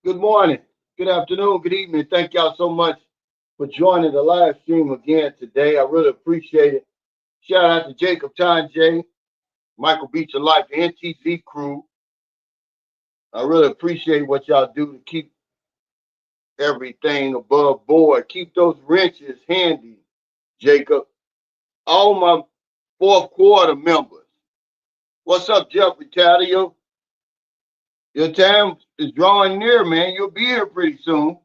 Good morning, good afternoon, good evening. Thank y'all so much for joining the live stream again today. I really appreciate it. Shout out to Jacob J, Michael Beach of Life, the NTZ crew. I really appreciate what y'all do to keep everything above board. Keep those wrenches handy, Jacob. All my fourth quarter members. What's up, Jeffrey Taddeo? Your time is drawing near, man. You'll be here pretty soon.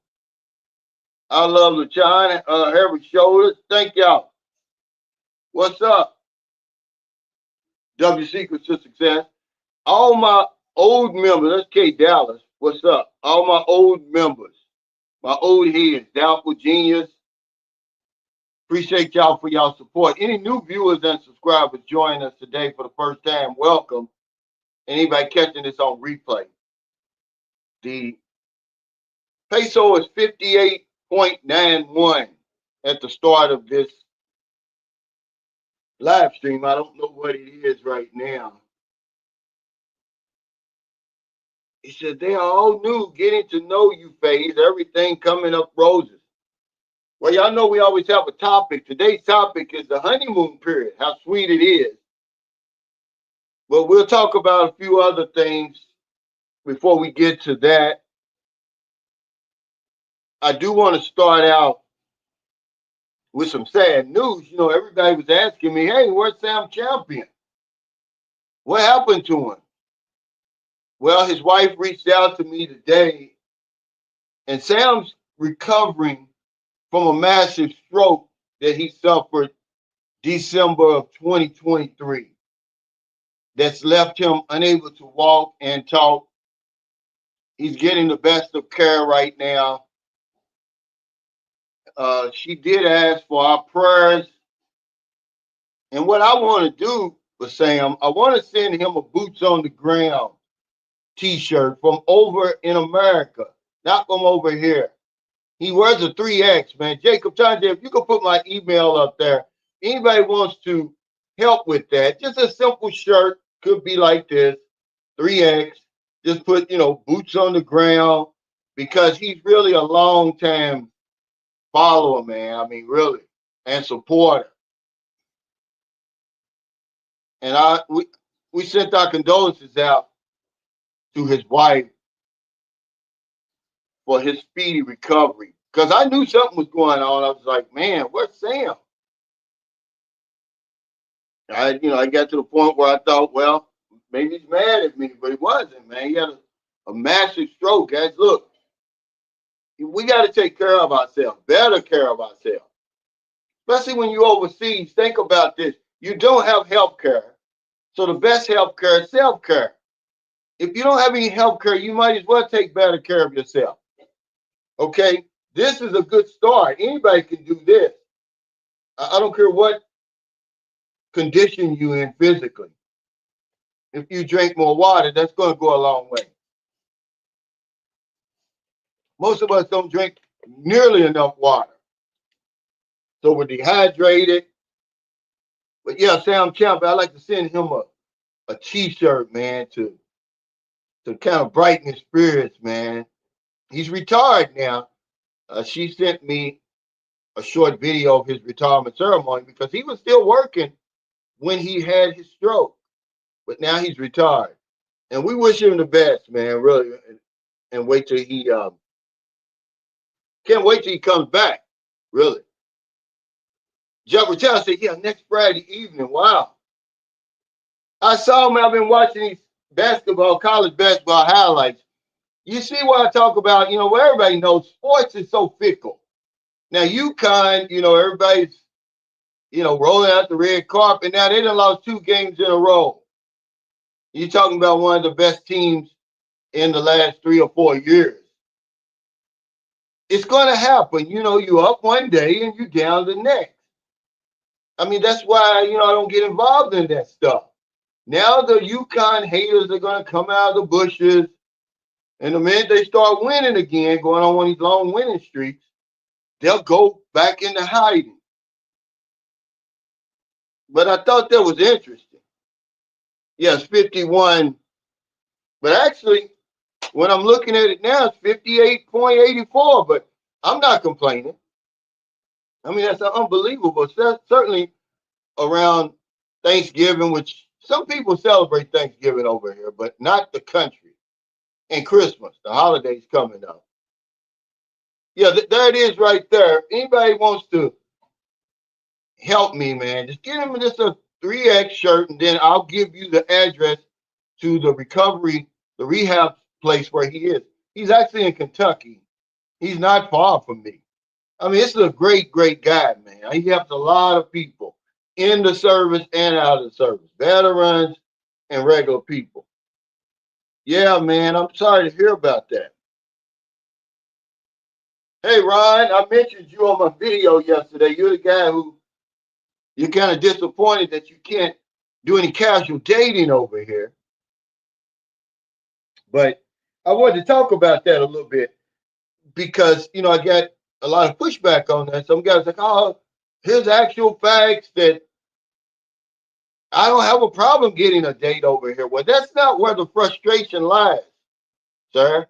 I love LaChina, Harry Shoulders. Thank y'all. What's up? W Secrets to Success. All my old members, that's K Dallas. What's up? All my old members, my old heads, Doubtful Genius. Appreciate y'all for y'all support. Any new viewers and subscribers joining us today for the first time, welcome. Anybody catching this on replay? The peso is 58.91 at the start of this live stream. I don't know what it is right now. He said, they are all new, getting to know you phase, everything coming up roses. Well, y'all know we always have a topic. Today's topic is the honeymoon period, how sweet it is. But we'll talk about a few other things before we get to that. I do want to start out with some sad news. You know, everybody was asking me, hey, where's Sam Champion? What happened to him? Well, his wife reached out to me today, and Sam's recovering from a massive stroke that he suffered December of 2023 that's left him unable to walk and talk. He's getting the best of care right now. She did ask for our prayers. And what I want to do with Sam, I want to send him a boots on the ground t-shirt from over in America, not from over here. He wears a 3X, man. Jacob Tanja, if you could put my email up there, anybody wants to help with that, just a simple shirt, could be like this, 3X, just put, boots on the ground, because he's really a long time follower, man. I mean, really, and supporter. And we sent our condolences out to his wife for his speedy recovery. Because I knew something was going on. I was like, man, where's Sam? I got to the point where I thought, well, maybe he's mad at me, but he wasn't, man. He had a massive stroke, guys. Look, we got to take care of ourselves, better care of ourselves. Especially when you're overseas. Think about this. You don't have health care. So the best health care is self-care. If you don't have any health care, you might as well take better care of yourself. Okay? This is a good start. Anybody can do this. I don't care what condition you're in physically. If you drink more water, that's going to go a long way. Most of us don't drink nearly enough water. So we're dehydrated. But yeah, Sam Champ, I'd like to send him a t-shirt, man, to kind of brighten his spirits, man. He's retired now. She sent me a short video of his retirement ceremony because he was still working when he had his stroke. But now he's retired. And we wish him the best, man, really. And wait till he can't wait till he comes back, really. Jeff Rattel said, yeah, next Friday evening. Wow. I saw him. I've been watching these college basketball highlights. You see what I talk about, where everybody knows sports is so fickle. Now, UConn, everybody's, rolling out the red carpet. Now, they done lost 2 games in a row. You're talking about one of the best teams in the last 3 or 4 years. It's going to happen. You're up one day and you're down the next. I mean, that's why, I don't get involved in that stuff. Now the UConn haters are going to come out of the bushes. And the minute they start winning again, going on one of these long winning streaks, they'll go back into hiding. But I thought that was interesting. Yes, 51. But actually, When I'm looking at it now, it's 58.84, but I'm not complaining. I mean, that's unbelievable. Certainly around Thanksgiving, which some people celebrate Thanksgiving over here, but not the country. And Christmas, the holidays coming up. Yeah, there it is right there. Anybody wants to help me, man, just get him just a 3X shirt, and then I'll give you the address to the rehab place where he is. He's actually in Kentucky. He's not far from me. I mean, this is a great, great guy, man. He helps a lot of people in the service and out of the service, veterans and regular people. Yeah, man, I'm sorry to hear about that. Hey, Ron, I mentioned you on my video yesterday. You're the guy who you're kind of disappointed that you can't do any casual dating over here. But I wanted to talk about that a little bit because, I got a lot of pushback on that. Some guys like, oh, here's actual facts that I don't have a problem getting a date over here. Well, that's not where the frustration lies, sir.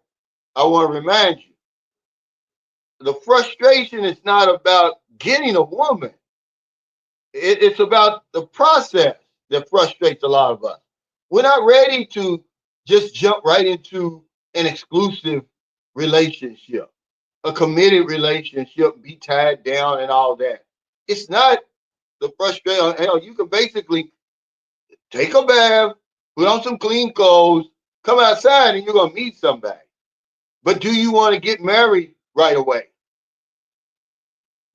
I want to remind you. The frustration is not about getting a woman. It's about the process that frustrates a lot of us. We're not ready to just jump right into an exclusive relationship, a committed relationship, be tied down and all that. It's not the frustration. Hell, you can basically take a bath, put on some clean clothes, come outside, and you're going to meet somebody. But do you want to get married right away?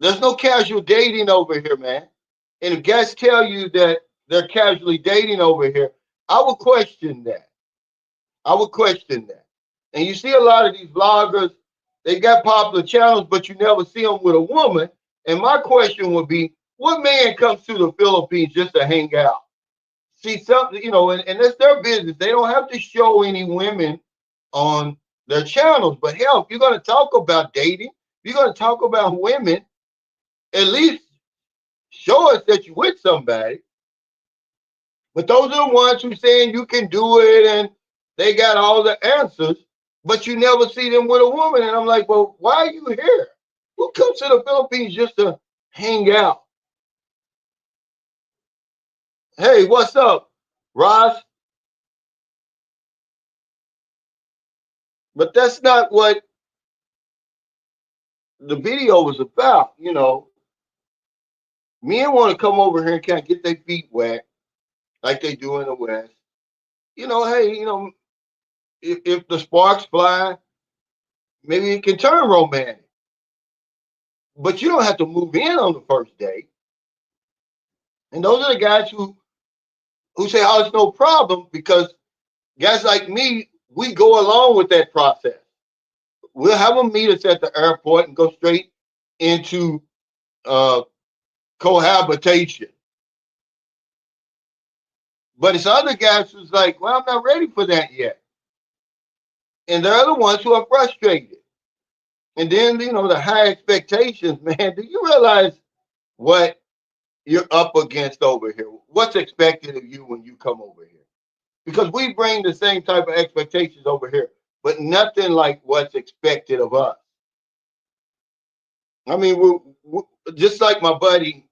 There's no casual dating over here, man. And if guys tell you that they're casually dating over here, I would question that. I would question that. And you see a lot of these vloggers, they got popular channels, but you never see them with a woman. And my question would be, what man comes to the Philippines just to hang out? See something, and that's their business. They don't have to show any women on their channels. But hell, if you're going to talk about dating, if you're going to talk about women, at least show us that you're with somebody. But those are the ones who saying you can do it and they got all the answers, but you never see them with a woman. And I'm like, well, why are you here? Who comes to the Philippines just to hang out? Hey, what's up, Ross? But that's not what the video was about. Men want to come over here and kind of get their feet wet like they do in the West. Hey, if the sparks fly, maybe it can turn romantic. But you don't have to move in on the first day. And those are the guys who say, oh, it's no problem, because guys like me, we go along with that process. We'll have them meet us at the airport and go straight into cohabitation. But it's other guys who's like, well, I'm not ready for that yet. And they're the ones who are frustrated. And then, the high expectations, man, do you realize what you're up against over here? What's expected of you when you come over here? Because we bring the same type of expectations over here, but nothing like what's expected of us. I mean, we're just like my buddy,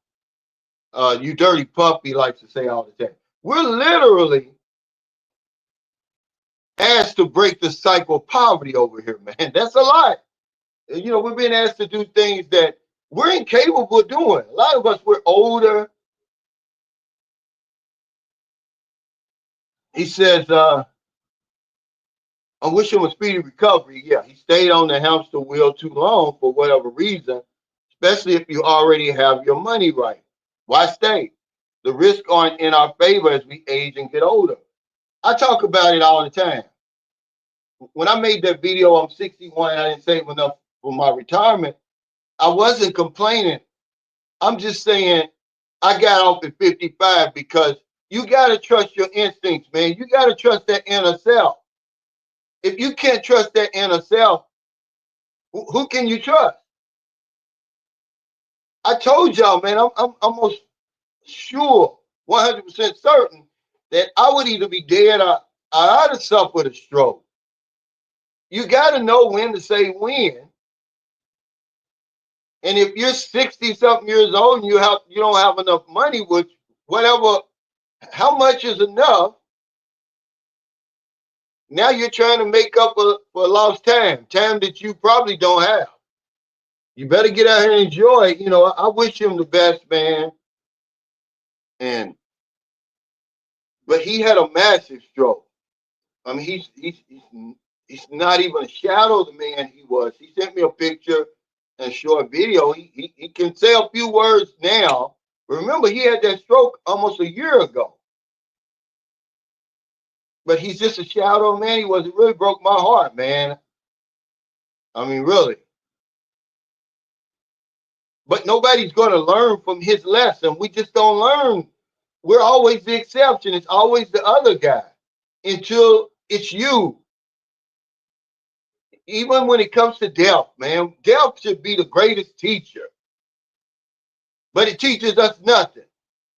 you dirty puppy, likes to say all the time. We're literally asked to break the cycle of poverty over here, man. That's a lot. We're being asked to do things that we're incapable of doing. A lot of us, we're older. He says, I wish him a speedy recovery. Yeah, he stayed on the hamster wheel too long for whatever reason, especially if you already have your money right. Why stay? The risks aren't in our favor as we age and get older. I talk about it all the time. When I made that video, I'm 61, I didn't save enough for my retirement. I wasn't complaining. I'm just saying I got off at 55 because you got to trust your instincts, man. You got to trust that inner self. If you can't trust that inner self, who can you trust? I told y'all, man, I'm almost sure, 100% certain that I would either be dead or I'd have suffered a stroke. You got to know when to say when. And if you're 60 something years old and you don't have enough money, which whatever, how much is enough? Now you're trying to make up for lost time that you probably don't have. You better get out here and enjoy it. I wish him the best, man. But he had a massive stroke. I mean, he's not even a shadow of the man he was. He sent me a picture and short video. He can say a few words now. Remember, he had that stroke almost a year ago. But he's just a shadow of man. He was. It really broke my heart, man. I mean, really. But nobody's going to learn from his lesson. We just don't learn. We're always the exception. It's always the other guy until it's you. Even when it comes to death, man, death should be the greatest teacher. But it teaches us nothing.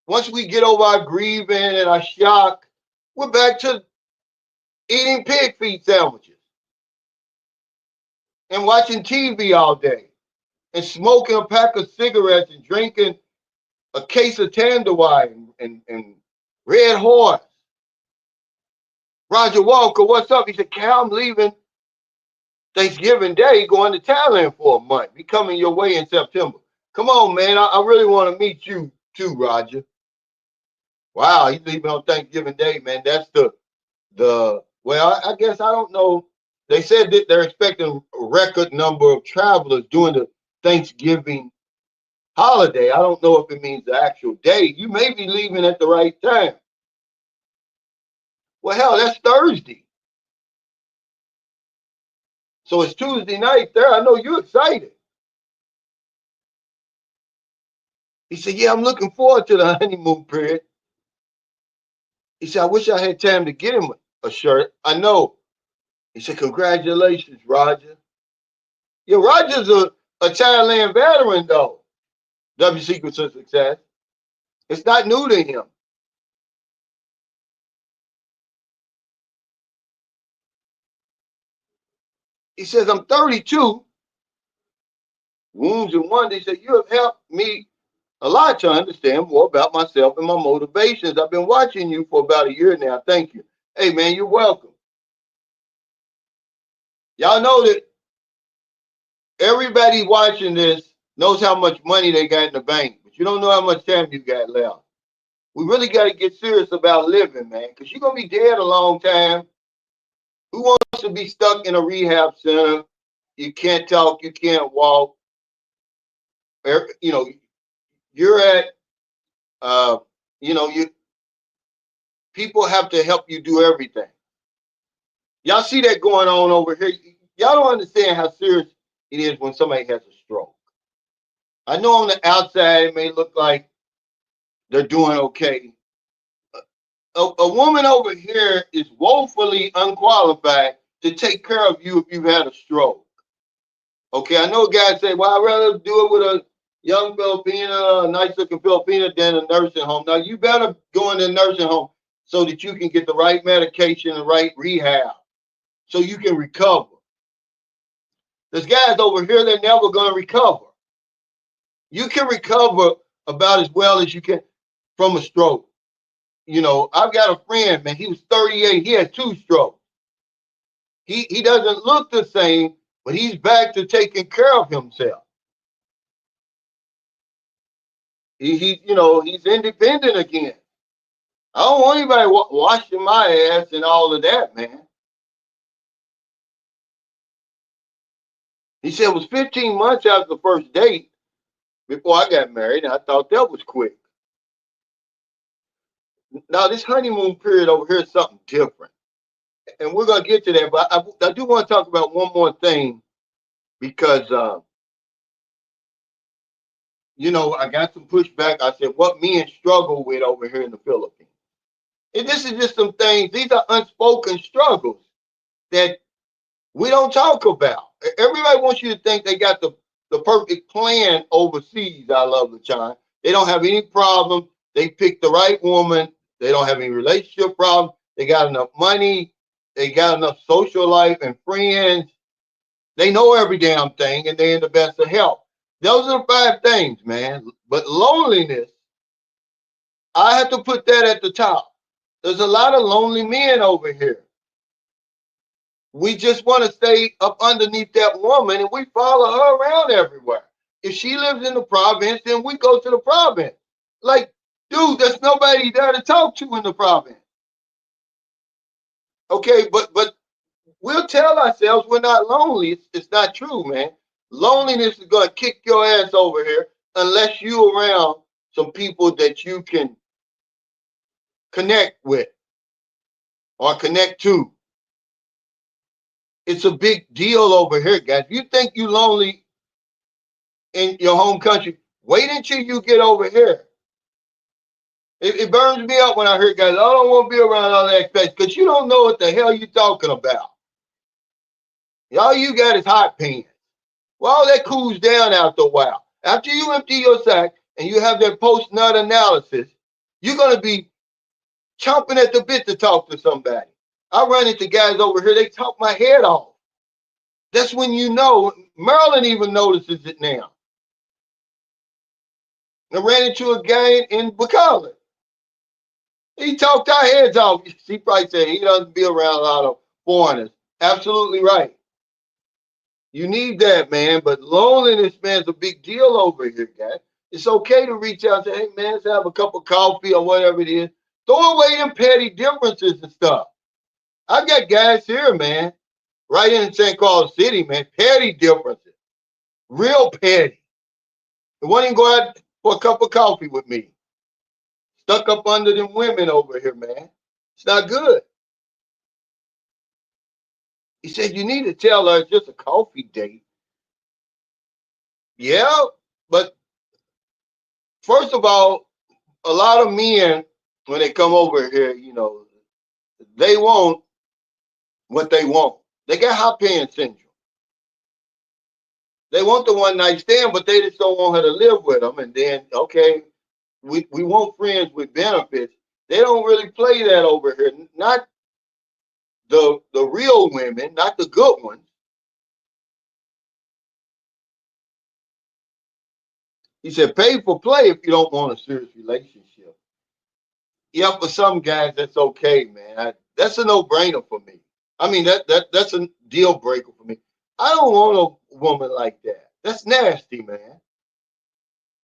Once we get over our grieving and our shock, we're back to eating pig feet sandwiches and watching TV all day and smoking a pack of cigarettes and drinking a case of Tanduay and Red Horse. Roger Walker, what's up? He said, Cal, I'm leaving Thanksgiving Day, going to Thailand for a month. Be coming your way in September. Come on, man. I really want to meet you too, Roger. Wow, he's leaving on Thanksgiving Day, man. That's well, I guess I don't know. They said that they're expecting a record number of travelers during the Thanksgiving holiday. I don't know if it means the actual day. You may be leaving at the right time. Well, hell, that's Thursday. So it's Tuesday night there. I know you're excited. He said, yeah, I'm looking forward to the honeymoon period. He said, I wish I had time to get him a shirt. I know. He said, congratulations, Roger. Yeah, Roger's a Thailand veteran, though. W Secrets of Success. It's not new to him. He says, I'm 32. Wounds and Wonder. He said, you have helped me a lot to understand more about myself and my motivations. I've been watching you for about a year now. Thank you. Hey, man, you're welcome. Y'all know that everybody watching this knows how much money they got in the bank, but you don't know how much time you got left. We really got to get serious about living, man, because you're going to be dead a long time. Who wants to be stuck in a rehab center? You can't talk, you can't walk. You're at, people have to help you do everything. Y'all see that going on over here? Y'all don't understand how serious it is when somebody has a stroke. I know on the outside it may look like they're doing okay. A woman over here is woefully unqualified to take care of you if you've had a stroke. Okay, I know guys say, well, I'd rather do it with a young Filipina, a nice looking Filipina than a nursing home. Now, you better go in a nursing home so that you can get the right medication and right rehab so you can recover. There's guys over here that are never going to recover. You can recover about as well as you can from a stroke. I've got a friend, man, he was 38. He had 2 strokes. He doesn't look the same, but he's back to taking care of himself. He's independent again. I don't want anybody washing my ass and all of that, man. He said it was 15 months after the first date before I got married, and I thought that was quick. Now, this honeymoon period over here is something different. And we're going to get to that, but I do want to talk about one more thing because, I got some pushback. I said, what men struggle with over here in the Philippines. And this is just some things, these are unspoken struggles that we don't talk about. Everybody wants you to think they got the perfect plan overseas, I love the China. They don't have any problem. They pick the right woman. They don't have any relationship problem. They got enough money. They got enough social life and friends. They know every damn thing, and they're in the best of health. Those are the 5 things, man. But loneliness, I have to put that at the top. There's a lot of lonely men over here. We just want to stay up underneath that woman, and we follow her around everywhere. If she lives in the province, then we go to the province. Like, dude, there's nobody there to talk to in the province. Okay, but we'll tell ourselves we're not lonely. It's not true, man. Loneliness is gonna kick your ass over here unless you around some people that you can connect with or connect to. It's a big deal over here, guys. If you think you lonely in your home country, wait until you get over here. It burns me up when I hear guys, I don't want to be around all that expats because you don't know what the hell you're talking about. All you got is hot pants. Well, that cools down after a while. After you empty your sack and you have that post-nut analysis, you're going to be chomping at the bit to talk to somebody. I run into guys over here, they talk my head off. That's when you know. Maryland even notices it now. I ran into a guy in Bacala. He talked our heads off. He probably said he doesn't be around a lot of foreigners. Absolutely right. You need that, man. But loneliness, man, is a big deal over here, guys. It's okay to reach out and say, hey, man, let's have a cup of coffee or whatever it is. Throw away them petty differences and stuff. I've got guys here, man, right in St. Carlos City, man, petty differences. Real petty. They won't even go out for a cup of coffee with me. Stuck up under them women over here, man. It's not good. He said, you need to tell her it's just a coffee date. Yeah, but first of all, a lot of men, when they come over here, you know, they want what they want. They got hot pants syndrome. They want the one night stand, but they just don't want her to live with them. And then, okay, we want friends with benefits. They don't really play that over here. Not the real women, not the good ones. He said, pay for play if you don't want a serious relationship. Yeah, for some guys, that's okay, man. That's a no-brainer for me. I mean, that's a deal breaker for me. I don't want a woman like that. That's nasty, man.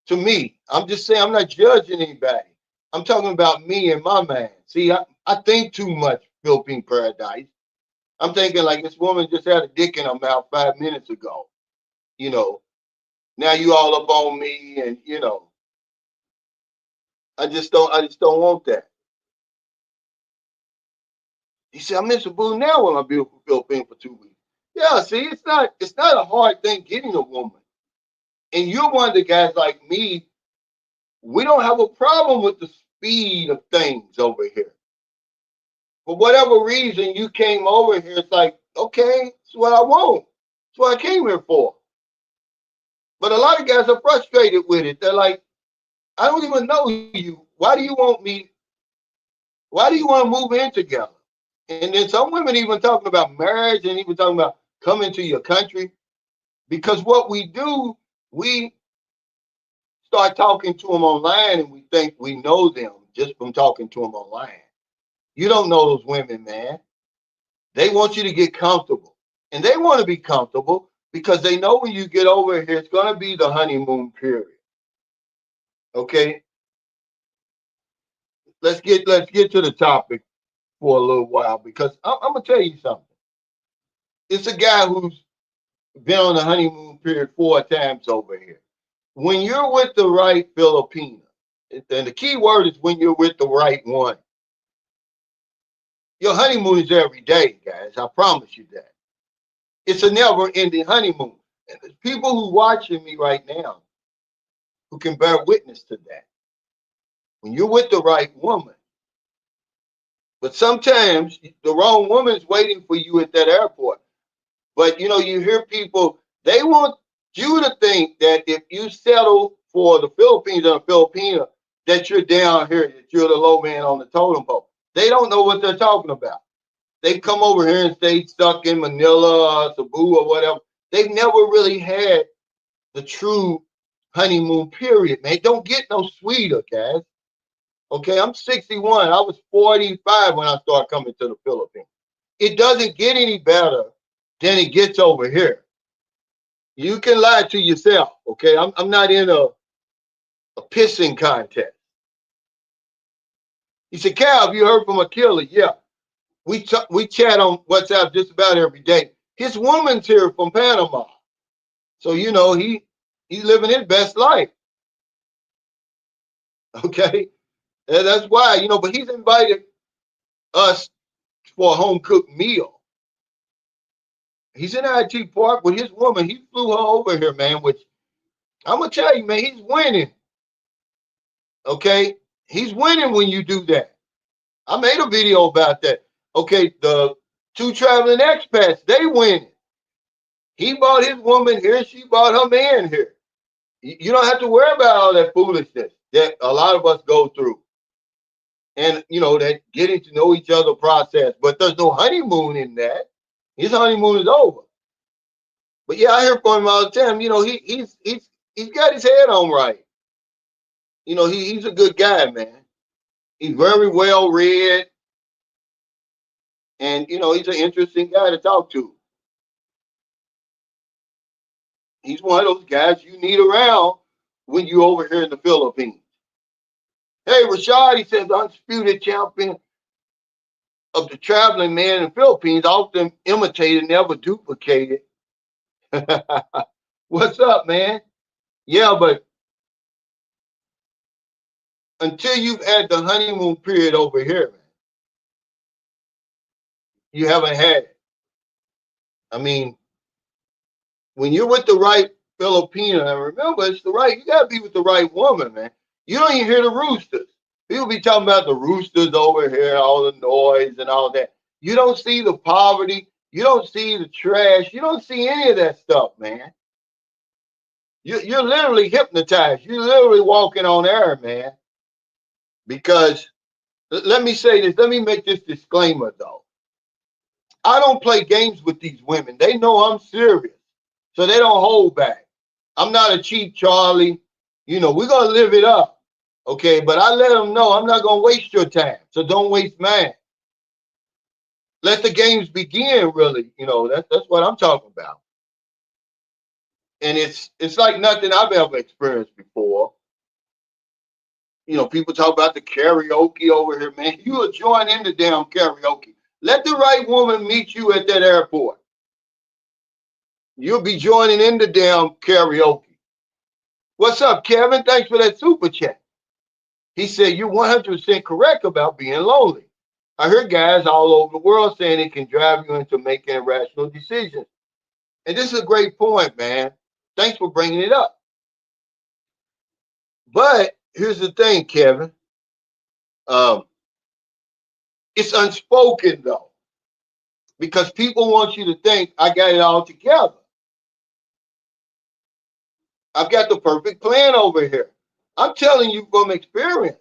To me, I'm just saying I'm not judging anybody. I'm talking about me and my man. See, I think too much, Philippine Paradise. I'm thinking like this woman just had a dick in her mouth 5 minutes ago. You know, now you all up on me, and you know, I just don't want that. He said, I miss a boo now when I'm beautiful Philippine for 2 weeks. Yeah, see, it's not a hard thing getting a woman. And you're one of the guys like me, we don't have a problem with the speed of things over here. For whatever reason you came over here, it's like, okay, it's what I want. It's what I came here for. But a lot of guys are frustrated with it. They're like, I don't even know you. Why do you want me? Why do you want to move in together? And then some women even talking about marriage and even talking about coming to your country. Because what we do, we start talking to them online and we think we know them just from talking to them online. You don't know those women, man. They want you to get comfortable. And they want to be comfortable because they know when you get over here, it's going to be the honeymoon period. Okay? Let's get to the topic for a little while because I'm gonna tell you something. It's a guy who's been on the honeymoon period 4 times over here. When you're with the right Filipina, and the key word is when you're with the right one. Your honeymoon is every day, guys. I promise you that. It's a never-ending honeymoon. And there's people who watching me right now who can bear witness to that. When you're with the right woman, but sometimes the wrong woman's waiting for you at that airport. But you know, you hear people, they want you to think that if you settle for the Philippines and a Filipina, that you're down here, that you're the low man on the totem pole. They don't know what they're talking about. They come over here and stay stuck in Manila, Cebu, or whatever. They've never really had the true honeymoon period, man. Don't get no sweeter, guys. Okay, I'm 61. I was 45 when I started coming to the Philippines. It doesn't get any better than it gets over here. You can lie to yourself, okay? I'm not in a pissing contest. He said, Cal, have you heard from Akila? Yeah. We chat on WhatsApp just about every day. His woman's here from Panama. So, you know, he's living his best life. Okay. And that's why, you know, but he's invited us for a home cooked meal. He's in IT Park with his woman. He flew her over here, man, which I'm gonna tell you, man, he's winning. Okay. He's winning when you do that. I made a video about that. Okay, the two traveling expats, they winning. He bought his woman here, she bought her man here. You don't have to worry about all that foolishness that a lot of us go through. And, you know, that getting to know each other process. But there's no honeymoon in that. His honeymoon is over. But yeah, I hear from him all the time. You know, he's got his head on right. You know, he's a good guy, man. He's very well read. And, you know, he's an interesting guy to talk to. He's one of those guys you need around when you're over here in the Philippines. Hey, Rashad, he says, undisputed champion of the traveling man in the Philippines, often imitated, never duplicated. What's up, man? Yeah, but until you've had the honeymoon period over here, man, you haven't had it. I mean, when you're with the right Filipino, and remember, it's the right, you gotta be with the right woman, man. You don't even hear the roosters. People be talking about the roosters over here, all the noise and all that. You don't see the poverty. You don't see the trash. You don't see any of that stuff, man. You're literally hypnotized. You're literally walking on air, man. Because let me say this. Let me make this disclaimer, though. I don't play games with these women. They know I'm serious. So they don't hold back. I'm not a cheap Charlie. You know, we're going to live it up. Okay, but I let them know I'm not going to waste your time. So don't waste mine. Let the games begin, really. You know, that's what I'm talking about. And it's like nothing I've ever experienced before. You know, people talk about the karaoke over here, man. You will join in the damn karaoke. Let the right woman meet you at that airport. You'll be joining in the damn karaoke. What's up, Kevin? Thanks for that super chat. He said, you're 100% correct about being lonely. I heard guys all over the world saying it can drive you into making irrational decisions. And this is a great point, man. Thanks for bringing it up. But here's the thing, Kevin. It's unspoken, though, because people want you to think I got it all together. I've got the perfect plan over here. I'm telling you from experience.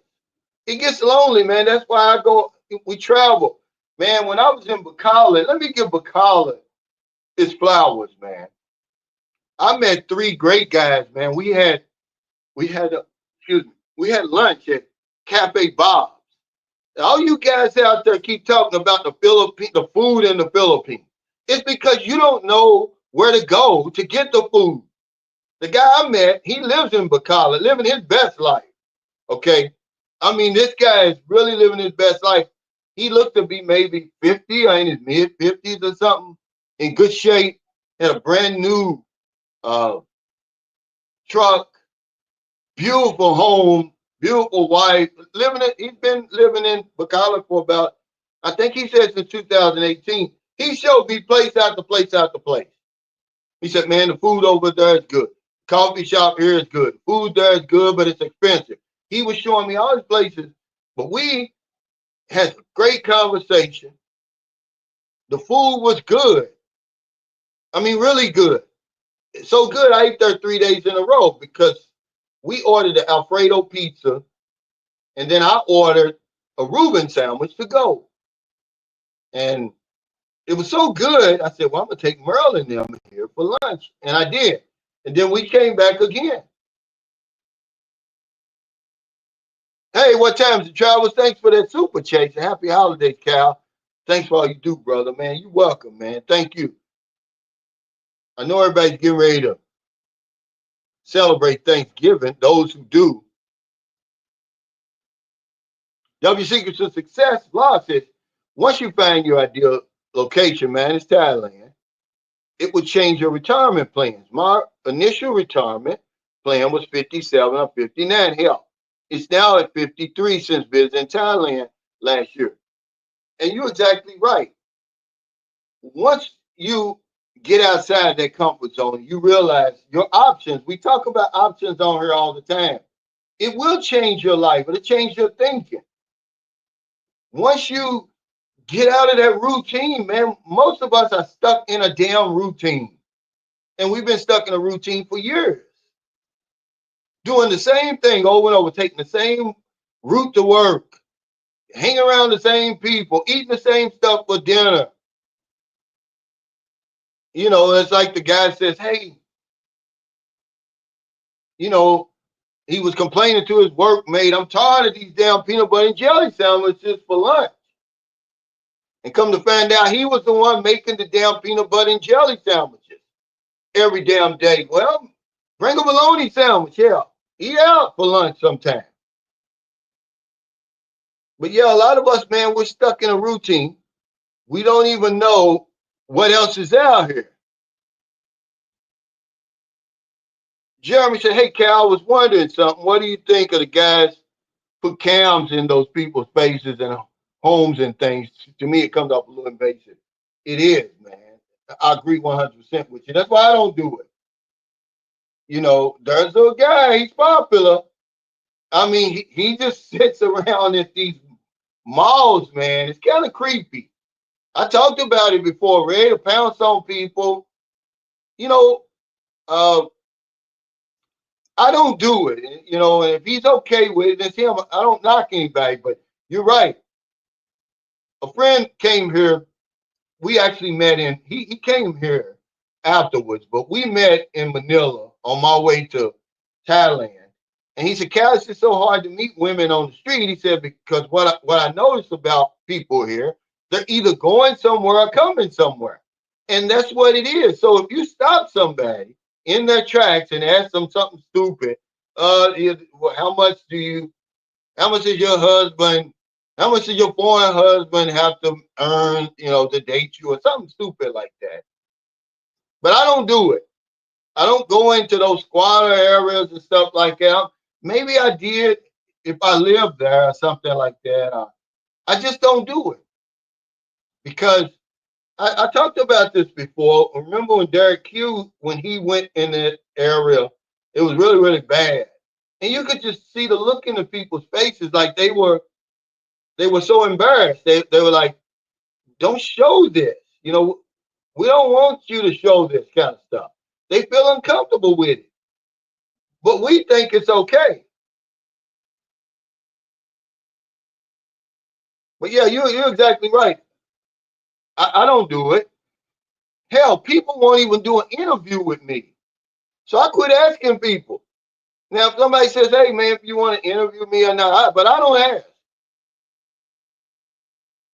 It gets lonely, man. That's why we travel. Man, when I was in Bacala, let me give Bacala its flowers, man. I met three great guys, man. We had lunch at Cafe Bob's. All you guys out there keep talking about the food in the Philippines. It's because you don't know where to go to get the food. The guy I met, he lives in Bacala, living his best life. Okay. I mean, this guy is really living his best life. He looked to be maybe 50 or in his mid 50s or something, in good shape, had a brand new truck, beautiful home, beautiful wife. He's been living in Bacala for about, I think he said since 2018. He showed me place after place after place. He said, man, the food over there is good. Coffee shop here is good. Food there is good, but it's expensive. He was showing me all these places, but we had a great conversation. The food was good. I mean, really good. It's so good, I ate there 3 days in a row because we ordered the Alfredo pizza, and then I ordered a Reuben sandwich to go. And It was so good. I said, well, I'm gonna take Merle and them here for lunch, and I did. And then we came back again. Hey, what time is it, Travis? Thanks for that super chase. Happy holidays, Cal. Thanks for all you do, brother, man. You welcome, man. Thank you. I know everybody's getting ready to celebrate Thanksgiving. Those who do. W Secrets of Success blog says, once you find your ideal location, man, it's Thailand, it would change your retirement plans. My initial retirement plan was 57 or 59. Hell, it's now at 53 since visiting Thailand last year. And you're exactly right. Once you get outside that comfort zone, you realize your options. We talk about options on here all the time. It will change your life. It'll change your thinking. Once you get out of that routine, man, most of us are stuck in a damn routine. And we've been stuck in a routine for years, doing the same thing over and over, taking the same route to work, hanging around the same people, eating the same stuff for dinner. You know, it's like the guy says, hey, you know, he was complaining to his workmate, I'm tired of these damn peanut butter and jelly sandwiches for lunch. And come to find out he was the one making the damn peanut butter and jelly sandwiches every damn day. Well, bring a bologna sandwich, yeah. Eat out for lunch sometime. But yeah, a lot of us, man, we're stuck in a routine. We don't even know what else is out here. Jeremy said, hey, Cal, I was wondering something. What do you think of the guys put cams in those people's faces and homes and things? To me, it comes off a little invasive. It is, man. I agree 100% with you. That's why I don't do it. You know, there's a guy, he's popular. I mean, he just sits around at these malls, man. It's kind of creepy. I talked about it before, ready to pounce on people. You know, uh, I don't do it. You know, and if he's okay with it, it's him. I don't knock anybody, but you're right. A friend came here. We actually met in, he came here afterwards, but we met in Manila on my way to Thailand. And he said, Cal, it's just so hard to meet women on the street. He said, because what I noticed about people here, they're either going somewhere or coming somewhere. And that's what it is. So if you stop somebody in their tracks and ask them something stupid, how much do you, how much is your husband, how much does your foreign husband have to earn, you know, to date you or something stupid like that? But I don't do it. I don't go into those squatter areas and stuff like that. Maybe I did if I lived there or something like that. I just don't do it because I talked about this before. Remember when Derek Q, when he went in that area, it was really, really bad. And you could just see the look in the people's faces, like they were so embarrassed. They were like, don't show this. You know, we don't want you to show this kind of stuff. They feel uncomfortable with it. But we think it's okay. But yeah, you're exactly right. I don't do it. Hell, people won't even do an interview with me. So I quit asking people. Now, if somebody says, hey, man, if you want to interview me or not, but I don't ask.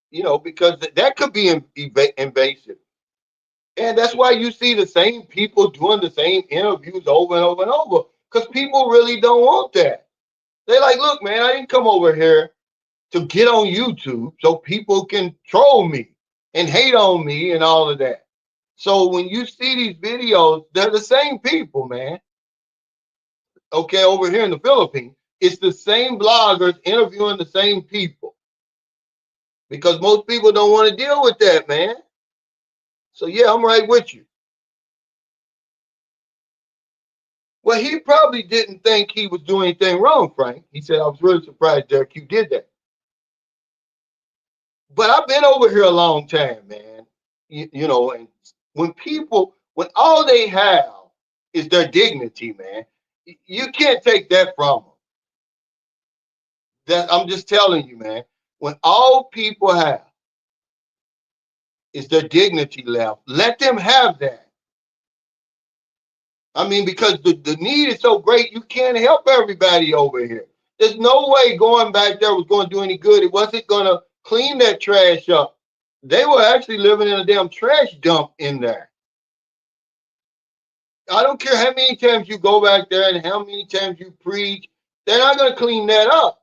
You know, because that could be invasive. And that's why you see the same people doing the same interviews over and over and over. Because people really don't want that. They're like, look, man, I didn't come over here to get on YouTube so people can troll me and hate on me and all of that. So when you see these videos, they're the same people, man. Okay, over here in the Philippines, it's the same bloggers interviewing the same people because most people don't want to deal with that, man. So yeah, I'm right with you. Well, he probably didn't think he was doing anything wrong, Frank. He said, I was really surprised Derek you did that. But I've been over here a long time, man. You know, and when all they have is their dignity, man, you can't take that from them. That I'm just telling you, man. When all people have Is their dignity left? Let them have that. I mean, because the need is so great, you can't help everybody over here. There's no way going back there was going to do any good. It wasn't going to clean that trash up. They were actually living in a damn trash dump in there. I don't care how many times you go back there and how many times you preach, they're not going to clean that up.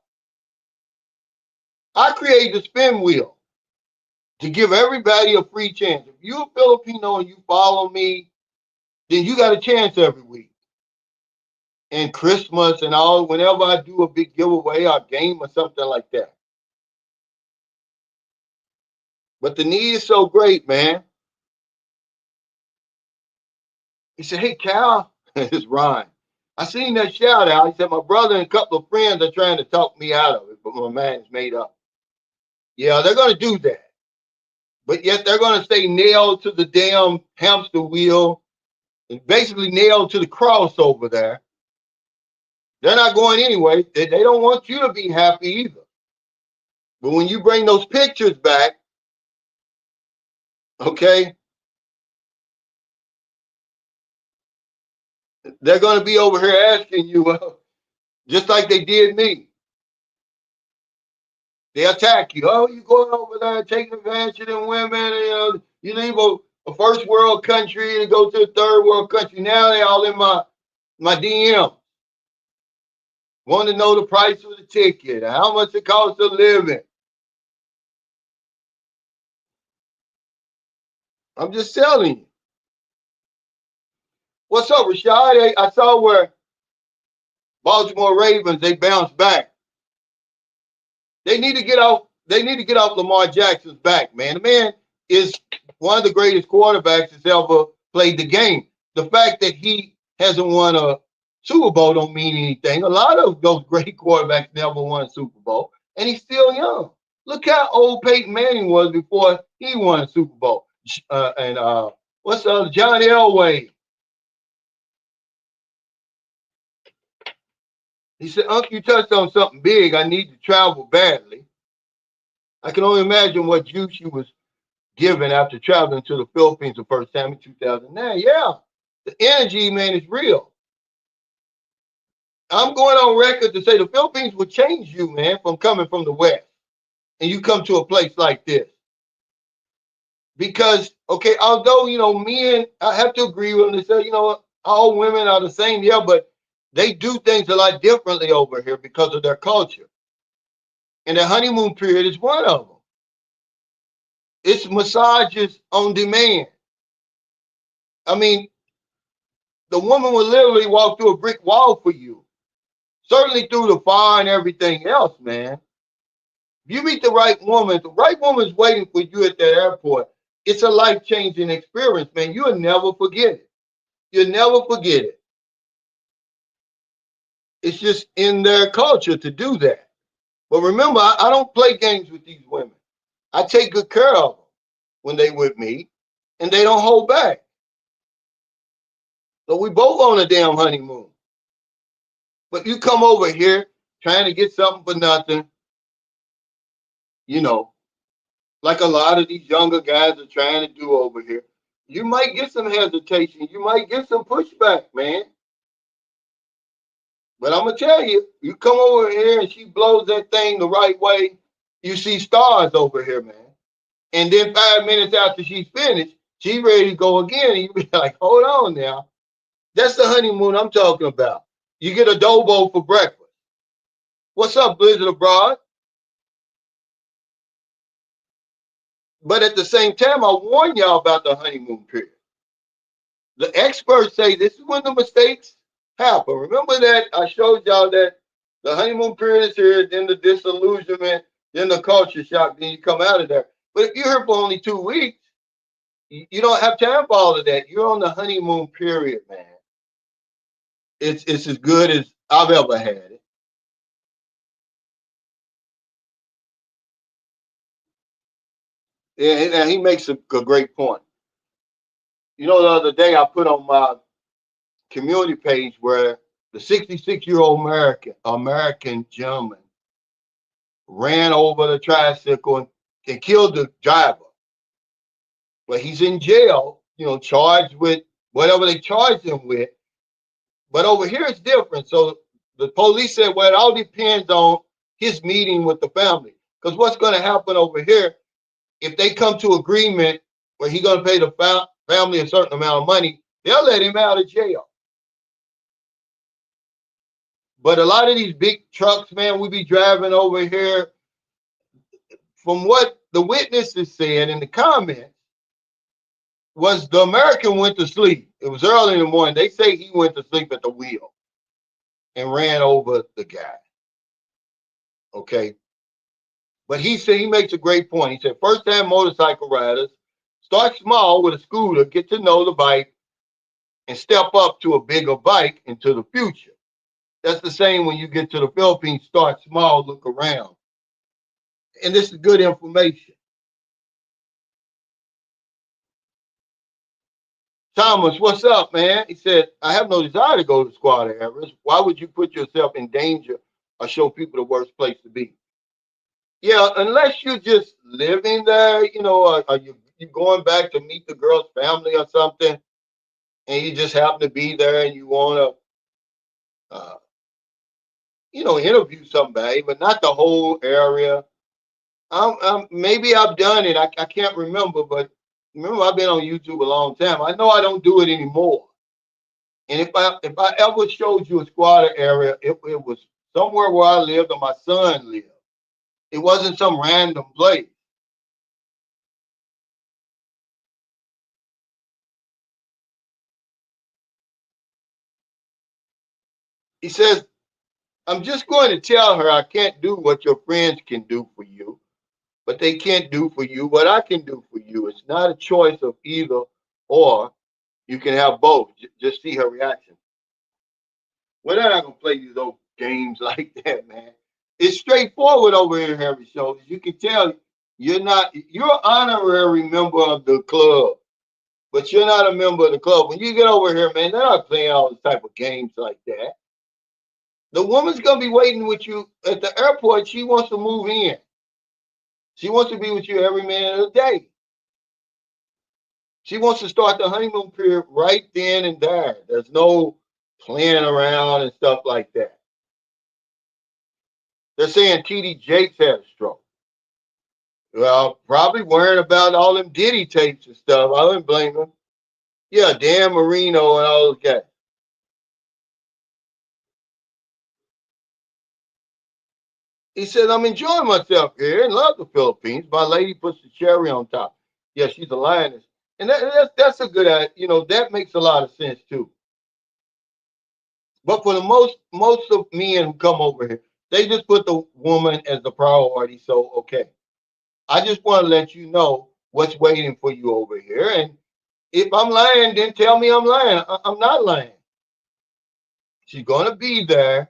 I created the spin wheel to give everybody a free chance. If you're a Filipino and you follow me, then you got a chance every week. And Christmas and all, whenever I do a big giveaway or game or something like that. But the need is so great, man. He said, hey, Cal, it's Ron. I seen that shout out. He said, my brother and a couple of friends are trying to talk me out of it, but my mind's made up. Yeah, they're going to do that. But yet they're going to stay nailed to the damn hamster wheel and basically nailed to the cross over there. They're not going anyway. They don't want you to be happy either. But when you bring those pictures back, okay, they're going to be over here asking you, just like they did me. They attack you. Oh, you going over there taking advantage of them women. You leave a first world country to go to a third world country. Now they all in my DM. Want to know the price of the ticket, how much it costs to live in. I'm just telling you. What's up, Rashad? I saw where Baltimore Ravens, they bounced back. They need to get off. They need to get off Lamar Jackson's back, man. The man is one of the greatest quarterbacks that's ever played the game. The fact that he hasn't won a Super Bowl don't mean anything. A lot of those great quarterbacks never won a Super Bowl, and he's still young. Look how old Peyton Manning was before he won a Super Bowl. What's the other? John Elway. He said, Uncle, you touched on something big. I need to travel badly. I can only imagine what juice you was given after traveling to the Philippines the first time in 2009. Yeah, the energy, man, is real. I'm going on record to say the Philippines will change you, man, from coming from the West. And you come to a place like this. Because, okay, although, men, I have to agree with them. They say, all women are the same. Yeah, but they do things a lot differently over here because of their culture. And the honeymoon period is one of them. It's massages on demand. I mean, the woman will literally walk through a brick wall for you. Certainly through the fire and everything else, man. If you meet the right woman's waiting for you at that airport. It's a life-changing experience, man. You'll never forget it. You'll never forget it. It's just in their culture to do that. But remember, I don't play games with these women. I take good care of them when they with me, and they don't hold back. So we both on a damn honeymoon. But you come over here trying to get something for nothing, like a lot of these younger guys are trying to do over here. You might get some hesitation. You might get some pushback, man. But I'm going to tell you, you come over here and she blows that thing the right way, you see stars over here, man. And then 5 minutes after she's finished, she's ready to go again. And you be like, hold on now. That's the honeymoon I'm talking about. You get adobo for breakfast. What's up, Blizzard Abroad? But at the same time, I warn y'all about the honeymoon period. The experts say this is when the mistakes happen. Remember that I showed y'all that the honeymoon period is here, then the disillusionment, then the culture shock, then you come out of there. But if you're here for only 2 weeks, you don't have time for all of that. You're on the honeymoon period, man. It's as good as I've ever had it. And he makes a great point. The other day I put on my community page where the 66-year-old American gentleman ran over the tricycle and killed the driver. But he's in jail, charged with whatever they charged him with. But over here it's different. So the police said, well, it all depends on his meeting with the family. Because what's going to happen over here, if they come to agreement where he's going to pay the family a certain amount of money, they'll let him out of jail. But a lot of these big trucks, man, we be driving over here. From what the witnesses said in the comments, was the American went to sleep. It was early in the morning. They say he went to sleep at the wheel and ran over the guy. Okay. But he said, he makes a great point. He said, first time motorcycle riders start small with a scooter, get to know the bike, and step up to a bigger bike into the future. That's the same when you get to the Philippines, start small, look around. And this is good information. Thomas, what's up, man? He said, I have no desire to go to squatter areas. Why would you put yourself in danger or show people the worst place to be? Yeah, unless you're just living there, or you going back to meet the girl's family or something, and you just happen to be there and you want to, interview somebody, but not the whole area. Maybe I've done it. I can't remember, but remember I've been on YouTube a long time. I know I don't do it anymore. And if I ever showed you a squatter area, it was somewhere where I lived or my son lived. It wasn't some random place. He says, I'm just going to tell her I can't do what your friends can do for you, but they can't do for you what I can do for you. It's not a choice of either or. You can have both. Just see her reaction. Well, they're not going to play these old games like that, man. It's straightforward over here, Harry Shoulders. You can tell you're an honorary member of the club, but you're not a member of the club. When you get over here, man, they're not playing all this type of games like that. The woman's going to be waiting with you at the airport. She wants to move in. She wants to be with you every minute of the day. She wants to start the honeymoon period right then and there. There's no playing around and stuff like that. They're saying T.D. Jakes had a stroke. Well, probably worrying about all them Diddy tapes and stuff. I wouldn't blame him. Yeah, Dan Marino and all those guys. He said, I'm enjoying myself here and love the Philippines. My lady puts the cherry on top. Yeah, she's a lioness. And that's a good, that makes a lot of sense too. But for the most of men who come over here, they just put the woman as the priority. So, okay. I just want to let you know what's waiting for you over here. And if I'm lying, then tell me I'm lying. I'm not lying. She's going to be there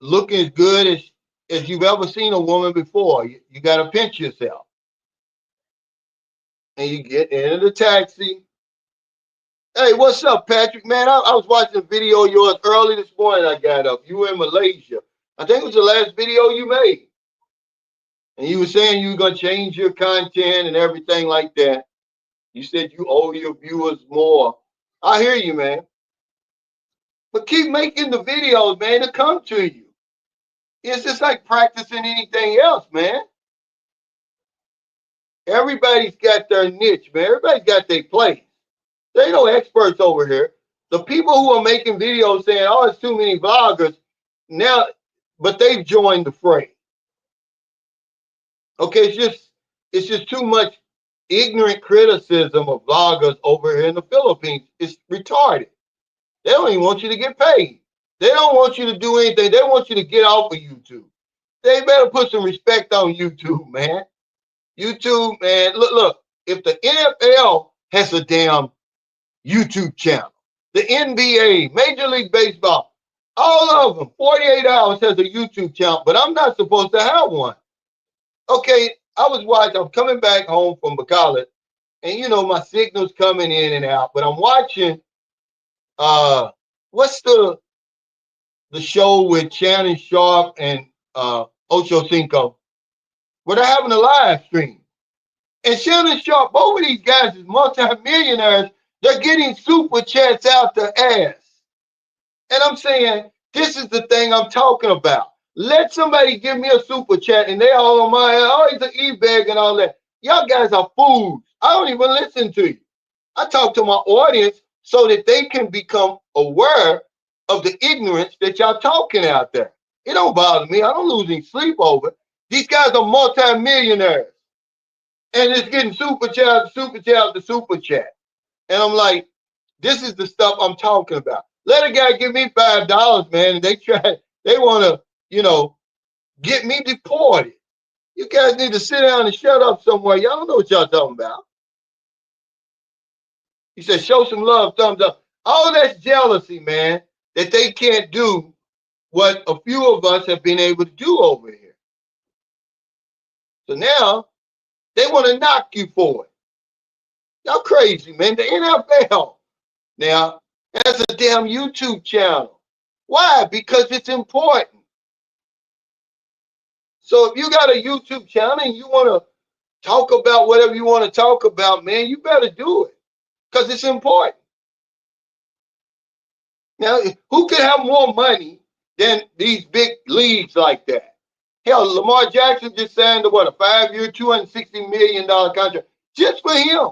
looking as good as you've ever seen a woman before. You got to pinch yourself. And you get into the taxi. Hey, what's up, Patrick? Man, I was watching a video of yours early this morning. I got up. You were in Malaysia. I think it was the last video you made. And you were saying you were going to change your content and everything like that. You said you owe your viewers more. I hear you, man. But keep making the videos, man, to come to you. It's just like practicing anything else, man. Everybody's got their niche, man. Everybody's got their place. There ain't no experts over here. The people who are making videos saying, oh, it's too many vloggers now, but they've joined the fray. Okay, it's just too much ignorant criticism of vloggers over here in the Philippines. It's retarded. They don't even want you to get paid. They don't want you to do anything. They want you to get off of YouTube. They better put some respect on YouTube, man. YouTube, man. Look. If the NFL has a damn YouTube channel, the NBA, Major League Baseball, all of them, 48 Hours has a YouTube channel, but I'm not supposed to have one. Okay, I'm coming back home from Bacolod, and my signal's coming in and out, but I'm watching, what's the show with Shannon Sharp and Ocho Cinco, where they're having a live stream. And Shannon Sharp, both of these guys is multimillionaires. They're getting super chats out their ass. And I'm saying, this is the thing I'm talking about. Let somebody give me a super chat and they all on my, oh, he's an e-bag and all that. Y'all guys are fools. I don't even listen to you. I talk to my audience so that they can become aware of the ignorance that y'all talking out there. It don't bother me. I don't lose any sleep over it. These guys are multimillionaires. And it's getting super chat to super chat to super chat. And I'm like, this is the stuff I'm talking about. Let a guy give me $5, man, and they want to, get me deported. You guys need to sit down and shut up somewhere. Y'all don't know what y'all talking about. He said, show some love, thumbs up. All that's jealousy, man, that they can't do what a few of us have been able to do over here. So now they want to knock you for it. Y'all crazy, man. The NFL now has a damn YouTube channel. Why? Because it's important. So if you got a YouTube channel and you want to talk about whatever you want to talk about, man, you better do it because it's important. Now, who could have more money than these big leagues like that? Hell, Lamar Jackson just signed a 5-year, $260 million contract just for him.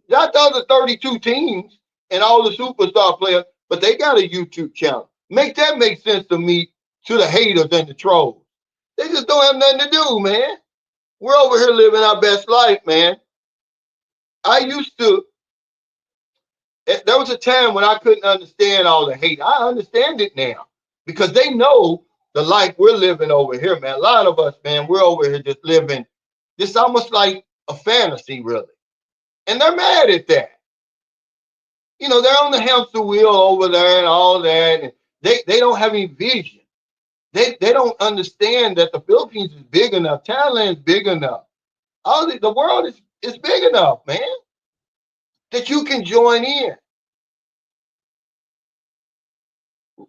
Not the other 32 teams and all the superstar players, but they got a YouTube channel. Make that make sense to me, to the haters and the trolls. They just don't have nothing to do, man. We're over here living our best life, man. There was a time when I couldn't understand all the hate. I understand it now because they know the life we're living over here, man. A lot of us, man, we're over here just living this almost like a fantasy, really. And they're mad at that. They're on the hamster wheel over there and all that. And they don't have any vision. They don't understand that the Philippines is big enough. Thailand is big enough. The world is big enough, man, that you can join in.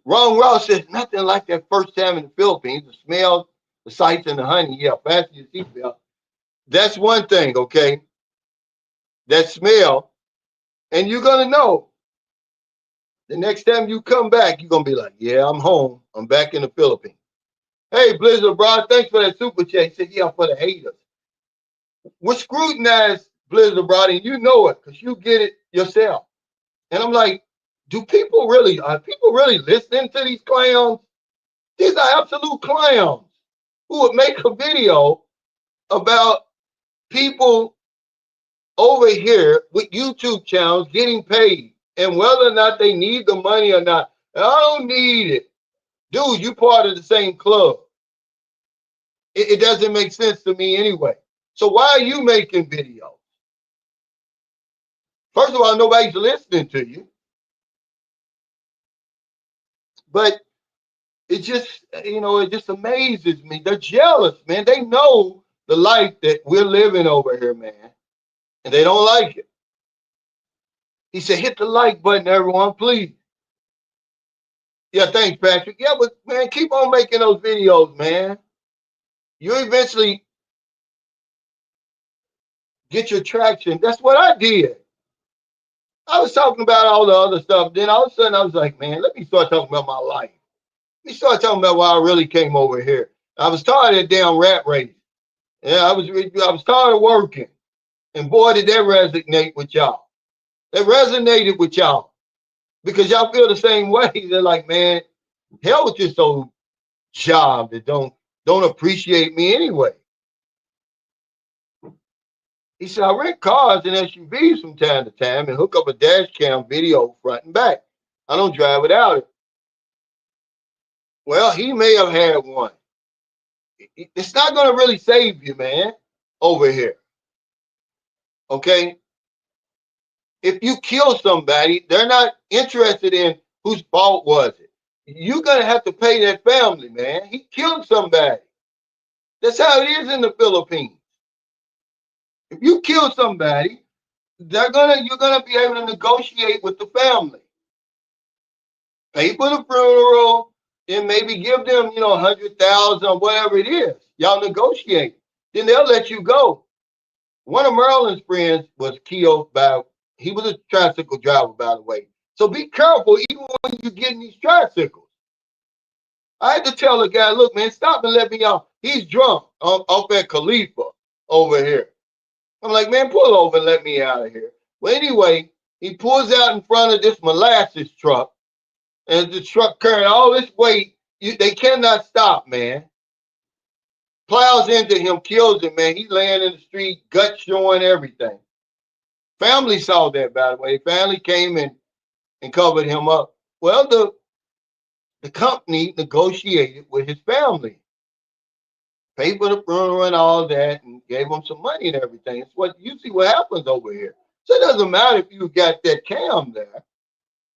Ron Ross says nothing like that first time in the Philippines. The smell, the sights, and the honey. Yeah, fasten your seatbelt. That's one thing, okay? That smell. And you're going to know. The next time you come back, you're going to be like, yeah, I'm home. I'm back in the Philippines. Hey, Blizzard Broad, thanks for that super chat. He said, yeah, for the haters. We're scrutinized, Blizzard Broad, and you know it because you get it yourself. And I'm like, are people really listening to these clowns? These are absolute clowns who would make a video about people over here with YouTube channels getting paid and whether or not they need the money or not. I don't need it. Dude, you part of the same club. It doesn't make sense to me anyway. So why are you making videos? First of all, nobody's listening to you. But it just amazes me. They're jealous, man. They know the life that we're living over here, man. And they don't like it. He said, hit the like button, everyone, please. Yeah, thanks, Patrick. Yeah, but, man, keep on making those videos, man. You eventually get your traction. That's what I did. I was talking about all the other stuff. Then all of a sudden, I was like, man, let me start talking about my life. Let me start talking about why I really came over here. I was tired of that damn rat race. Yeah, I was tired of working. And boy, did that resonate with y'all. That resonated with y'all. Because y'all feel the same way. They're like, man, hell with this old job that don't appreciate me anyway. He said, I rent cars and SUVs from time to time and hook up a dash cam video front and back. I don't drive without it. Well, he may have had one. It's not going to really save you, man, over here. Okay? If you kill somebody, they're not interested in whose fault was it. You're going to have to pay that family, man. He killed somebody. That's how it is in the Philippines. If you kill somebody, you're gonna be able to negotiate with the family. Pay for the funeral, and maybe give them, $100,000 or whatever it is. Y'all negotiate. Then they'll let you go. One of Merlin's friends was killed by, he was a tricycle driver, by the way. So be careful even when you get in these tricycles. I had to tell the guy, look, man, stop and let me off. He's drunk off at Khalifa over here. I'm like, man, pull over and let me out of here. Well, anyway, he pulls out in front of this molasses truck, and the truck carrying all this weight. They cannot stop, man. Plows into him, kills him, man. He's laying in the street, gut showing, everything. Family saw that, by the way. Family came and covered him up. Well, the company negotiated with his family, paid for the funeral and all that, and gave him some money and everything. It's what you see what happens over here. So it doesn't matter if you got that cam there.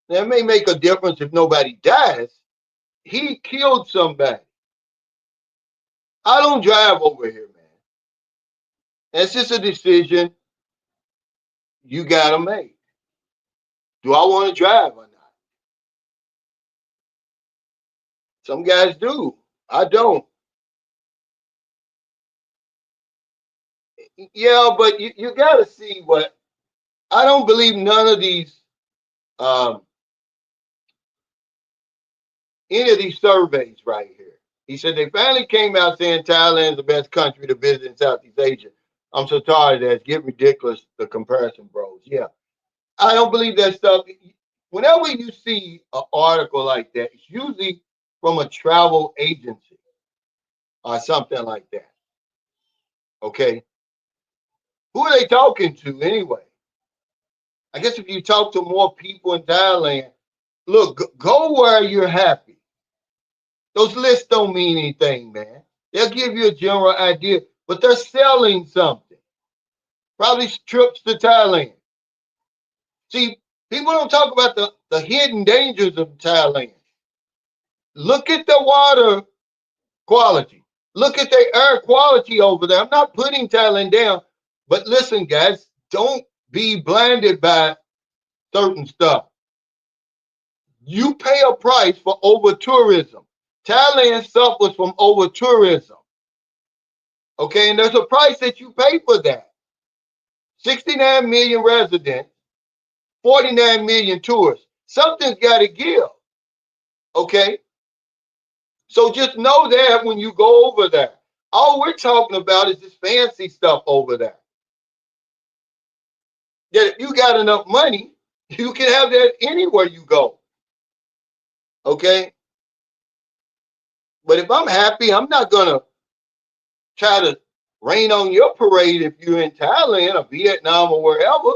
That may make a difference if nobody dies. He killed somebody. I don't drive over here, man. That's just a decision you gotta make. Do I want to drive or not? Some guys do. I don't. Yeah, but you got to see what. I don't believe none of these, um, any of these surveys right here. He said they finally came out saying Thailand's the best country to visit in Southeast Asia. I'm so tired of that. It's getting ridiculous, the comparison, bros. Yeah. I don't believe that stuff. Whenever you see an article like that, it's usually from a travel agency or something like that. Okay. Who are they talking to anyway? I guess if you talk to more people in Thailand, look, go where you're happy. Those lists don't mean anything, man. They'll give you a general idea, but they're selling something. Probably trips to Thailand. See, people don't talk about the hidden dangers of Thailand. Look at the water quality. Look at the air quality over there. I'm not putting Thailand down, but listen, guys, don't be blinded by certain stuff. You pay a price for over tourism. Thailand suffers from over tourism. Okay, and there's a price that you pay for that. 69 million residents, 49 million tourists. Something's got to give. Okay, so just know that when you go over there, all we're talking about is this fancy stuff over there. That if you got enough money, you can have that anywhere you go. Okay, but if I'm happy, I'm not gonna try to rain on your parade if you're in Thailand or Vietnam or wherever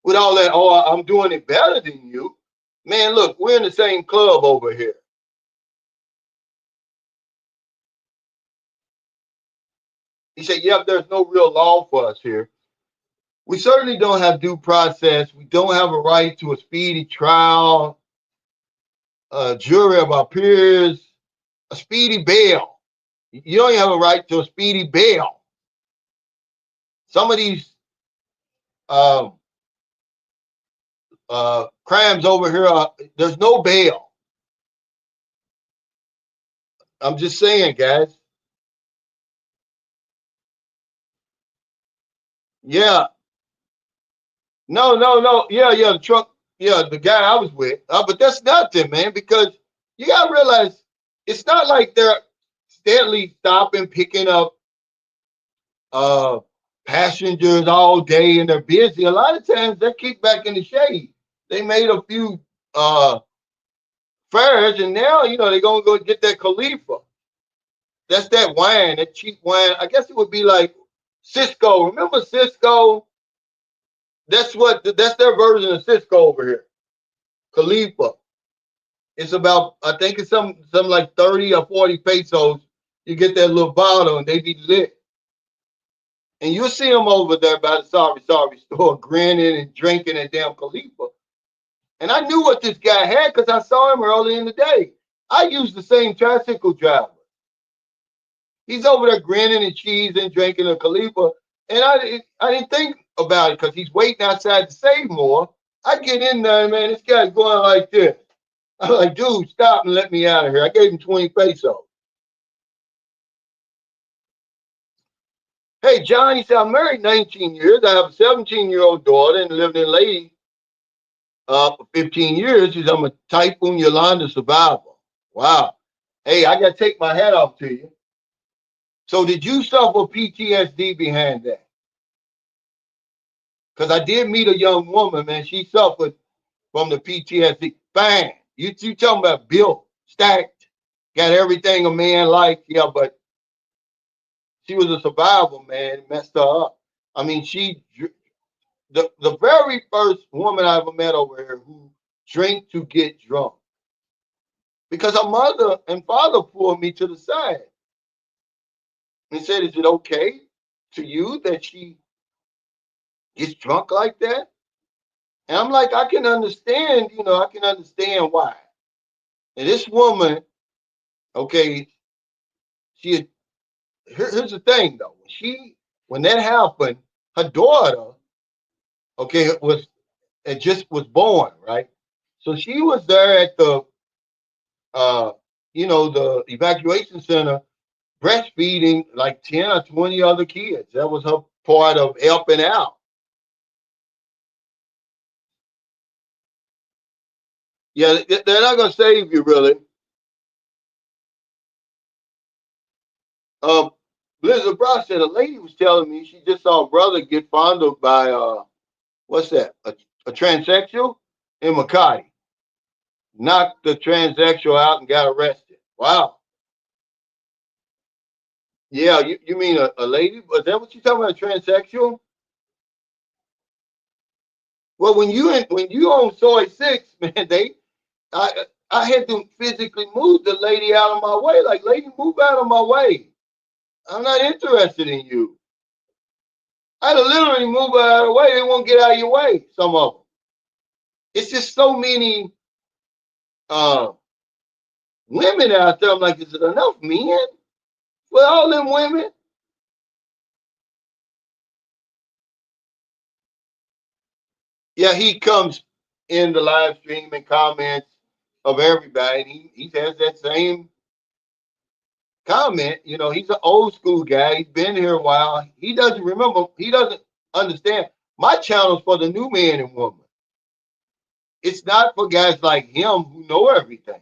with all that, oh, I'm doing it better than you. Man, look, we're in the same club over here. He said, yep, there's no real law for us here. We certainly don't have due process. We don't have a right to a speedy trial, a jury of our peers, a speedy bail. You don't have a right to a speedy bail. Some of these crimes over here, there's no bail. I'm just saying, guys. Yeah. No. Yeah. The truck. Yeah, the guy I was with. But that's nothing, man, because you gotta realize it's not like they're steadily stopping, picking up uh passengers all day, and they're busy. A lot of times they're kicked back in the shade. They made a few fares, and now they're gonna go get that Khalifa. That's that wine, that cheap wine. I guess it would be like Cisco. Remember Cisco? That's their version of Cisco over here. Khalifa. It's about, I think it's some like 30 or 40 pesos. You get that little bottle and they be lit. And you'll see them over there by the sorry store grinning and drinking that damn Khalifa. And I knew what this guy had because I saw him early in the day. I used the same tricycle driver. He's over there grinning and cheesing, drinking a Khalifa. And I didn't think about it because he's waiting outside to save more. I get in there, man, this guy's going like this. I'm like, dude, stop and let me out of here. I gave him 20 pesos. Hey, John, he said, I'm married 19 years. I have a 17-year-old daughter and lived in Lady for 15 years. He said, I'm a Typhoon Yolanda survivor. Wow. Hey, I got to take my hat off to you. So did you suffer PTSD behind that? Because I did meet a young woman, man. She suffered from the PTSD. Bang. You talking about built, stacked, got everything a man like. Yeah, but she was a survivor, man. It messed her up. I mean, the very first woman I ever met over here who drank to get drunk. Because her mother and father pulled me to the side and said, is it okay to you that she gets drunk like that? And I'm like, I can understand, I can understand why. And this woman, okay, she here's the thing though. When that happened, her daughter, okay, it just was born, right? So she was there at uh, the evacuation center breastfeeding like 10 or 20 other kids. That was her part of helping out. Yeah, they're not gonna save you really. Um, Blizzard Brown said a lady was telling me she just saw a brother get fondled by what's that? A transsexual in Makati. Knocked the transsexual out and got arrested. Wow. Yeah, you mean a lady? Is that what you talking about? A transsexual? Well, when you on soy 6, man, I had to physically move the lady out of my way. Like, lady, move out of my way. I'm not interested in you. I had to literally move her out of the way. They won't get out of your way. Some of them. It's just so many uh, women out there. I'm like, is it enough men for all them women? Yeah, he comes in the live stream and comments of everybody. And he has that same comment. He's an old school guy. He's been here a while. He doesn't remember. He doesn't understand. My channel's for the new man and woman. It's not for guys like him who know everything.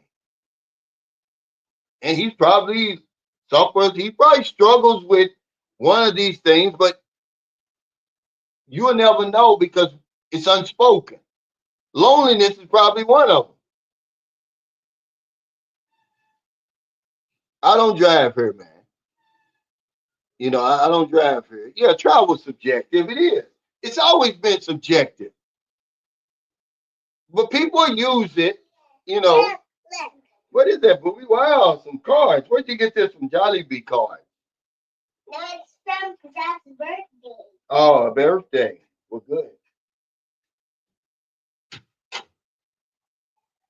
And he's probably suffers. He probably struggles with one of these things, but you'll never know because it's unspoken. Loneliness is probably one of them. I don't drive here, man. I don't drive here. Yeah, travel's subjective. It is. It's always been subjective. But people use it, you know. What is that, Booby? Wow, some cards. Where'd you get this from? Jollibee cards. No, it's from Dad's birthday. Oh, a birthday. Well, good.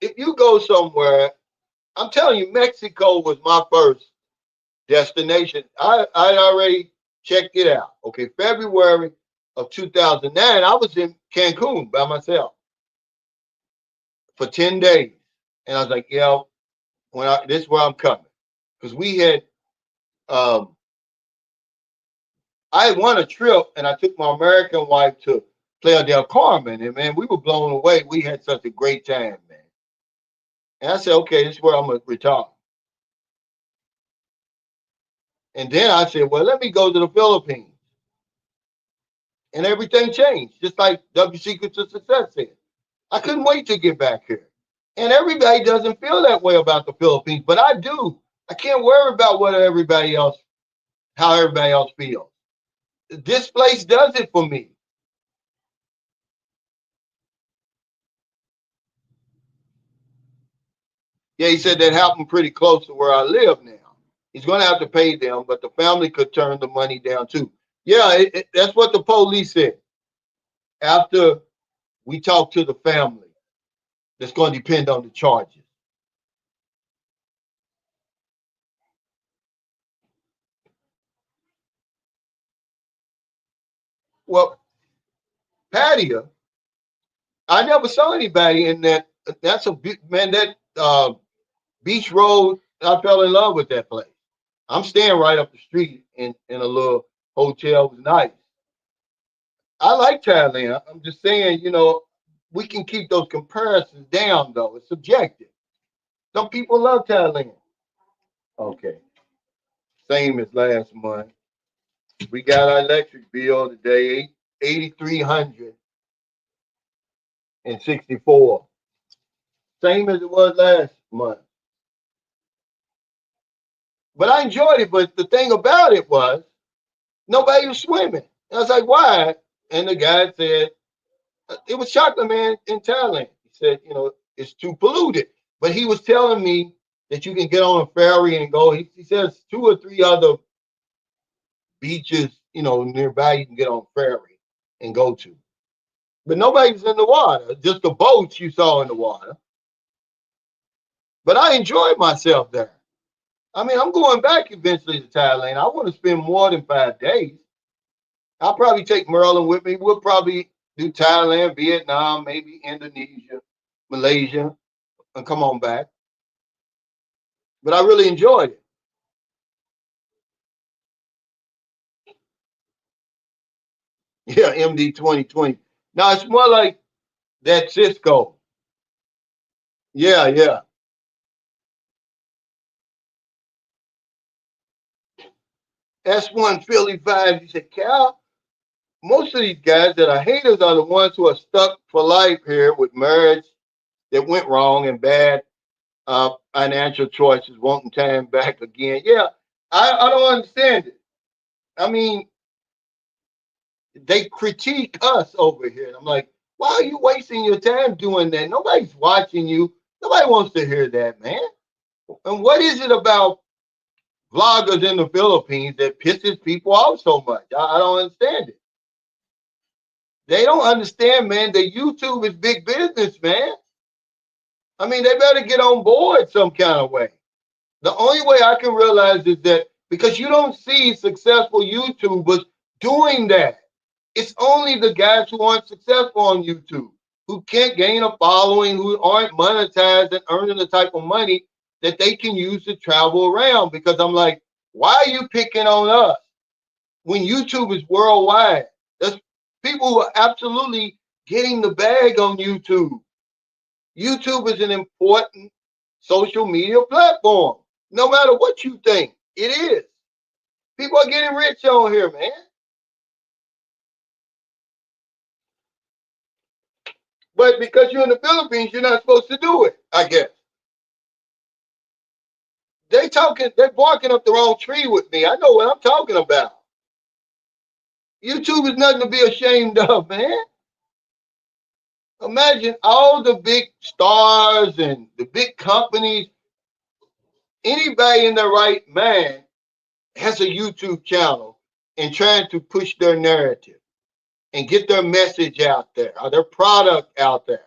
If you go somewhere, I'm telling you, Mexico was my first destination. I already checked it out. Okay, February of 2009, I was in Cancun by myself for 10 days. And I was like, this is where I'm coming. Because um, I had won a trip and I took my American wife to Playa del Carmen. And man, we were blown away. We had such a great time, man. And I said, okay, this is where I'm going to retire. And then I said, well, let me go to the Philippines. And everything changed, just like W Secrets of Success said. I couldn't wait to get back here. And everybody doesn't feel that way about the Philippines, but I do. I can't worry about how everybody else feels. This place does it for me. Yeah, he said that happened pretty close to where I live now. He's going to have to pay them, but the family could turn the money down too. Yeah, that's what the police said. After we talk to the family, that's going to depend on the charges. Well, Patio, I never saw anybody in that. That's a big man. That Beach Road. I fell in love with that place. I'm staying right up the street in a little Hotel was nice. I like Thailand. I'm just saying, we can keep those comparisons down though. It's subjective. Some people love Thailand. Okay. Same as last month. We got our electric bill today, 8,364. Same as it was last month. But I enjoyed it. But the thing about it was nobody was swimming. And I was like, why? And the guy said, it was chocolate man in Thailand. He said, it's too polluted. But he was telling me that you can get on a ferry and go. He says two or three other beaches, nearby you can get on a ferry and go to. But nobody's in the water, just the boats you saw in the water. But I enjoyed myself there. I mean, I'm going back eventually to Thailand. I want to spend more than 5 days. I'll probably take Merlin with me. We'll probably do Thailand, Vietnam, maybe Indonesia, Malaysia, and come on back. But I really enjoyed it. Yeah, MD 2020. Now it's more like that Cisco. Yeah, yeah. S1 Philly 5. He said, Cal, most of these guys that are haters are the ones who are stuck for life here with marriage that went wrong and bad financial choices, wanting time back again. Yeah, I don't understand it. I mean, they critique us over here. And I'm like, why are you wasting your time doing that? Nobody's watching you. Nobody wants to hear that, man. And what is it about vloggers in the Philippines that pisses people off so much? I don't understand it. They don't understand, man, that YouTube is big business, man. I mean, they better get on board some kind of way. The only way I can realize is that because you don't see successful YouTubers doing that. It's only the guys who aren't successful on YouTube, who can't gain a following, who aren't monetized and earning the type of money that they can use to travel around. Because I'm like, why are you picking on us when YouTube is worldwide? There's people who are absolutely getting the bag on YouTube. YouTube is an important social media platform. No matter what you think, it is. People are getting rich on here, man. But because you're in the Philippines, you're not supposed to do it, I guess. They're barking up the wrong tree with me. I know what I'm talking about. YouTube is nothing to be ashamed of, man. Imagine all the big stars and the big companies. Anybody in their right mind has a YouTube channel and trying to push their narrative and get their message out there or their product out there.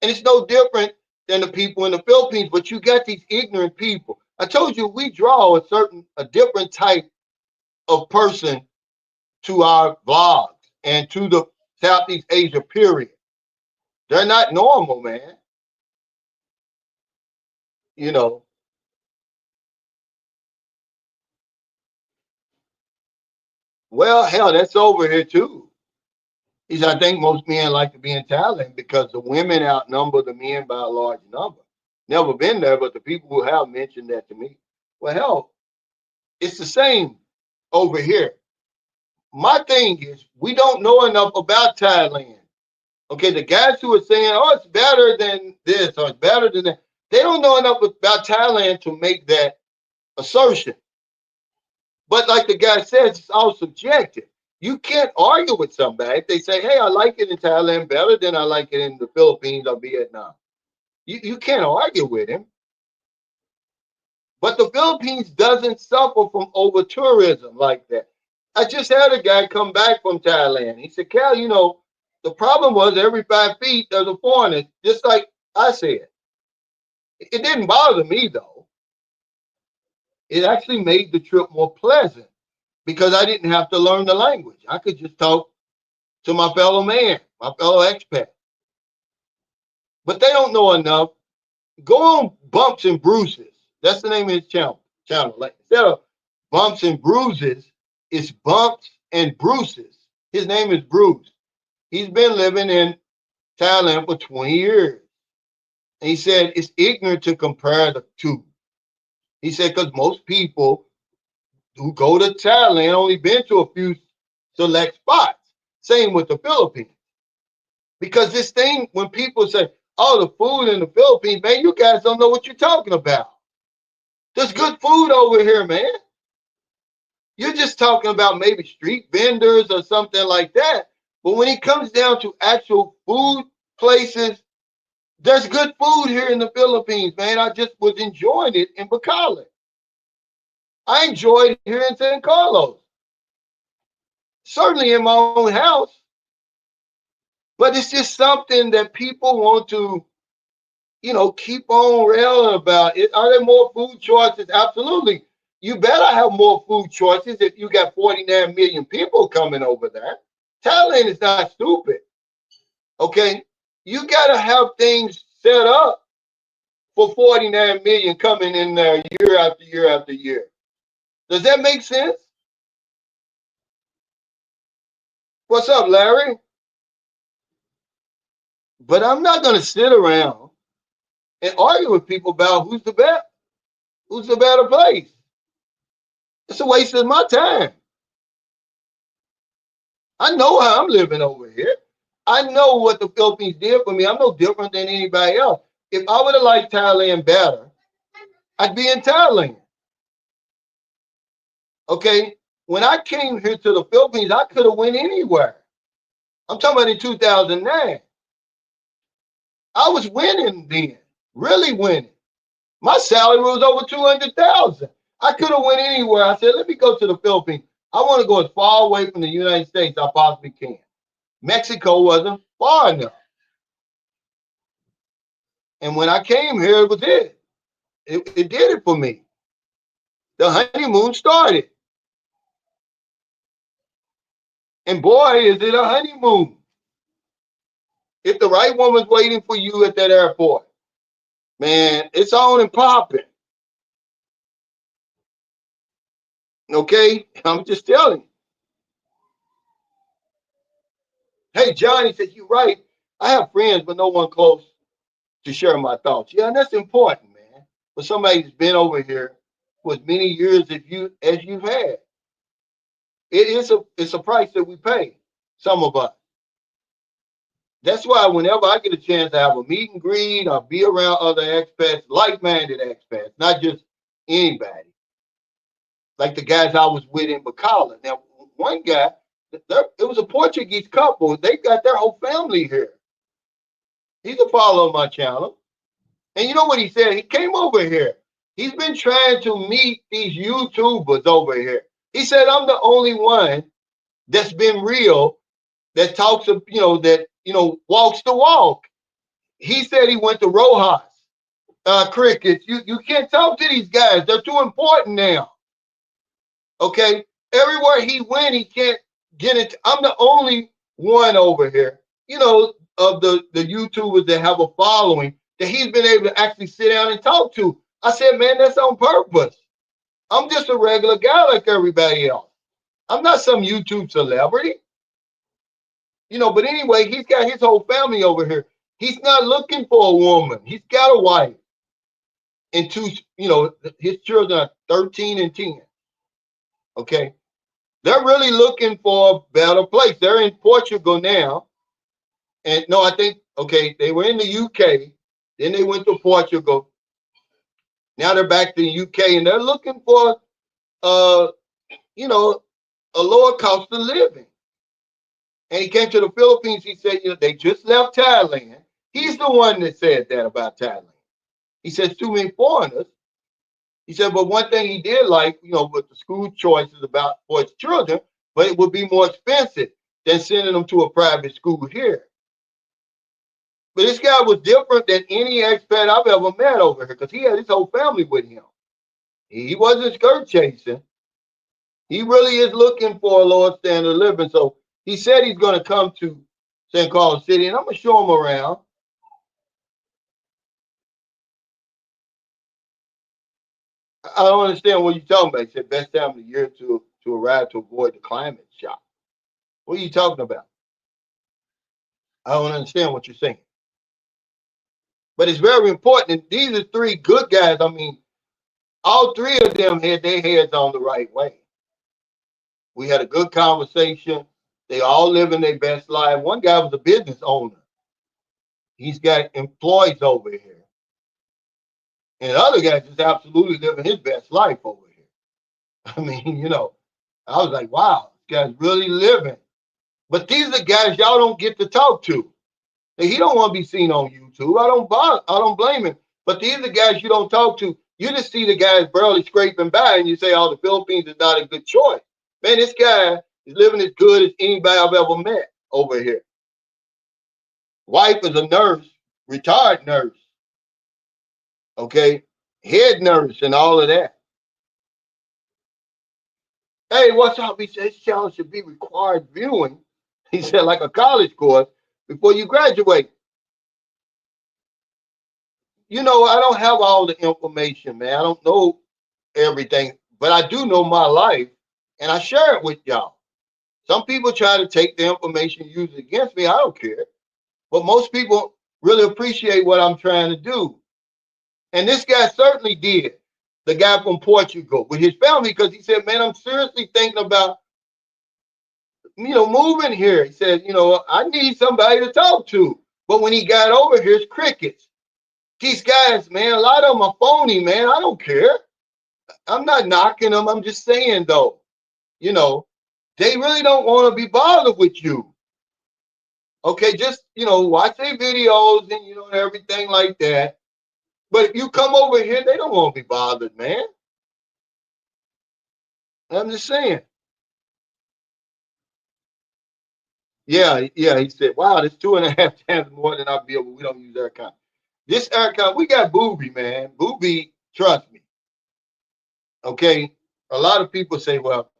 And it's no different than the people in the Philippines, but you got these ignorant people. I told you we draw a different type of person to our vlogs and to the Southeast Asia period. They're not normal, man. You know. Well, hell, that's over here too. He said, I think most men like to be in Thailand because the women outnumber the men by a large number. Never been there, but the people who have mentioned that to me. Well, hell, it's the same over here. My thing is, we don't know enough about Thailand. Okay, the guys who are saying, oh, it's better than this or it's better than that, they don't know enough about Thailand to make that assertion. But like the guy says, it's all subjective. You can't argue with somebody if they say, hey, I like it in Thailand better than I like it in the Philippines or Vietnam. You can't argue with him. But the Philippines doesn't suffer from over tourism like that. I just had a guy come back from Thailand. He said, Cal, the problem was every 5 feet there's a foreigner, just like I said. It didn't bother me though. It actually made the trip more pleasant because I didn't have to learn the language. I could just talk to my fellow man, my fellow expat. But they don't know enough. Go on Bumps and Bruises. That's the name of his channel. Like instead of Bumps and Bruises, it's bumps and bruises. His name is Bruce. He's been living in Thailand for 20 years. And he said it's ignorant to compare the two. He said because most people who go to Thailand only been to a few select spots. Same with the Philippines. Because this thing, when people say, oh, the food in the Philippines, man, you guys don't know what you're talking about. There's good food over here, man. You're just talking about maybe street vendors or something like that. But when it comes down to actual food places, there's good food here in the Philippines, man. I just was enjoying it in Bacolod. I enjoyed it here in San Carlos. Certainly in my own house. But it's just something that people want to, keep on railing about. Are there more food choices? Absolutely. You better have more food choices if you got 49 million people coming over there. Thailand is not stupid. Okay? You got to have things set up for 49 million coming in there year after year after year. Does that make sense? What's up, Larry? But I'm not going to sit around and argue with people about who's the better place. It's a waste of my time. I know how I'm living over here. I know what the Philippines did for me. I'm no different than anybody else. If I would have liked Thailand better, I'd be in Thailand. Okay? When I came here to the Philippines, I could have went anywhere. I'm talking about in 2009. I was winning then, really winning. My salary was over 200,000. I could have went anywhere. I said, let me go to the Philippines. I want to go as far away from the United States as I possibly can. Mexico wasn't far enough. And when I came here, it was it. It did it for me. The honeymoon started. And boy, is it a honeymoon. If the right woman's waiting for you at that airport, man, it's on and popping. Okay? I'm just telling you. Hey, Johnny said, you're right. I have friends, but no one close to share my thoughts. Yeah, and that's important, man. For somebody who's been over here for as many years as you've had. It's a price that we pay, some of us. That's why whenever I get a chance to have a meet and greet or be around other expats, like-minded expats, not just anybody, like the guys I was with in Bacolod. Now, one guy, it was a Portuguese couple. They got their whole family here. He's a follower of my channel. And you know what he said? He came over here. He's been trying to meet these YouTubers over here. He said, I'm the only one that's been real, that talks of, walks the walk. He said he went to Rojas crickets. You can't talk to these guys. They're too important now. Okay? Everywhere he went, he can't get it. I'm the only one over here, of the YouTubers that have a following that he's been able to actually sit down and talk to. I said, man, that's on purpose. I'm just a regular guy like everybody else. I'm not some YouTube celebrity. But anyway, he's got his whole family over here. He's not looking for a woman. He's got a wife. And two, his children are 13 and 10. Okay. They're really looking for a better place. They're in Portugal now. And no, I think, okay, they were in the UK. Then they went to Portugal. Now they're back to the UK and they're looking for, a lower cost of living. And he came to the Philippines. He said, they just left Thailand. He's the one that said that about Thailand. He says too many foreigners. He said, but one thing he did like, with the school choices about for his children, but it would be more expensive than sending them to a private school here. But this guy was different than any expat I've ever met over here because he had his whole family with him. He wasn't skirt chasing. He really is looking for a lower standard of living. So he said he's going to come to San Carlos City, and I'm going to show him around. I don't understand what you're talking about. He said best time of the year to to arrive to avoid the climate shock. What are you talking about? I don't understand what you're saying. But it's very important. These are three good guys. I mean, all three of them had their heads on the right way. We had a good conversation. They all living their best life. One guy was a business owner. He's got employees over here. And the other guy just absolutely living his best life over here. I mean, I was like, wow, this guy's really living. But these are guys y'all don't get to talk to. And he don't want to be seen on YouTube. I don't blame him. But these are guys you don't talk to. You just see the guys barely scraping by and you say, oh, the Philippines is not a good choice. Man, this guy is living as good as anybody I've ever met over here. Wife is a nurse, retired nurse. Okay? Head nurse and all of that. Hey, what's up? He said, this channel should be required viewing. He said, like a college course before you graduate. I don't have all the information, man. I don't know everything, but I do know my life, and I share it with y'all. Some people try to take the information, use it against me. I don't care. But most people really appreciate what I'm trying to do. And this guy certainly did. The guy from Portugal with his family, because he said, man, I'm seriously thinking about, moving here. He said, I need somebody to talk to. But when he got over here, it's crickets. These guys, man, a lot of them are phony, man. I don't care. I'm not knocking them. I'm just saying, though, they really don't want to be bothered with you. Okay, just, watch their videos and, everything like that. But if you come over here, they don't want to be bothered, man. I'm just saying. Yeah, he said, wow, that's 2.5 times more than our bill, but we don't use air con. This air con, we got Booby, man. Booby, trust me. Okay, a lot of people say, well,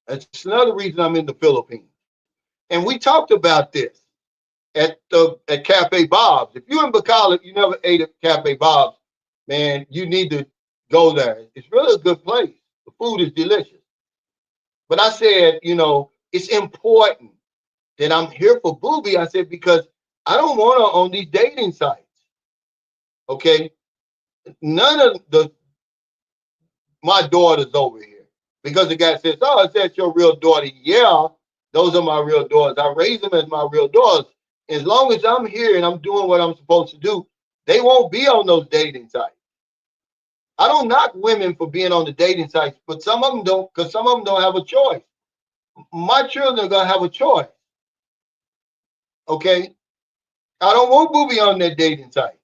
that's another reason I'm in the Philippines. And we talked about this at Cafe Bob's. If you're in Bacala, you never ate at Cafe Bob's, man, you need to go there. It's really a good place. The food is delicious. But I said, it's important that I'm here for Booby. I said, because I don't want her on these dating sites. Okay? None of my daughters over here. Because the guy says, oh, is that your real daughter? Yeah, those are my real daughters. I raise them as my real daughters. As long as I'm here and I'm doing what I'm supposed to do, they won't be on those dating sites. I don't knock women for being on the dating sites, but some of them don't, because some of them don't have a choice. My children are going to have a choice. Okay? I don't want Booby on that dating site.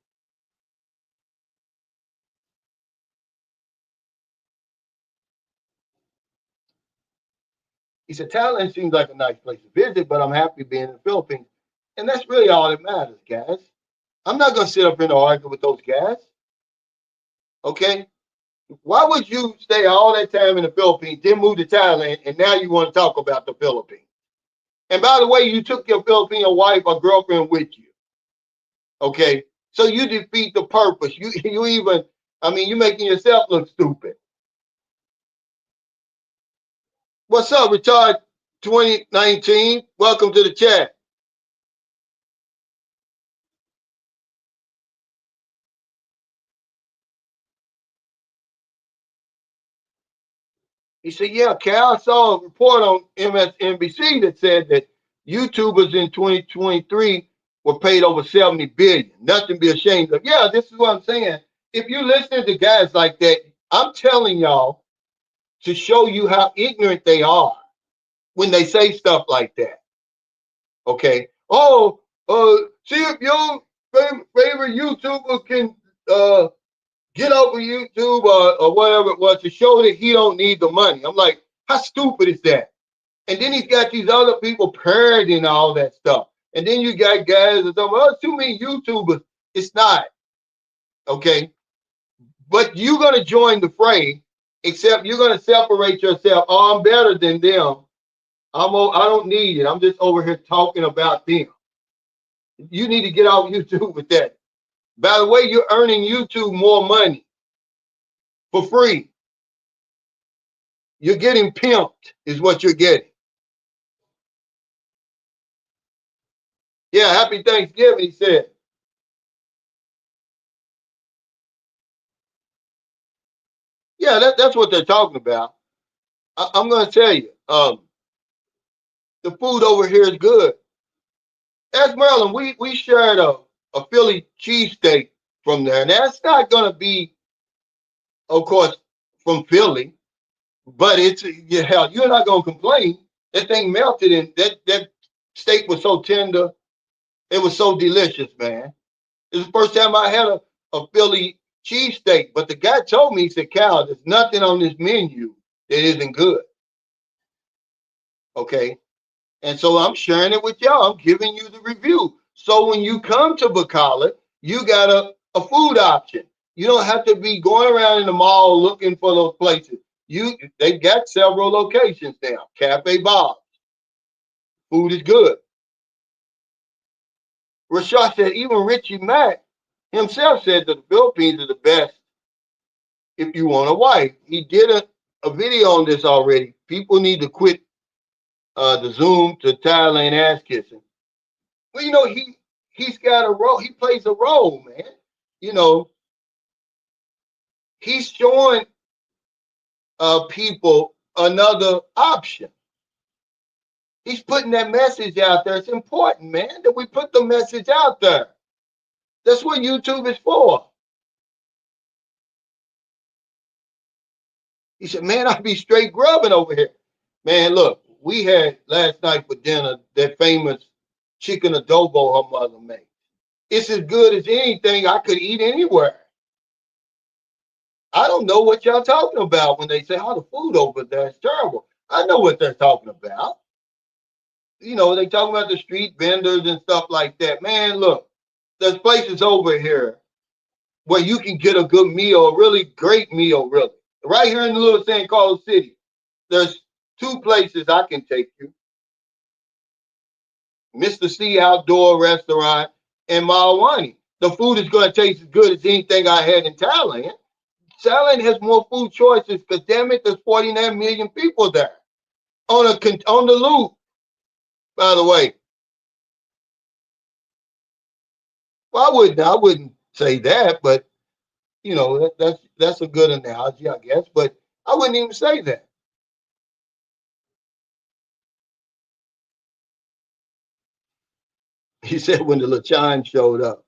He said, Thailand seems like a nice place to visit, but I'm happy being in the Philippines. And that's really all that matters, guys. I'm not going to sit up here and argue with those guys. Okay? Why would you stay all that time in the Philippines, then move to Thailand, and now you want to talk about the Philippines? And by the way, you took your Filipino wife or girlfriend with you. Okay? So you defeat the purpose. You're making yourself look stupid. What's up, Retard 2019? Welcome to the chat. He said, yeah, Cal, I saw a report on MSNBC that said that YouTubers in 2023 were paid over $70 billion. Nothing to be ashamed of. Yeah, this is what I'm saying. If you listen to guys like that, I'm telling y'all to show you how ignorant they are when they say stuff like that. Okay. Oh, see if your favorite YouTuber can get over YouTube or whatever it was to show that he don't need the money. I'm like, how stupid is that? And then he's got these other people parodying all that stuff. And then you got guys that say, well, too many YouTubers. It's not. Okay. But you're going to join the fray, except you're going to separate yourself. Oh, I'm better than them. I don't need it. I'm just over here talking about them. You need to get off YouTube with that. By the way, you're earning YouTube more money for free. You're getting pimped, is what you're getting. Yeah, happy Thanksgiving, he said. Yeah, that's what they're talking about. I'm going to tell you, the food over here is good. That's Maryland. We shared a Philly cheesesteak from there. And that's not going to be, of course, from Philly, but it's, yeah, hell, you're not going to complain. That thing melted and that steak was so tender. It was so delicious, man. It's the first time I had a Philly cheesesteak. But the guy told me, he said, Cal, there's nothing on this menu that isn't good. Okay. And so I'm sharing it with y'all. I'm giving you the review. So when you come to Bacala, you got a food option. You don't have to be going around in the mall looking for those places. They've got several locations now. Cafe Bob's. Food is good. Rashad said even Richie Mack himself said that the Philippines are the best if you want a wife. He did a video on this already. People need to quit the Zoom to Thailand ass kissing. Well, he's got a role. He plays a role, man. You know, he's showing people another option. He's putting that message out there. It's important, man, that we put the message out there. That's what YouTube is for. He said, man, I'd be straight grubbing over here. Man, look, we had last night for dinner that famous chicken adobo her mother made. It's as good as anything I could eat anywhere. I don't know what y'all talking about when they say, oh, the food over there is terrible. I know what they're talking about. They talking about the street vendors and stuff like that. Man, look, there's places over here where you can get a good meal, a really great meal, really. Right here in the little St. Carlos City, there's two places I can take you. Mr. C Outdoor Restaurant and Malwani. The food is going to taste as good as anything I had in Thailand. Thailand has more food choices because damn it, there's 49 million people there on the loop. By the way, well, I wouldn't say that, but that's a good analogy, I guess. But I wouldn't even say that. He said when the Lachan showed up,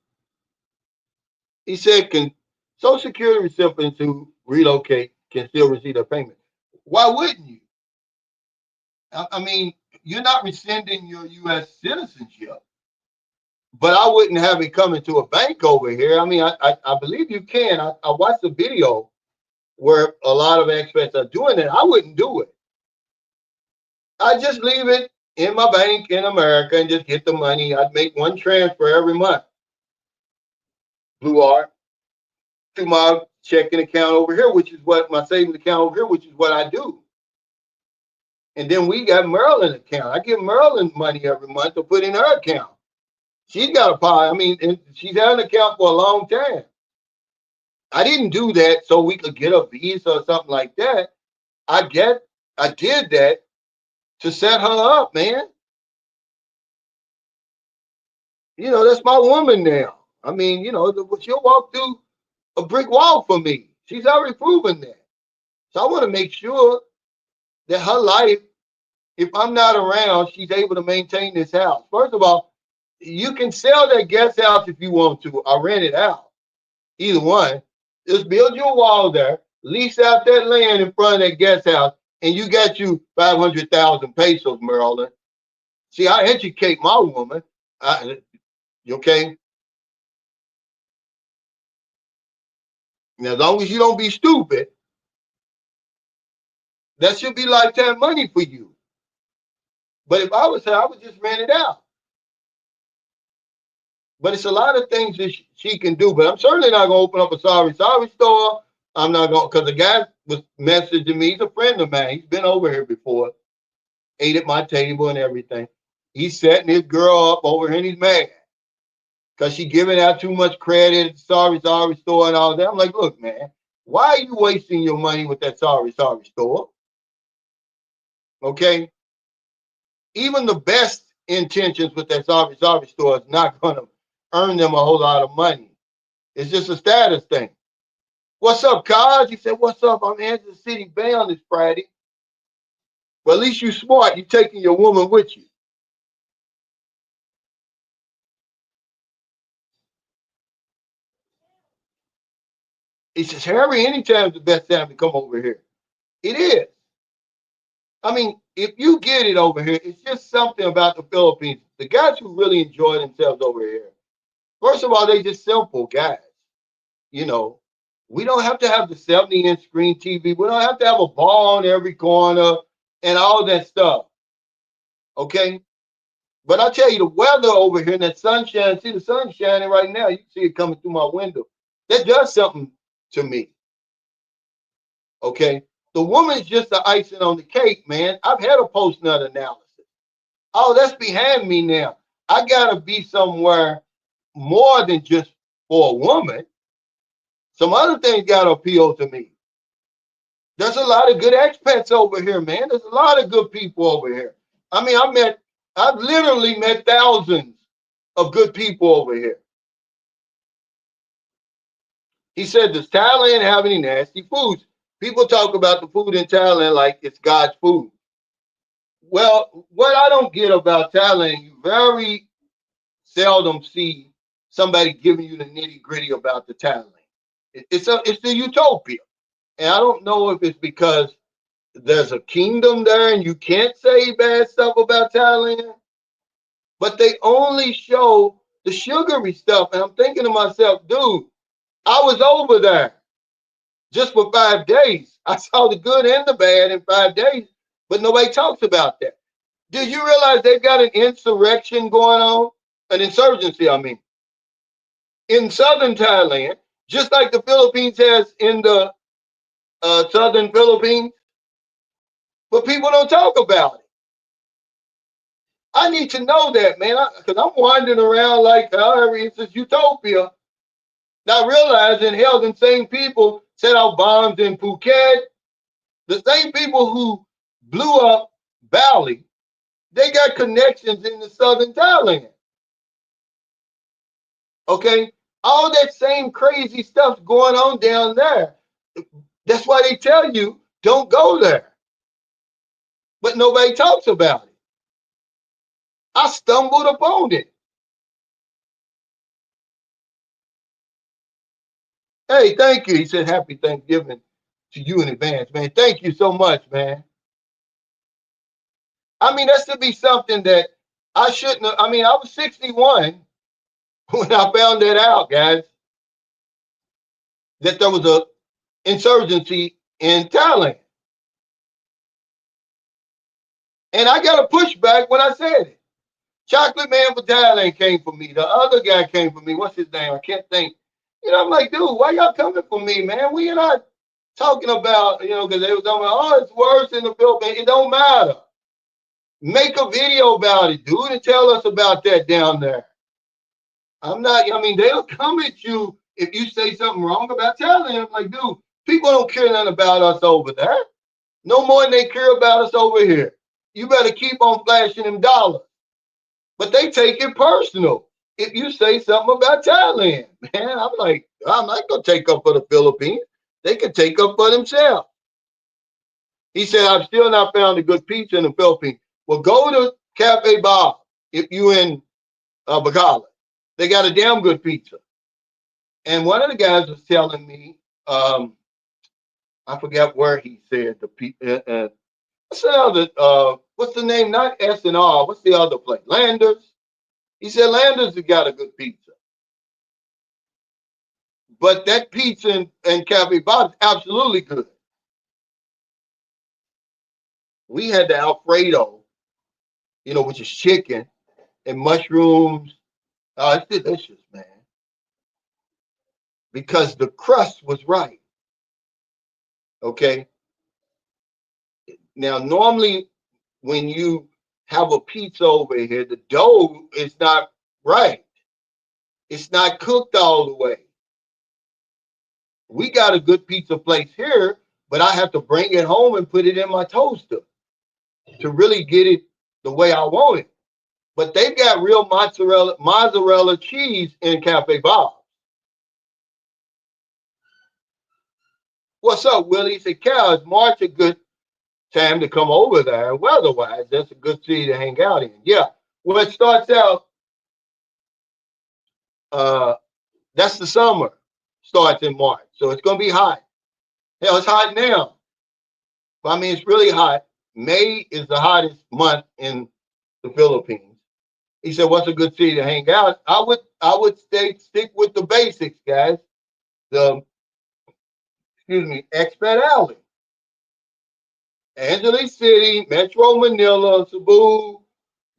he said, "Can Social Security recipients who relocate can still receive their payment?" Why wouldn't you? I mean, you're not rescinding your U.S. citizenship, but I wouldn't have it coming to a bank over here. I mean, I believe you can. I watched a video where a lot of expats are doing it. I wouldn't do it. I just leave it in my bank in America and just get the money. I'd make one transfer every month, Blue Art, to my checking account over here, which is what my savings account over here, which is what I do. And then we got Maryland account. I give Maryland money every month to put in her account. She's got a pie. I mean, and she's had an account for a long time. I didn't do that so we could get a visa or something like that. I did that to set her up, man. That's my woman now. I mean, she'll walk through a brick wall for me. She's already proven that. So I want to make sure that her life, if I'm not around, she's able to maintain this house. First of all, you can sell that guest house if you want to, or rent it out. Either one. Just build your wall there, lease out that land in front of that guest house, and you got you 500,000 pesos, Maryland. See, I educate my woman. You okay? Now, as long as you don't be stupid, that should be lifetime money for you. But if I was her, I would just rent it out. But it's a lot of things that she can do. But I'm certainly not going to open up a sorry store. I'm not going, because the guy was messaging me. He's a friend of mine. He's been over here before, ate at my table and everything. He's setting his girl up over here and he's mad because she giving out too much credit, sorry store and all that. I'm like, look, man, why are you wasting your money with that sorry store? Okay, even the best intentions with that sorry store is not going to earn them a whole lot of money. It's just a status thing. What's up, Cos? He said, what's up? I'm Kansas City bound this Friday. Well, at least you smart. You taking your woman with you. He says, Harry, anytime's the best time to come over here. It is. I mean, if you get it over here, it's just something about the Philippines. The guys who really enjoy themselves over here, first of all, they just simple guys. You know, we don't have to have the 70-inch screen TV. We don't have to have a ball on every corner and all that stuff. Okay. But I tell you, the weather over here and that sunshine, see the sun shining right now. You can see it coming through my window. That does something to me. Okay. The woman's just the icing on the cake, man. I've had a post nut analysis. Oh, that's behind me now. I gotta be somewhere more than just for a woman. Some other things gotta appeal to me. There's a lot of good expats over here, man. There's a lot of good people over here. I mean, I've literally met thousands of good people over here. He said, does Thailand have any nasty foods? People talk about the food in Thailand like it's God's food. Well, what I don't get about Thailand, you very seldom see somebody giving you the nitty gritty about the Thailand. It's a utopia. And I don't know if it's because there's a kingdom there and you can't say bad stuff about Thailand, but they only show the sugary stuff. And I'm thinking to myself, dude, I was over there just for 5 days. I saw the good and the bad in 5 days, but nobody talks about that. Did you realize they've got an insurrection going on? An insurgency, I mean, in southern Thailand, just like the Philippines has in the southern Philippines, but people don't talk about it. I need to know that, man, because I'm wandering around like however it's a utopia, not realizing hell, the same people set out bombs in Phuket, the same people who blew up Bali, they got connections in the southern Thailand. Okay, all that same crazy stuff going on down there. That's why they tell you don't go there, but nobody talks about it. I stumbled upon it. Hey, thank you. He said, happy Thanksgiving to you in advance, man. Thank you so much, man. I mean, that should be something that I shouldn't have. I mean, I was 61 when I found that out, guys, that there was a insurgency in Thailand. And I got a pushback when I said it. Chocolate Man for Thailand came for me. The other guy came for me. What's his name? I can't think. You know, I'm like, dude, why y'all coming for me, man? We are not talking about, you know, because they were talking about, oh, it's worse in the Philippines. It don't matter. Make a video about it, dude, and tell us about that down there. I'm not, I mean, they'll come at you if you say something wrong about Thailand. I'm like, dude, people don't care nothing about us over there. No more than they care about us over here. You better keep on flashing them dollars. But they take it personal if you say something about Thailand. Man, I'm like, I'm not going to take up for the Philippines. They can take up for themselves. He said, I've still not found a good pizza in the Philippines. Well, go to Cafe Bob if you in Bacala. They got a damn good pizza. And one of the guys was telling me, I forgot where he said the pizza. What's the other? What's the name? Not S and R. What's the other place? Landers. He said Landers has got a good pizza. But that pizza in Cafe Bob is absolutely good. We had the Alfredo, you know, which is chicken and mushrooms. Oh, it's delicious, man. Because the crust was right. Okay. Now, normally when you have a pizza over here, the dough is not right. It's not cooked all the way. We got a good pizza place here, but I have to bring it home and put it in my toaster. to really get it the way I want it. But they've got real mozzarella cheese in Cafe Bob. What's up, Willie? He said, Cal, is March a good time to come over there? Weather-wise, that's a good city to hang out in. Yeah. Well, it starts out, that's the summer. Starts in March. So it's going to be hot. Hell, it's hot now. But I mean, it's really hot. May is the hottest month in the Philippines. He said, what's a good city to hang out? I would stick with the basics, guys. The Expat Alley, Angeles City, Metro Manila, Cebu,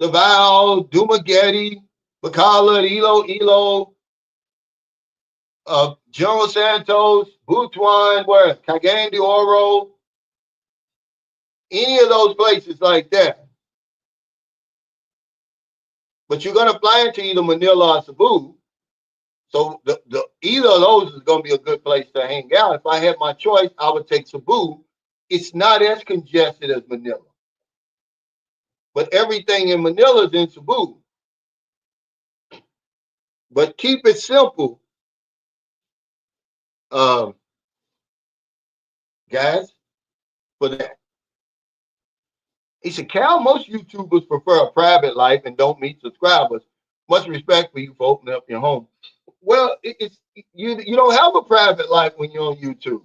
Davao, Dumaguete, Bacala, Iloilo, General Santos, Butuan, where Cagayan de Oro, any of those places like that. But you're gonna fly into either Manila or Cebu. So either of those is gonna be a good place to hang out. If I had my choice, I would take Cebu. It's not as congested as Manila. But everything in Manila is in Cebu. But keep it simple, guys, for that. He said, Cal, most YouTubers prefer a private life and don't meet subscribers. Much respect for you for opening up your home. Well, it's you don't have a private life when you're on YouTube.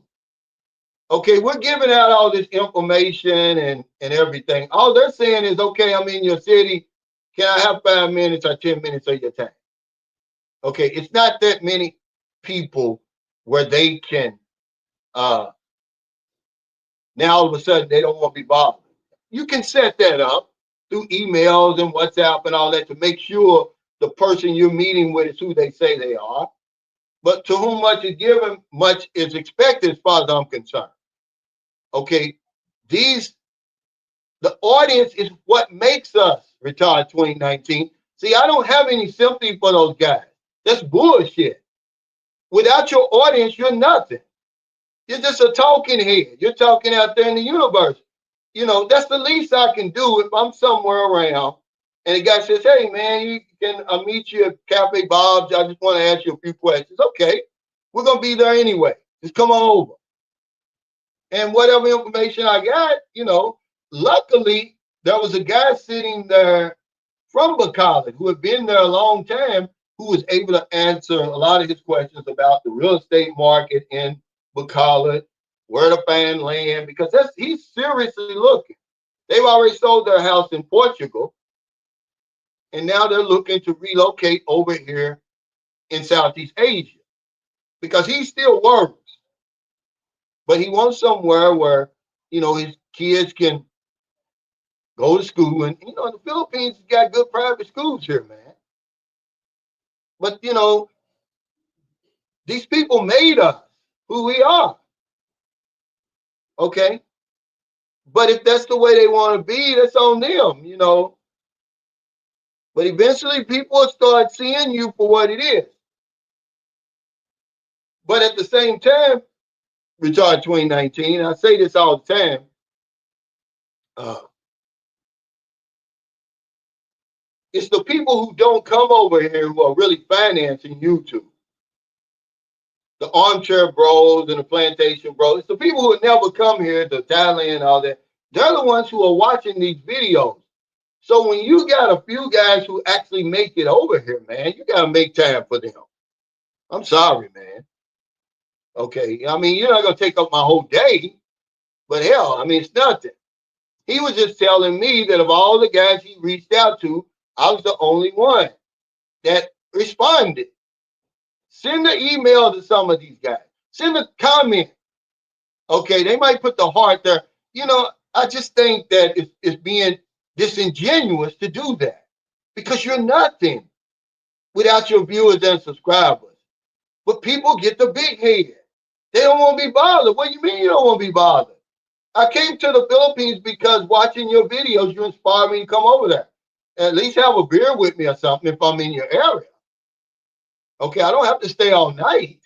Okay, we're giving out all this information and everything. All they're saying is, okay, I'm in your city. Can I have 5 minutes or 10 minutes of your time? Okay, it's not that many people where they can now all of a sudden they don't want to be bothered. You can set that up through emails and WhatsApp and all that to make sure the person you're meeting with is who they say they are. But to whom much is given, much is expected as far as I'm concerned. Okay, the audience is what makes us Retired 2019. See, I don't have any sympathy for those guys. That's bullshit. Without your audience, you're nothing. You're just a talking head. You're talking out there in the universe. You know, that's the least I can do if I'm somewhere around and the guy says, hey, man, I'll meet you at Cafe Bob's. I just want to ask you a few questions. Okay, we're going to be there anyway. Just come on over. And whatever information I got, luckily, there was a guy sitting there from Bacala who had been there a long time who was able to answer a lot of his questions about the real estate market in Bacala, where to find land, because he's seriously looking. They've already sold their house in Portugal, and now they're looking to relocate over here in Southeast Asia because he still works, but he wants somewhere where, his kids can go to school. And, the Philippines has got good private schools here, man. But, these people made us who we are. Okay. But if that's the way they want to be, that's on them, But eventually people will start seeing you for what it is. But at the same time, Retired 2019, I say this all the time. It's the people who don't come over here who are really financing YouTube. The armchair bros and the plantation bros. It's the people who never come here to Thailand and all that. They're the ones who are watching these videos. So when you got a few guys who actually make it over here, man, you got to make time for them. I'm sorry, man. Okay. I mean, you're not going to take up my whole day, but hell, I mean, it's nothing. He was just telling me that of all the guys he reached out to, I was the only one that responded. Send an email to some of these guys. Send a comment. Okay, they might put the heart there. I just think that it's being disingenuous to do that because you're nothing without your viewers and subscribers. But people get the big head. They don't want to be bothered. What do you mean you don't want to be bothered? I came to the Philippines because watching your videos, you inspired me to come over there. At least have a beer with me or something if I'm in your area. Okay, I don't have to stay all night.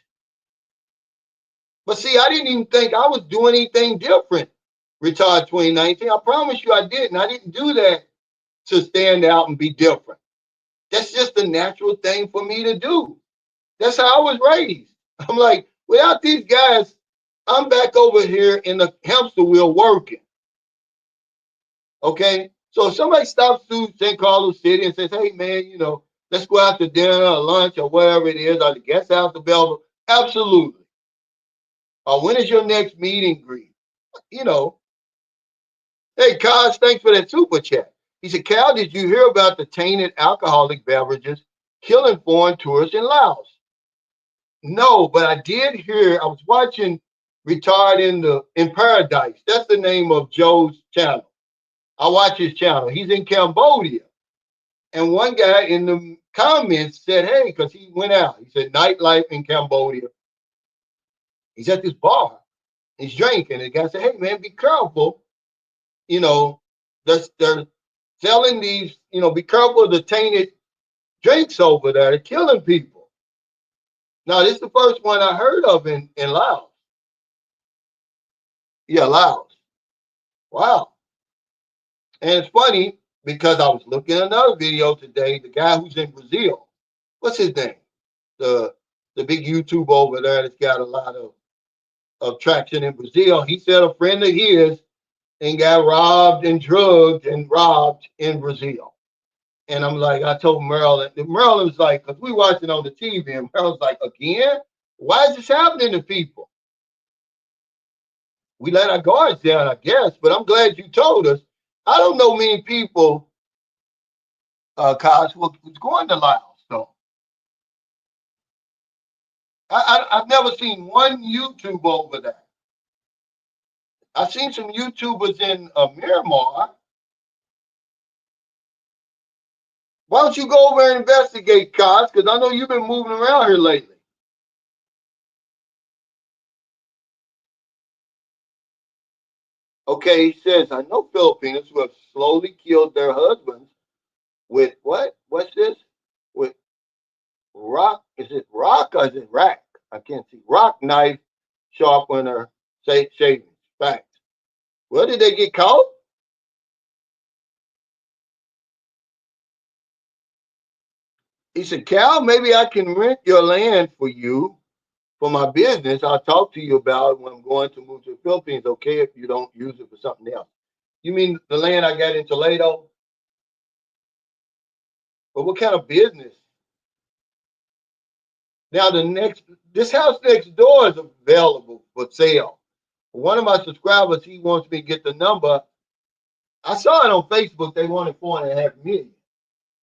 But see, I didn't even think I was doing anything different. retired 2019. I promise you I didn't. I didn't do that to stand out and be different. That's just a natural thing for me to do. That's how I was raised. I'm like, without these guys, I'm back over here in the hamster wheel working. Okay? So if somebody stops through St. Carlos City and says, hey man, let's go out to dinner or lunch or whatever it is, or the guest house available, absolutely. Or when is your next meet and greet? You know, hey, Kaz, thanks for that super chat. He said, Cal, did you hear about the tainted alcoholic beverages killing foreign tourists in Laos? No, but I did hear, I was watching Retired in Paradise. That's the name of Joe's channel. I watch his channel. He's in Cambodia. And one guy in the comments said, hey, because he went out. He said, nightlife in Cambodia. He's at this bar. He's drinking. And the guy said, hey, man, be careful. They're selling these, be careful of the tainted drinks over there. They're killing people. Now, this is the first one I heard of in Laos. Yeah, Laos. Wow. And it's funny because I was looking at another video today. The guy who's in Brazil, what's his name? The big YouTube over there that's got a lot of traction in Brazil. He said a friend of his and got robbed and drugged and robbed in Brazil. And I'm like, I told Marilyn was like, because we watching on the TV, and Marilyn's like, again? Why is this happening to people? We let our guards down, I guess, but I'm glad you told us. I don't know many people, Kaz, who's going to Laos, though. I've never seen one YouTube over there. I've seen some YouTubers in Myanmar. Why don't you go over and investigate, Kaz? Because I know you've been moving around here lately. Okay, he says, I know Filipinos who have slowly killed their husbands with what? What's this? With rock? Is it rock or is it rack? I can't see. Rock knife sharpener shavings. Fact. Well, did they get caught? He said, Cal, maybe I can rent your land for you for my business. I'll talk to you about it when I'm going to move to the Philippines, okay, if you don't use it for something else. You mean the land I got in Toledo? But what kind of business? Now, this house next door is available for sale. One of my subscribers, he wants me to get the number. I saw it on Facebook. They wanted 4.5 million.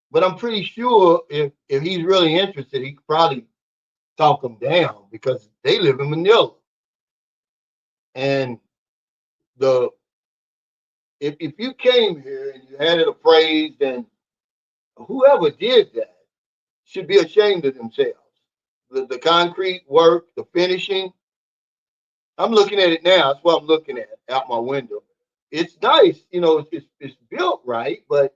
But I'm pretty sure if he's really interested, he could probably talk them down because they live in Manila. And if you came here and you had it appraised, and whoever did that should be ashamed of themselves. The concrete work, the finishing. I'm looking at it now. That's what I'm looking at out my window. It's nice, it's built right, but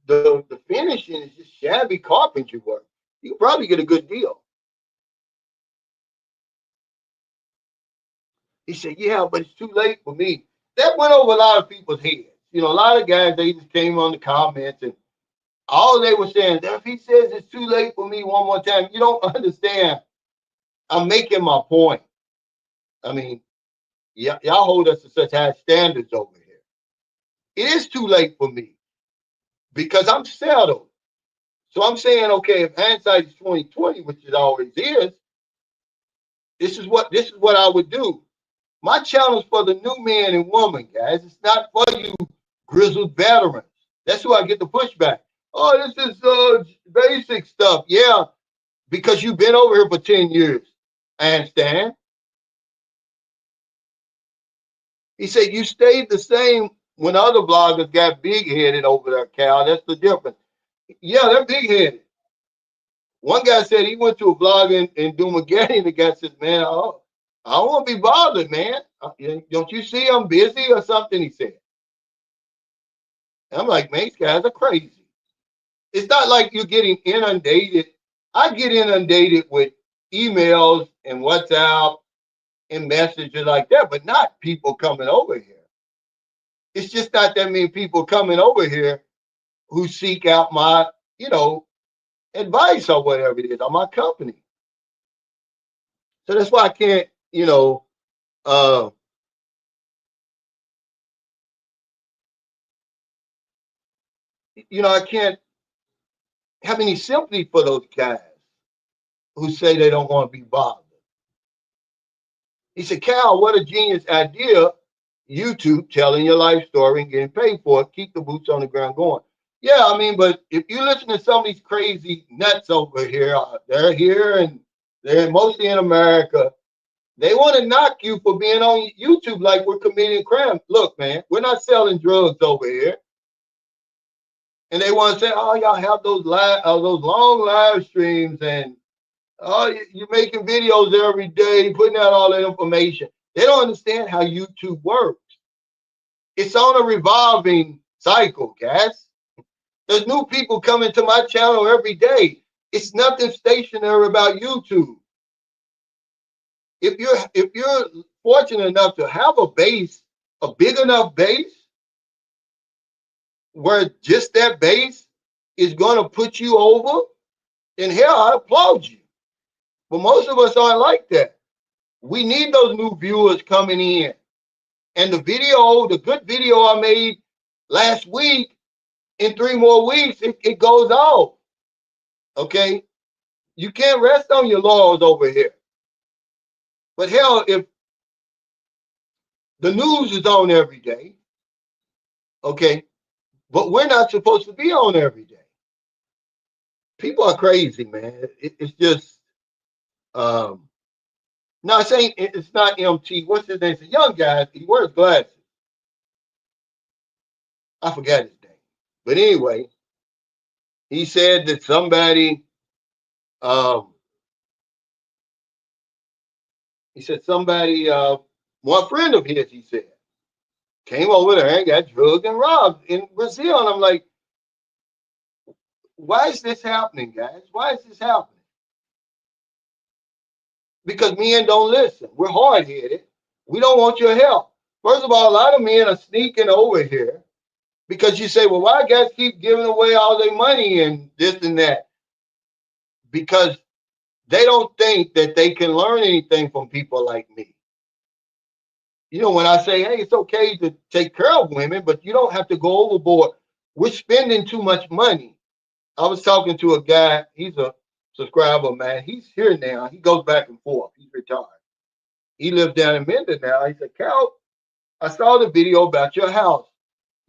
the finishing is just shabby carpentry work. You can probably get a good deal. He said, yeah, but it's too late for me. That went over a lot of people's heads. A lot of guys, they just came on the comments and all they were saying, if he says it's too late for me one more time, you don't understand. I'm making my point. I mean, y'all hold us to such high standards over here. It is too late for me because I'm settled. So I'm saying, okay, if hindsight is 2020, which it always is, this is what I would do. My challenge for the new man and woman, guys, it's not for you grizzled veterans. That's who I get the pushback. Oh, this is basic stuff. Yeah, because you've been over here for 10 years. I understand. He said, you stayed the same when other bloggers got big-headed over there, Cal. That's the difference. Yeah, they're big-headed. One guy said he went to a blog in Dumaguete, and the guy says, man, I don't want to be bothered, man. Don't you see I'm busy or something, he said. And I'm like, man, these guys are crazy. It's not like you're getting inundated. I get inundated with emails and WhatsApp and messages like that, but not people coming over here. It's just not that many people coming over here who seek out my, advice or whatever it is on my company. So that's why I can't, uh, I can't have any sympathy for those guys who say they don't want to be bothered. He said, Cal, what a genius idea. YouTube telling your life story and getting paid for it. Keep the boots on the ground going. Yeah, I mean, but if you listen to some of these crazy nuts over here, they're here and they're mostly in America. They want to knock you for being on YouTube like we're committing crime. Look, man, we're not selling drugs over here. And they want to say, oh, y'all have those those long live streams and oh, you're making videos every day, putting out all that information. They don't understand how YouTube works. It's on a revolving cycle, guys. There's new people coming to my channel every day. It's nothing stationary about YouTube. If you're fortunate enough to have a base, a big enough base, where just that base is going to put you over, then hell, I applaud you. But most of us aren't like that. We need those new viewers coming in. And the good video I made last week, in 3 more weeks, it goes off. Okay? You can't rest on your laurels over here. But hell, if the news is on every day, okay, but we're not supposed to be on every day. People are crazy, man. It's just, no, it's not MT. What's his name? It's a young guy. He wears glasses. I forgot his name. But anyway, he said that somebody, um, one friend of his, he said, came over there and got drugged and robbed in Brazil. And I'm like, why is this happening, guys? Why is this happening? Because men don't listen. We're hard-headed. We don't want your help. First of all, a lot of men are sneaking over here because you say, well, why guys keep giving away all their money and this and that? Because they don't think that they can learn anything from people like me. When I say, hey, it's okay to take care of women, but you don't have to go overboard. We're spending too much money. I was talking to a guy. He's a subscriber, man. He's here now. He goes back and forth. He's retired. He lives down in Mendon now. He said, Cal, I saw the video about your house.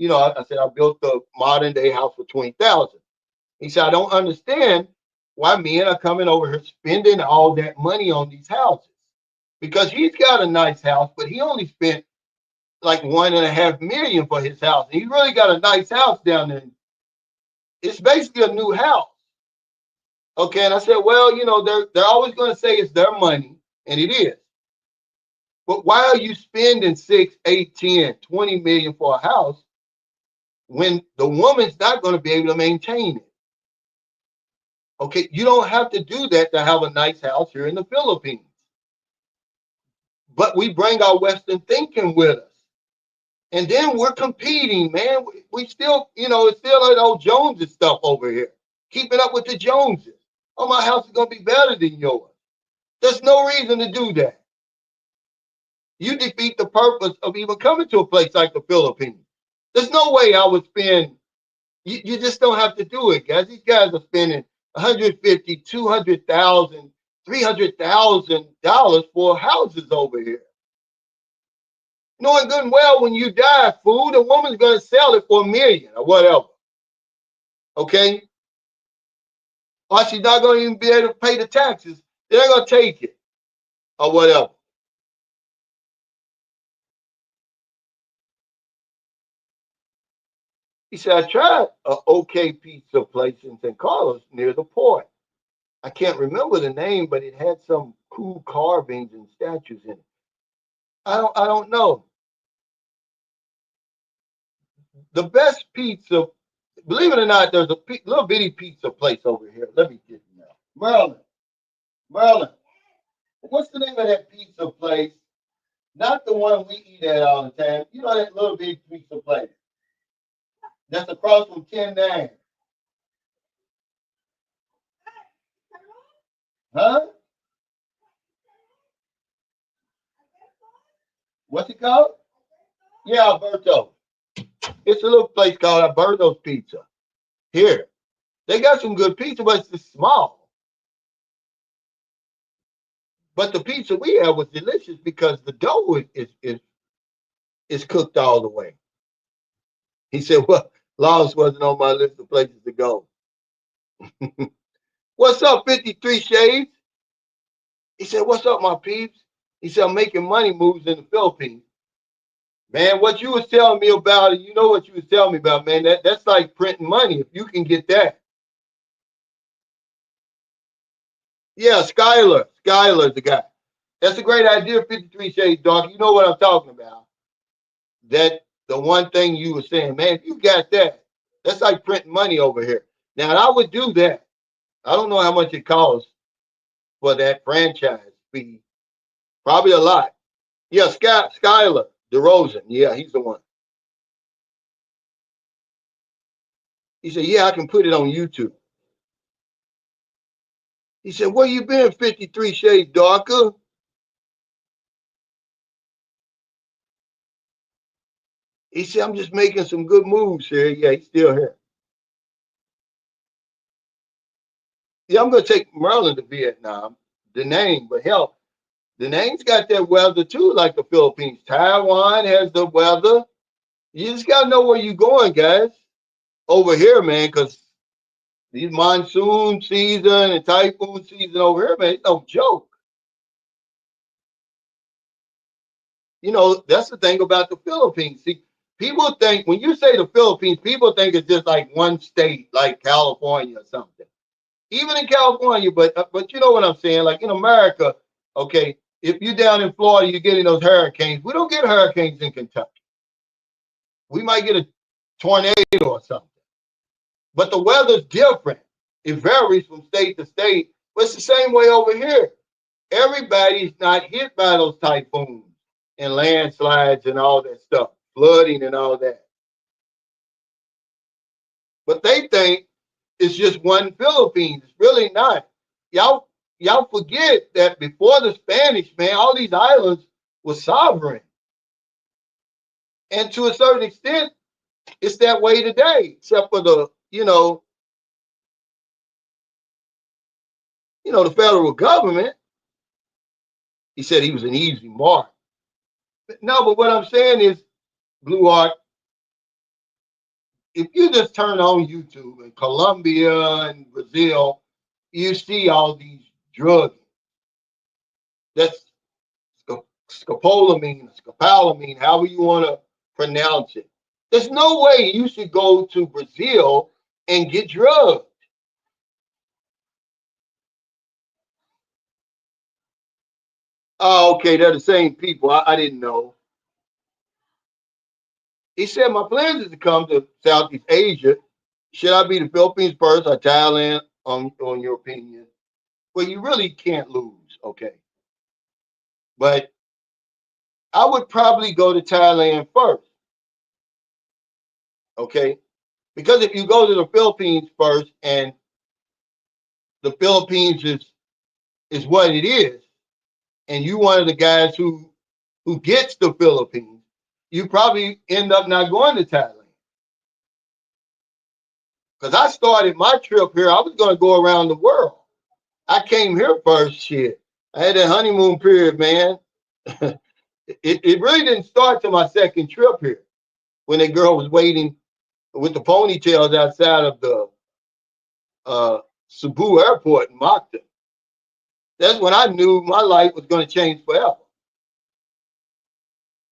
I said, I built the modern day house for $20,000. He said, I don't understand why men are coming over here spending all that money on these houses. Because he's got a nice house, but he only spent like $1.5 million for his house. And he really got a nice house down there. It's basically a new house. Okay, and I said, well, they're always going to say it's their money, and it is. But why are you spending 6, 8, 10, 20 million for a house when the woman's not going to be able to maintain it? Okay, you don't have to do that to have a nice house here in the Philippines. But we bring our Western thinking with us. And then we're competing, man. We still, it's still like old Joneses stuff over here. Keeping up with the Joneses. Oh, my house is going to be better than yours. There's no reason to do that. You defeat the purpose of even coming to a place like the Philippines. There's no way I would spend, you just don't have to do it, guys. These guys are spending $150,000, $200,000, $300,000 for houses over here. Knowing good and well when you die, fool, the woman's going to sell it for $1 million or whatever. Okay? Or she's not going to even be able to pay the taxes. They're going to take it or whatever. He said, I tried an OK pizza place in St. Carlos near the port. I can't remember the name, but it had some cool carvings and statues in it. I don't know. The best pizza, believe it or not, there's a little bitty pizza place over here. Let me get you now. Maryland. What's the name of that pizza place Not the one we eat at all the time. You know that little big pizza place that's across from 10-9. Huh? What's it called? Yeah, Alberto. It's a little place called Alberto's Pizza. Here. They got some good pizza, but it's just small. But the pizza we had was delicious because the dough is cooked all the way. He said, well, Laos wasn't on my list of places to go. What's up, 53 Shades? He said, what's up, my peeps? He said, I'm making money moves in the Philippines. Man, what you was telling me about, you know what you was telling me about, man. That's like printing money if you can get that. Yeah, Skylar's the guy. That's a great idea, 53 Shades, dog. You know what I'm talking about. That the one thing you were saying, man, if you got that, that's like printing money over here. Now, I would do that. I don't know how much it costs for that franchise fee. Probably a lot. Yeah, Skylar DeRozan. Yeah, he's the one. He said, yeah, I can put it on YouTube. He said, where you been, 53 Shades Darker? He said, I'm just making some good moves here. Yeah, he's still here. Yeah, I'm going to take Merlin to Vietnam, the name, but hell, the name's got that weather too, like the Philippines. Taiwan has the weather. You just got to know where you're going, guys. Over here, man, because these monsoon season and typhoon season over here, man, it's no joke. You know, that's the thing about the Philippines. See, people think when you say the Philippines, people think it's just like one state, like California or something. Even in California, but you know what I'm saying? Like in America, okay, if you're down in Florida, you're getting those hurricanes. We don't get hurricanes in Kentucky. We might get a tornado or something. But the weather's different. It varies from state to state. But it's the same way over here. Everybody's not hit by those typhoons and landslides and all that stuff, flooding and all that. But they think it's just one Philippines. It's really not. Y'all forget that before the Spanish, man, all these islands were sovereign. And to a certain extent, it's that way today, except for the federal government. He said he was an easy mark. No, but what I'm saying is, Blue Art, if you just turn on YouTube in Colombia and Brazil, you see all these drugs. That's scopolamine, however you want to pronounce it. There's no way you should go to Brazil and get drugged. Oh, okay, they're the same people. I didn't know. He said, my plans is to come to Southeast Asia. Should I be the Philippines first or Thailand on your opinion? Well, you really can't lose, okay? But I would probably go to Thailand first, okay? Because if you go to the Philippines first and the Philippines is what it is, and you one of the guys who gets the Philippines, you probably end up not going to Thailand. Because I started my trip here, I was going to go around the world. I came here first, shit. I had that honeymoon period, man. it really didn't start till my second trip here when that girl was waiting with the ponytails outside of the uh, Cebu airport in Mactan. That's when I knew my life was going to change forever.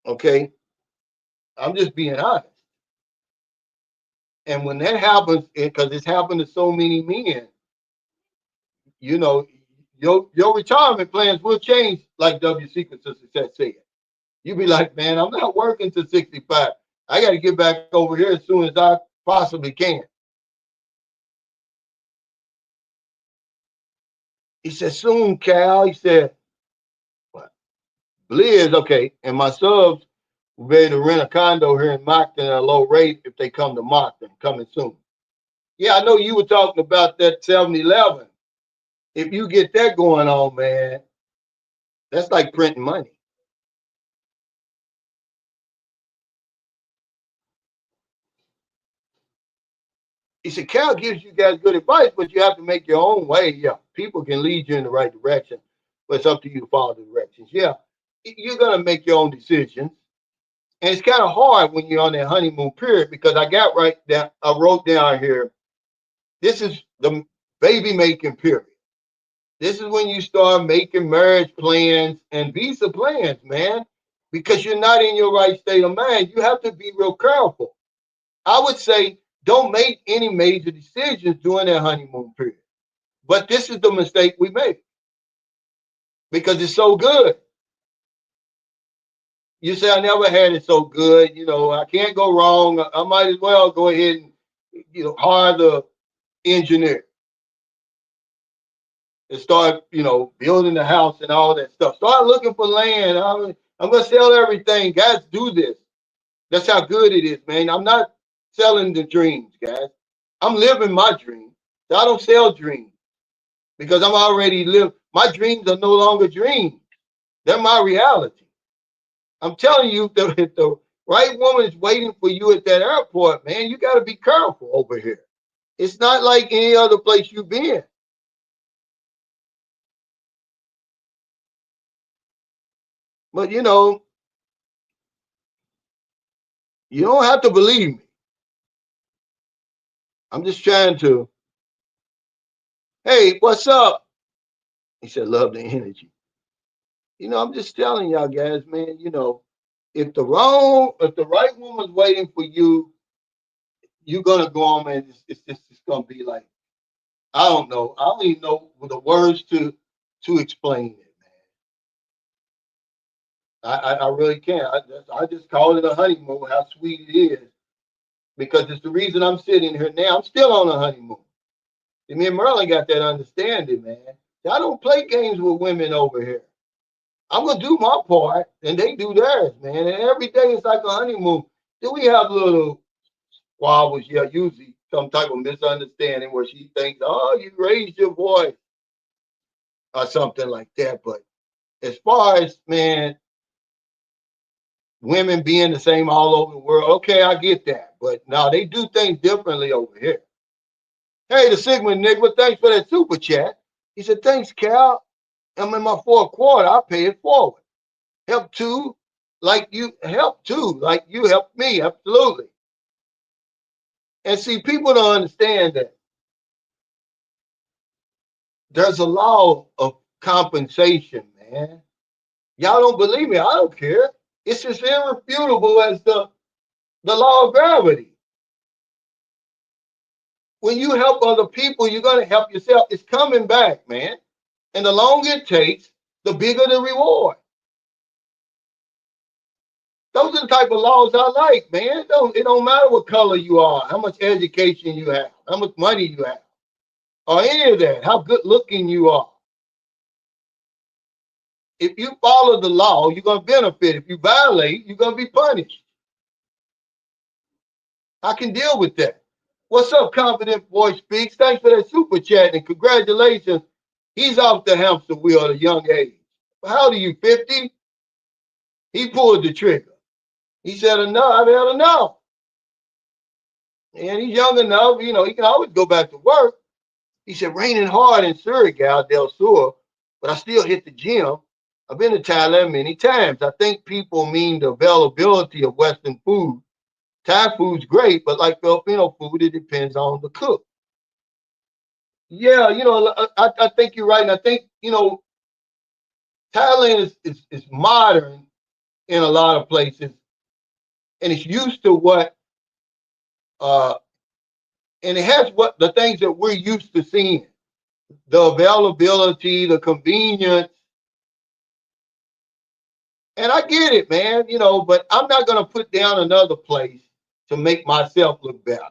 Okay, I'm just being honest. And when that happens, because it's happened to so many men, you know, your retirement plans will change, like W Secret to Success said. You be like, man, I'm not working to 65. I got to get back over here as soon as I possibly can. He said, soon, Cal. He said, what? Bliz, okay, and my subs will be able to rent a condo here in Moncton at a low rate if they come to Moncton, coming soon. Yeah, I know you were talking about that 7-Eleven. If you get that going on, man, that's like printing money. He said, Cal gives you guys good advice, but you have to make your own way. Yeah, people can lead you in the right direction, but it's up to you to follow the directions. Yeah, you're going to make your own decisions. And it's kind of hard when you're on that honeymoon period because I got right down, I wrote down here, this is the baby making period. This is when you start making marriage plans and visa plans, man, because you're not in your right state of mind. You have to be real careful. I would say don't make any major decisions during that honeymoon period. But this is the mistake we make because it's so good. You say, I never had it so good. You know, I can't go wrong. I might as well go ahead and, hire the engineer and start, building the house and all that stuff. Start looking for land. I'm going to sell everything. Guys, do this. That's how good it is, man. I'm not selling the dreams, guys. I'm living my dream. I don't sell dreams because I'm already live. My dreams are no longer dreams. They're my reality. I'm telling you that if the right woman is waiting for you at that airport, man, you got to be careful over here. It's not like any other place you've been. But you don't have to believe me. I'm just trying to, hey, what's up? He said, love the energy. I'm just telling y'all guys, man, if the right woman's waiting for you, you're gonna go on, man. It's gonna be like, I don't know. I don't even know the words to explain it, man. I really can't. I just call it a honeymoon, how sweet it is. Because it's the reason I'm sitting here now. I'm still on a honeymoon. And me and Merlin got that understanding, man. I don't play games with women over here. I'm gonna do my part, and they do theirs, man. And every day it's like a honeymoon. Then we have little squabbles, yeah, usually some type of misunderstanding where she thinks, "Oh, you raised your voice," or something like that. But as far as man, women being the same all over the world, okay, I get that. But now they do things differently over here. Hey, the Sigma nigga, thanks for that super chat. He said, "Thanks, Cal. I'm in my fourth quarter. I pay it forward. Help too, like you helped me, absolutely." And see, people don't understand that there's a law of compensation, man. Y'all don't believe me. I don't care. It's as irrefutable as the law of gravity. When you help other people, you're going to help yourself. It's coming back, man. And the longer it takes, the bigger the reward. Those are the type of laws I like, man. It don't matter what color you are, how much education you have, how much money you have, or any of that, how good looking you are. If you follow the law, you're going to benefit. If you violate, you're going to be punished. I can deal with that. What's up, Confident Boy Speaks? Thanks for that super chat and congratulations. He's off the hamster wheel at a young age. How old are you, 50? He pulled the trigger. He said, enough, I've had enough. And he's young enough, he can always go back to work. He said, raining hard in Surigao del Sur, but I still hit the gym. I've been to Thailand many times. I think people mean the availability of Western food. Thai food's great, but like Filipino food, it depends on the cook. Yeah, I think you're right. And I think, Thailand is modern in a lot of places, and it's used to uh, and it has what the things that we're used to seeing, the availability, the convenience. And I get it, man, but I'm not going to put down another place to make myself look better.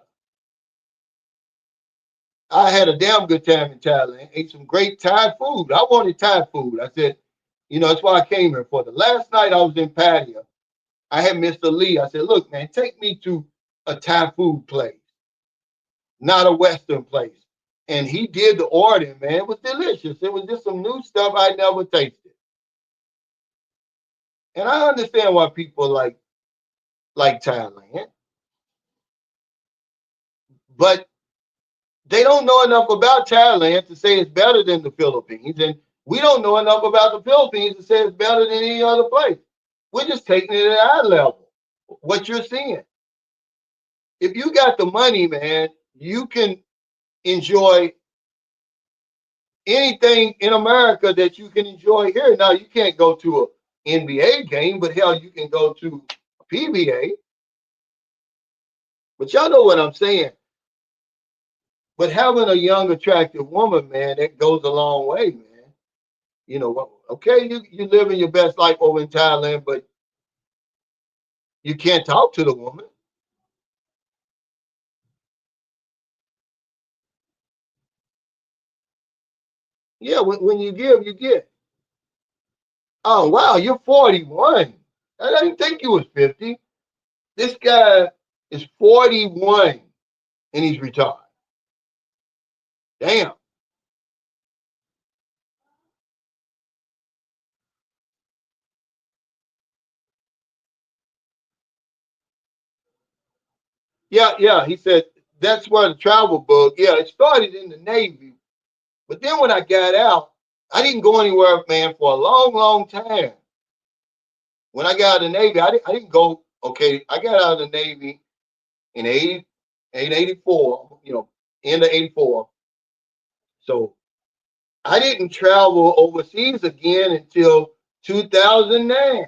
I had a damn good time in Thailand, ate some great Thai food. I wanted Thai food. I said, You know, that's why I came here for. The last night I was in patio. I had Mr. Lee. I said, look, man, take me to a Thai food place, not a Western place. And he did the ordering, man. It was delicious. It was just some new stuff I never tasted. And I understand why people like Thailand, but they don't know enough about Thailand to say it's better than the Philippines. And we don't know enough about the Philippines to say it's better than any other place. We're just taking it at our level, what you're seeing. If you got the money, man, you can enjoy anything in America that you can enjoy here. Now, you can't go to an NBA game, but hell, you can go to a PBA. But y'all know what I'm saying. But having a young, attractive woman, man, that goes a long way, man. You know, okay, you living your best life over in Thailand, but you can't talk to the woman. Yeah, when you give, you get. Oh, wow, you're 41. I didn't think you was 50. This guy is 41 and he's retired. Damn. Yeah, yeah. He said that's where the travel bug. Yeah, it started in the Navy, but then when I got out, I didn't go anywhere, man, for a long, long time. When I got out of the Navy, I didn't go. Okay, I got out of the Navy in 84. You know, end of 84. So I didn't travel overseas again until 2009.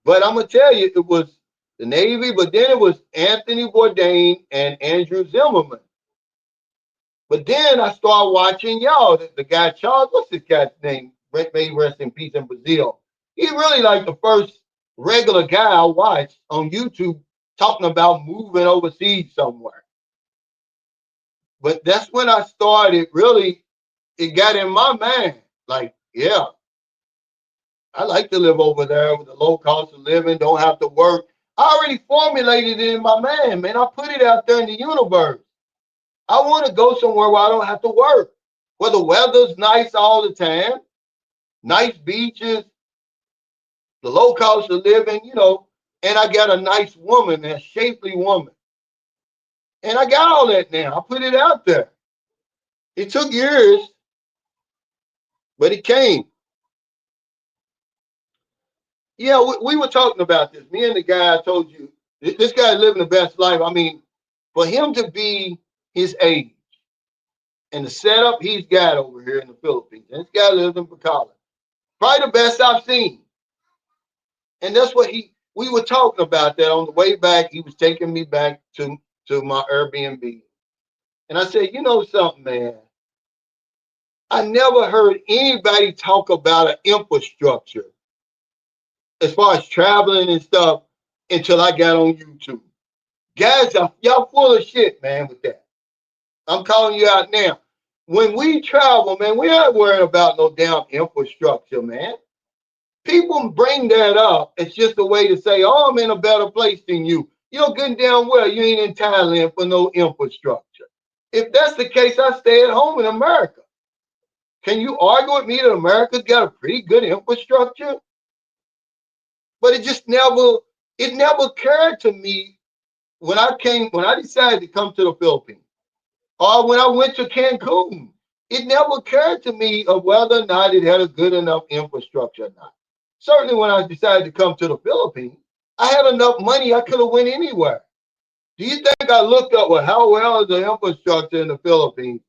But I'm gonna tell you, it was the Navy, but then it was Anthony Bourdain and Andrew Zimmerman. But then I started watching y'all. The guy Charles, what's this guy's name? May rest in peace in Brazil. He really like the first regular guy I watched on YouTube talking about moving overseas somewhere. But that's when I started really. It got in my mind, like, yeah, I like to live over there with the low cost of living, don't have to work. I already formulated it in my mind, man. I put it out there in the universe. I want to go somewhere where I don't have to work, where the weather's nice all the time, nice beaches, the low cost of living, you know, and I got a nice woman, a shapely woman. And I got all that now. I put it out there. It took years, but it came. Yeah, we were talking about this. Me and the guy I told you, this guy living the best life. I mean, for him to be his age and the setup he's got over here in the Philippines, and this guy lives in Bacolod, probably the best I've seen. And that's what we were talking about that on the way back. He was taking me back to my Airbnb. And I said, you know something, man? I never heard anybody talk about an infrastructure as far as traveling and stuff until I got on YouTube. Guys, y'all full of shit, man, with that. I'm calling you out now. When we travel, man, we aren't worried about no damn infrastructure, man. People bring that up. It's just a way to say, oh, I'm in a better place than you. You know good and damn well you ain't in Thailand for no infrastructure. If that's the case, I stay at home in America. Can you argue with me that America's got a pretty good infrastructure? But it never occurred to me when I decided to come to the Philippines, or when I went to Cancun. It never occurred to me of whether or not it had a good enough infrastructure or not. Certainly when I decided to come to the Philippines, I had enough money I could have went anywhere. Do you think I looked up, well, how well is the infrastructure in the Philippines?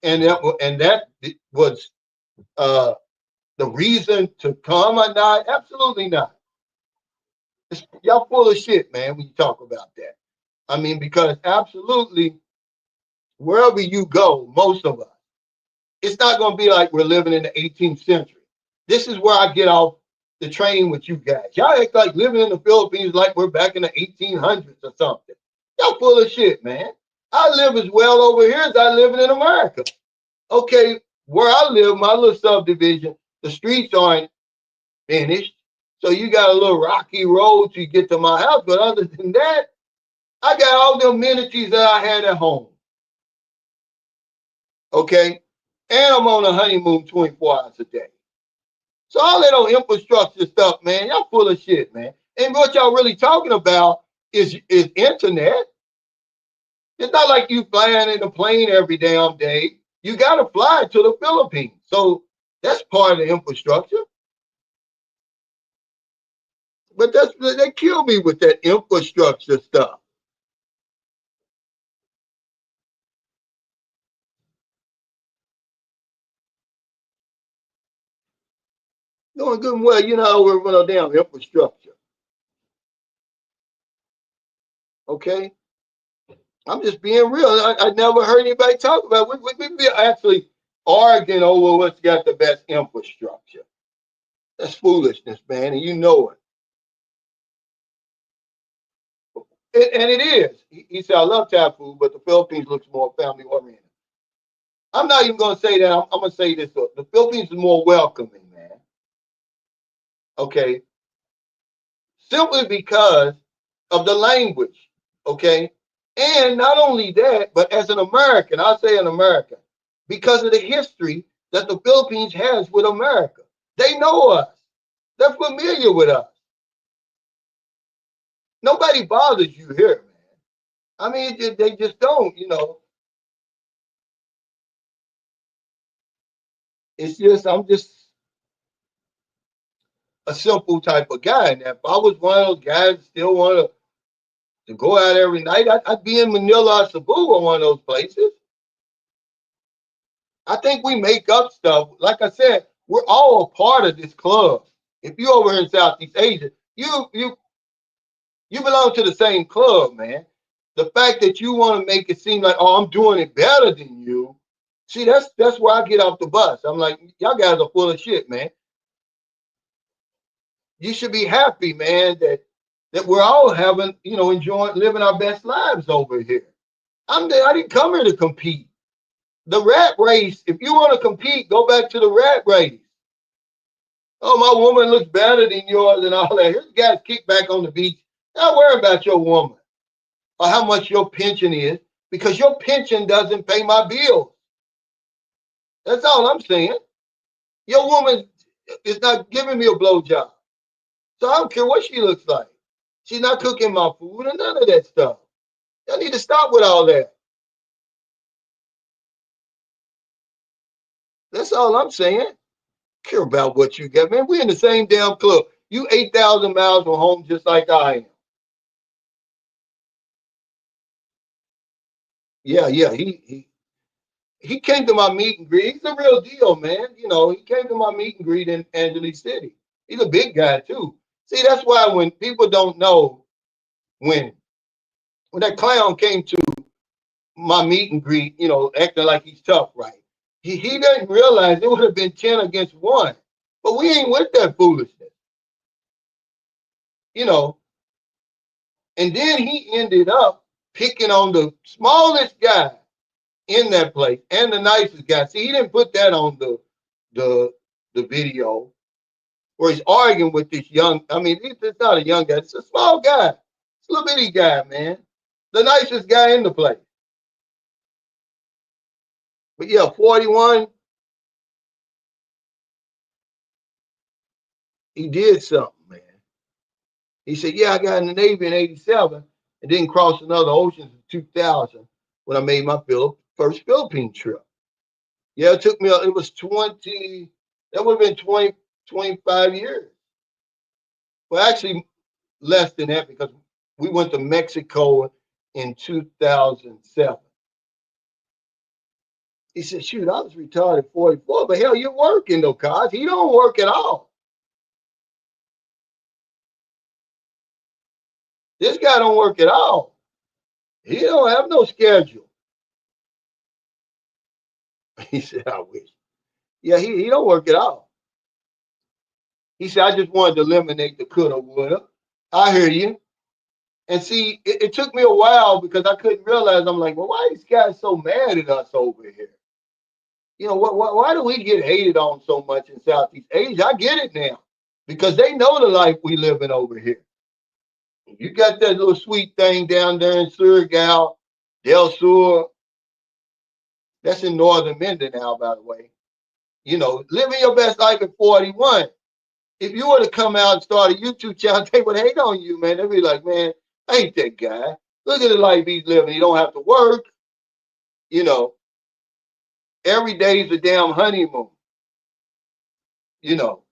And that was uh, the reason to come or not? Absolutely not. Y'all full of shit, man, when you talk about that. I mean, because absolutely, wherever you go, most of us, it's not going to be like we're living in the 18th century. This is where I get off the train with you guys. Y'all act like living in the Philippines like we're back in the 1800s or something. Y'all full of shit, man. I live as well over here as I live in America. Okay, where I live, my little subdivision, the streets aren't finished. So you got a little rocky road to get to my house. But other than that, I got all the amenities that I had at home. Okay. And I'm on a honeymoon 24 hours a day. So all that old infrastructure stuff, man, y'all full of shit, man. And what y'all really talking about is internet. It's not like you flying in a plane every damn day. You got to fly to the Philippines. So that's part of the infrastructure. But they kill me with that infrastructure stuff. Doing good and well, you know, we're running down infrastructure. Okay. I'm just being real. I never heard anybody talk about it. We be actually arguing over what's got the best infrastructure. That's foolishness, man, and you know it. And it is. He said, I love Thai food, but the Philippines looks more family oriented. I'm not even going to say that. I'm going to say this. The Philippines is more welcoming, man. Okay. Simply because of the language. Okay. And not only that, but as an American, I say an American, because of the history that the Philippines has with America. They know us. They're familiar with us. Nobody bothers you here, man. I mean, they just don't, you know. It's just, I'm just a simple type of guy. And if I was one of those guys still want to go out every night, I'd be in Manila or Cebu or one of those places. I think we make up stuff. Like I said, we're all a part of this club. If you're over here in Southeast Asia, you belong to the same club, man. The fact that you want to make it seem like, oh, I'm doing it better than you. See, that's where I get off the bus. I'm like, y'all guys are full of shit, man. You should be happy, man, that we're all having, you know, enjoying living our best lives over here. I didn't come here to compete. The rat race, if you want to compete, go back to the rat race. Oh, my woman looks better than yours and all that. Here's guys kick back on the beach. Don't worry about your woman or how much your pension is, because your pension doesn't pay my bills. That's all I'm saying. Your woman is not giving me a blowjob. So I don't care what she looks like. She's not cooking my food and none of that stuff. Y'all need to stop with all that. That's all I'm saying. Care about what you get, man. We're in the same damn club. You 8,000 miles from home just like I am. Yeah, yeah. He came to my meet and greet. He's the real deal, man. You know, he came to my meet and greet in Angeles City. He's a big guy too. See, that's why when people don't know when when that clown came to my meet and greet, you know, acting like he's tough, right? He didn't realize it would have been 10 against 1. But we ain't with that foolishness, you know. And then he ended up picking on the smallest guy in that place and the nicest guy. See, he didn't put that on the the video where he's arguing with this young. I mean, it's not a young guy; it's a small guy, it's a little bitty guy, man. The nicest guy in the place. But yeah, 41. He did something, man. He said, "Yeah, I got in the Navy in '87 and didn't cross another ocean in 2000 when I made my first Philippine trip." Yeah, it took me. It was 20. That would have been 20, 25 years. Well, actually, less than that because we went to Mexico in 2007. He said, "Shoot, I was retired at 44, but hell, you're working though, cuz he don't work at all. This guy don't work at all. He don't have no schedule." He said, "I wish." Yeah, he don't work at all. He said, "I just wanted to eliminate the coulda, woulda." I hear you. And see, it took me a while because I couldn't realize. I'm like, well, why are these guys so mad at us over here? You know, why do we get hated on so much in Southeast Asia? I get it now because they know the life we living over here. You got that little sweet thing down there in Surigao, Del Sur. That's in northern Mindanao, by the way. You know, living your best life at 41. If you were to come out and start a YouTube channel, they would hate on you, man. They'd be like, man, I ain't that guy. Look at the life he's living. He don't have to work. You know, every day's a damn honeymoon. You know,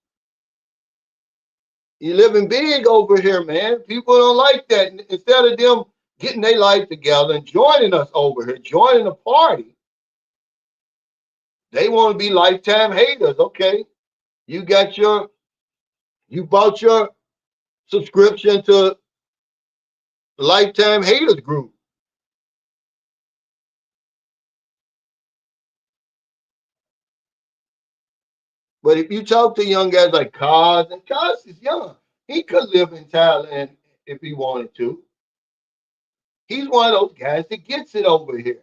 you living big over here, man. People don't like that. Instead of them getting their life together and joining us over here, joining the party, they want to be lifetime haters. Okay, you got you bought your subscription to Lifetime Haters Group. But if you talk to young guys like Kaz, and Kaz is young, he could live in Thailand if he wanted to. He's one of those guys that gets it over here.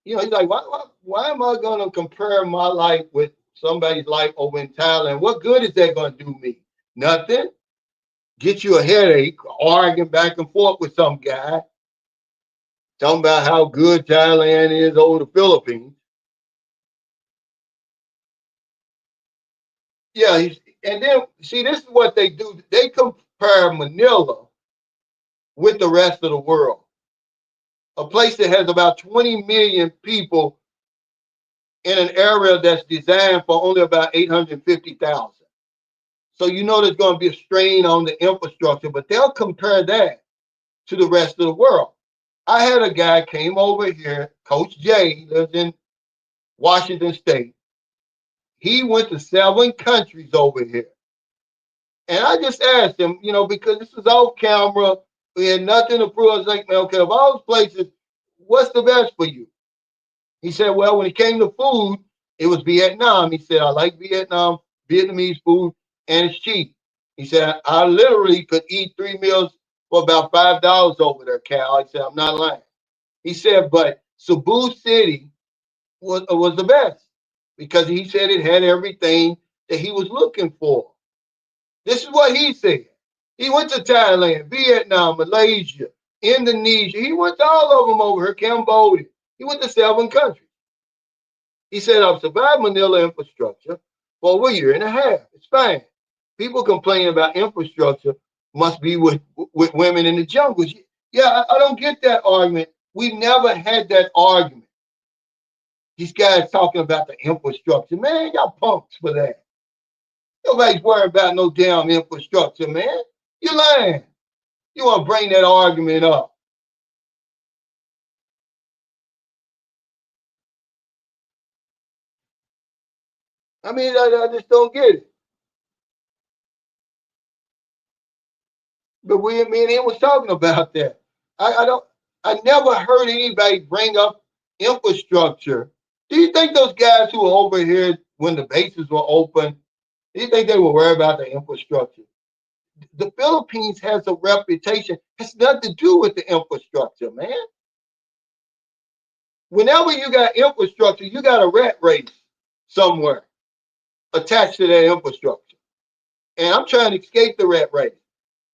You know, he's like, why am I going to compare my life with somebody's life over in Thailand? What good is that going to do me? Nothing. Get you a headache, arguing back and forth with some guy, talking about how good Thailand is over the Philippines. Yeah, and then see, this is what they do. They compare Manila with the rest of the world, a place that has about 20 million people in an area that's designed for only about 850,000. So you know there's going to be a strain on the infrastructure, but they'll compare that to the rest of the world. I had a guy came over here, Coach Jay, he lives in Washington State. He went to 7 countries over here. And I just asked him, you know, because this is off camera, we had nothing to prove. I was like, man, okay, of all those places, what's the best for you? He said, well, when it came to food, it was Vietnam. He said, I like Vietnam, Vietnamese food, and it's cheap. He said, I literally could eat 3 meals for about $5 over there, Cal. He said, I'm not lying. He said, but Cebu City was the best because he said it had everything that he was looking for. This is what he said. He went to Thailand, Vietnam, Malaysia, Indonesia. He went to all of them over here, Cambodia. He went to 7 countries. He said, I've survived Manila infrastructure for over a year and a half. It's fine. People complain about infrastructure must be with women in the jungles. Yeah, I don't get that argument. We never had that argument. These guys talking about the infrastructure. Man, y'all punks for that. Nobody's worried about no damn infrastructure, man. You're lying. You want to bring that argument up. I mean, I just don't get it. But me and him was talking about that. I don't. I never heard anybody bring up infrastructure. Do you think those guys who were over here when the bases were open, do you think they were worried about the infrastructure? The Philippines has a reputation. Has nothing to do with the infrastructure, man. Whenever you got infrastructure, you got a rat race somewhere attached to that infrastructure. And I'm trying to escape the rat race.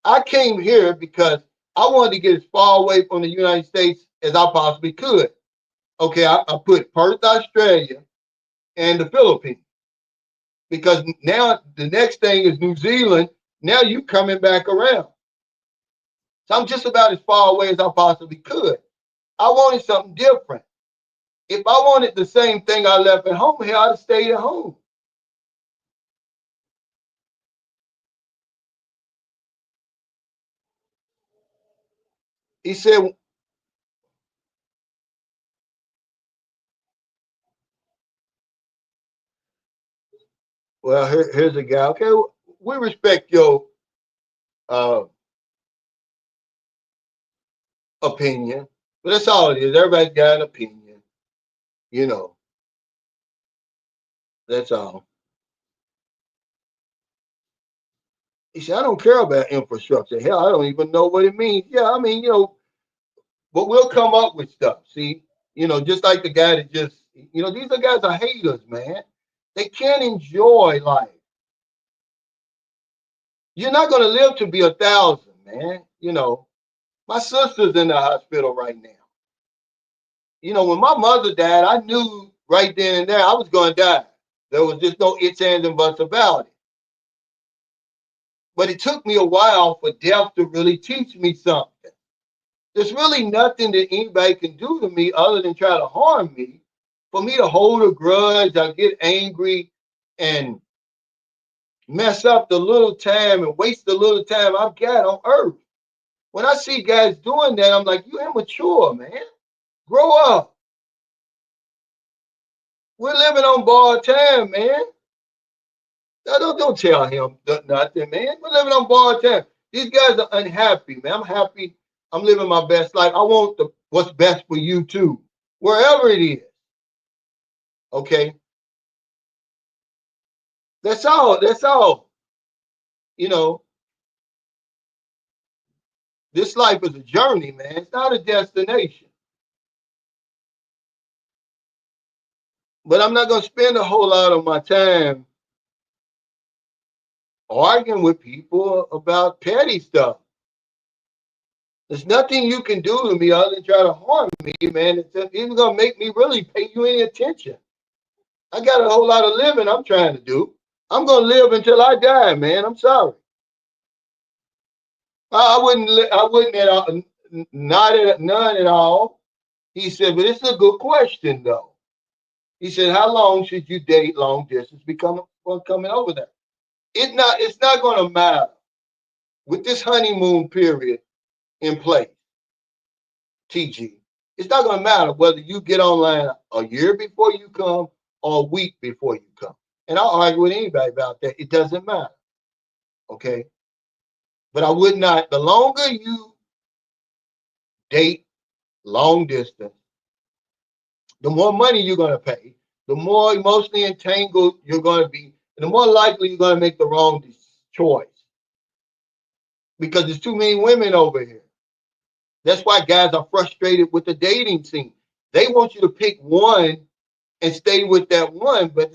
I came here because I wanted to get as far away from the United States as I possibly could. Okay, I put Perth, Australia, and the Philippines because now the next thing is New Zealand. Now you coming back around. So I'm just about as far away as I possibly could. I wanted something different. If I wanted the same thing I left at home here, I'd have stayed at home. He said, well, here's a guy. Okay, we respect your uh, opinion, but that's all it is. Everybody's got an opinion, you know. That's all. He said, I don't care about infrastructure. Hell, I don't even know what it means. Yeah, I mean, you know, but we'll come up with stuff. See, Just like the guy that these are guys are haters, man. They can't enjoy life. You're not going to live to be 1,000, man. My sister's in the hospital right now. When my mother died, I knew right then and there I was going to die. There was just no ifs, ands, and buts about it. But it took me a while for death to really teach me something. There's really nothing that anybody can do to me other than try to harm me. For me to hold a grudge, I get angry and mess up the little time and waste the little time I've got on earth. When I see guys doing that, I'm like, you immature, man. Grow up. We're living on borrowed time, man. Don't tell him nothing, man. We're living on borrowed time. These guys are unhappy, man. I'm happy. I'm living my best life. I want what's best for you too, wherever it is. Okay. That's all. That's all. This life is a journey, man. It's not a destination. But I'm not going to spend a whole lot of my time arguing with people about petty stuff. There's nothing you can do to me other than try to harm me, man. It's even going to make me really pay you any attention. I got a whole lot of living I'm trying to do. I'm going to live until I die, man. I'm sorry. I wouldn't at all, none at all. He said, but it's a good question, though. He said, how long should you date long distance coming over there? It's not going to matter with this honeymoon period in place, TG. It's not going to matter whether you get online a year before you come or a week before you come. And I'll argue with anybody about that. It doesn't matter. Okay. But I would not, the longer you date long distance, the more money you're going to pay, the more emotionally entangled you're going to be, and the more likely you're going to make the wrong choice. Because there's too many women over here. That's why guys are frustrated with the dating scene. They want you to pick one and stay with that one, but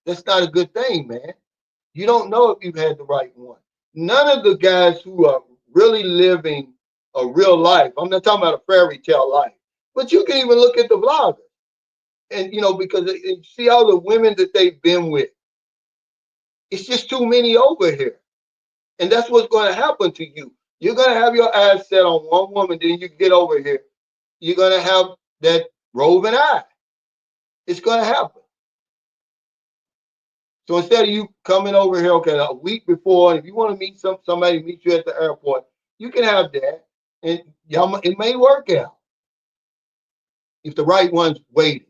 that's not a good thing, man. You don't know if you've had the right one. None of the guys who are really living a real life, I'm not talking about a fairy tale life, but you can even look at the vloggers. And, because you see all the women that they've been with. It's just too many over here. And that's what's going to happen to you. You're going to have your eyes set on one woman, then you get over here. You're going to have that roving eye. It's going to happen. So instead of you coming over here, okay, a week before, if you want to meet somebody meet you at the airport, you can have that, and it may work out if the right one's waiting.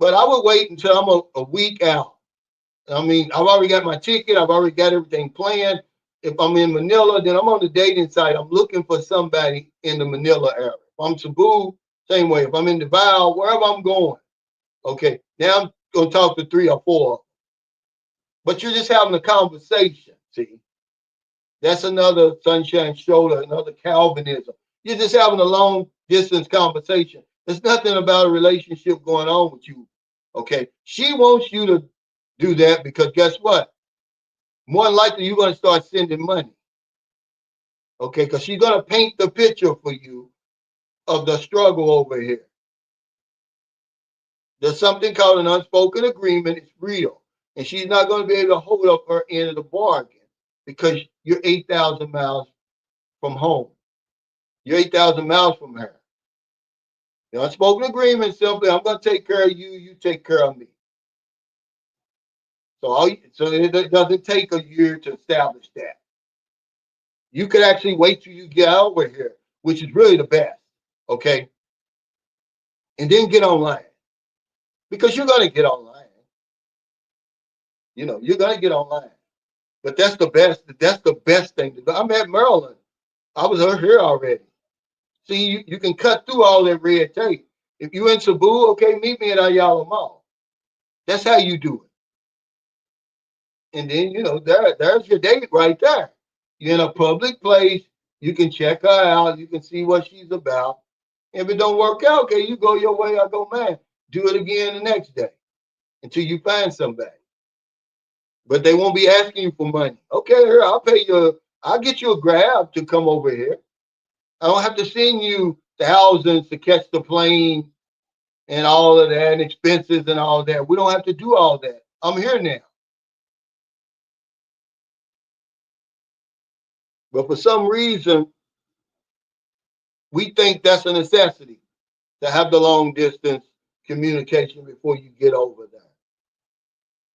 But I would wait until I'm a week out. I mean, I've already got my ticket. I've already got everything planned. If I'm in Manila, then I'm on the dating site. I'm looking for somebody in the Manila area. If I'm Cebu, same way. If I'm in Davao, wherever I'm going, okay, now I'm going to talk to 3 or 4. But you're just having a conversation, see? That's another sunshine shoulder, another Calvinism. You're just having a long distance conversation. There's nothing about a relationship going on with you, okay? She wants you to do that because guess what? More than likely, you're going to start sending money, okay? Because she's going to paint the picture for you of the struggle over here. There's something called an unspoken agreement. It's real. And she's not going to be able to hold up her end of the bargain because you're 8,000 miles from home. You're 8,000 miles from her. The unspoken agreement simply, I'm going to take care of you, you take care of me. So it doesn't take a year to establish that. You could actually wait till you get over here, which is really the best, okay? And then get online. Because you're going to get online. You're going to get online. But that's the best thing to do. I'm at Maryland. I was here already. See, you can cut through all that red tape. If you're in Cebu, okay, meet me at Ayala Mall. That's how you do it. And then, there's your date right there. You're in a public place. You can check her out. You can see what she's about. If it don't work out, okay, you go your way, I go mine. Do it again the next day until you find somebody. But they won't be asking you for money. Okay, here, I'll pay you. I'll get you a Grab to come over here. I don't have to send you thousands to catch the plane and all of that and expenses and all that. We don't have to do all that. I'm here now. But for some reason, we think that's a necessity to have the long distance communication before you get over there.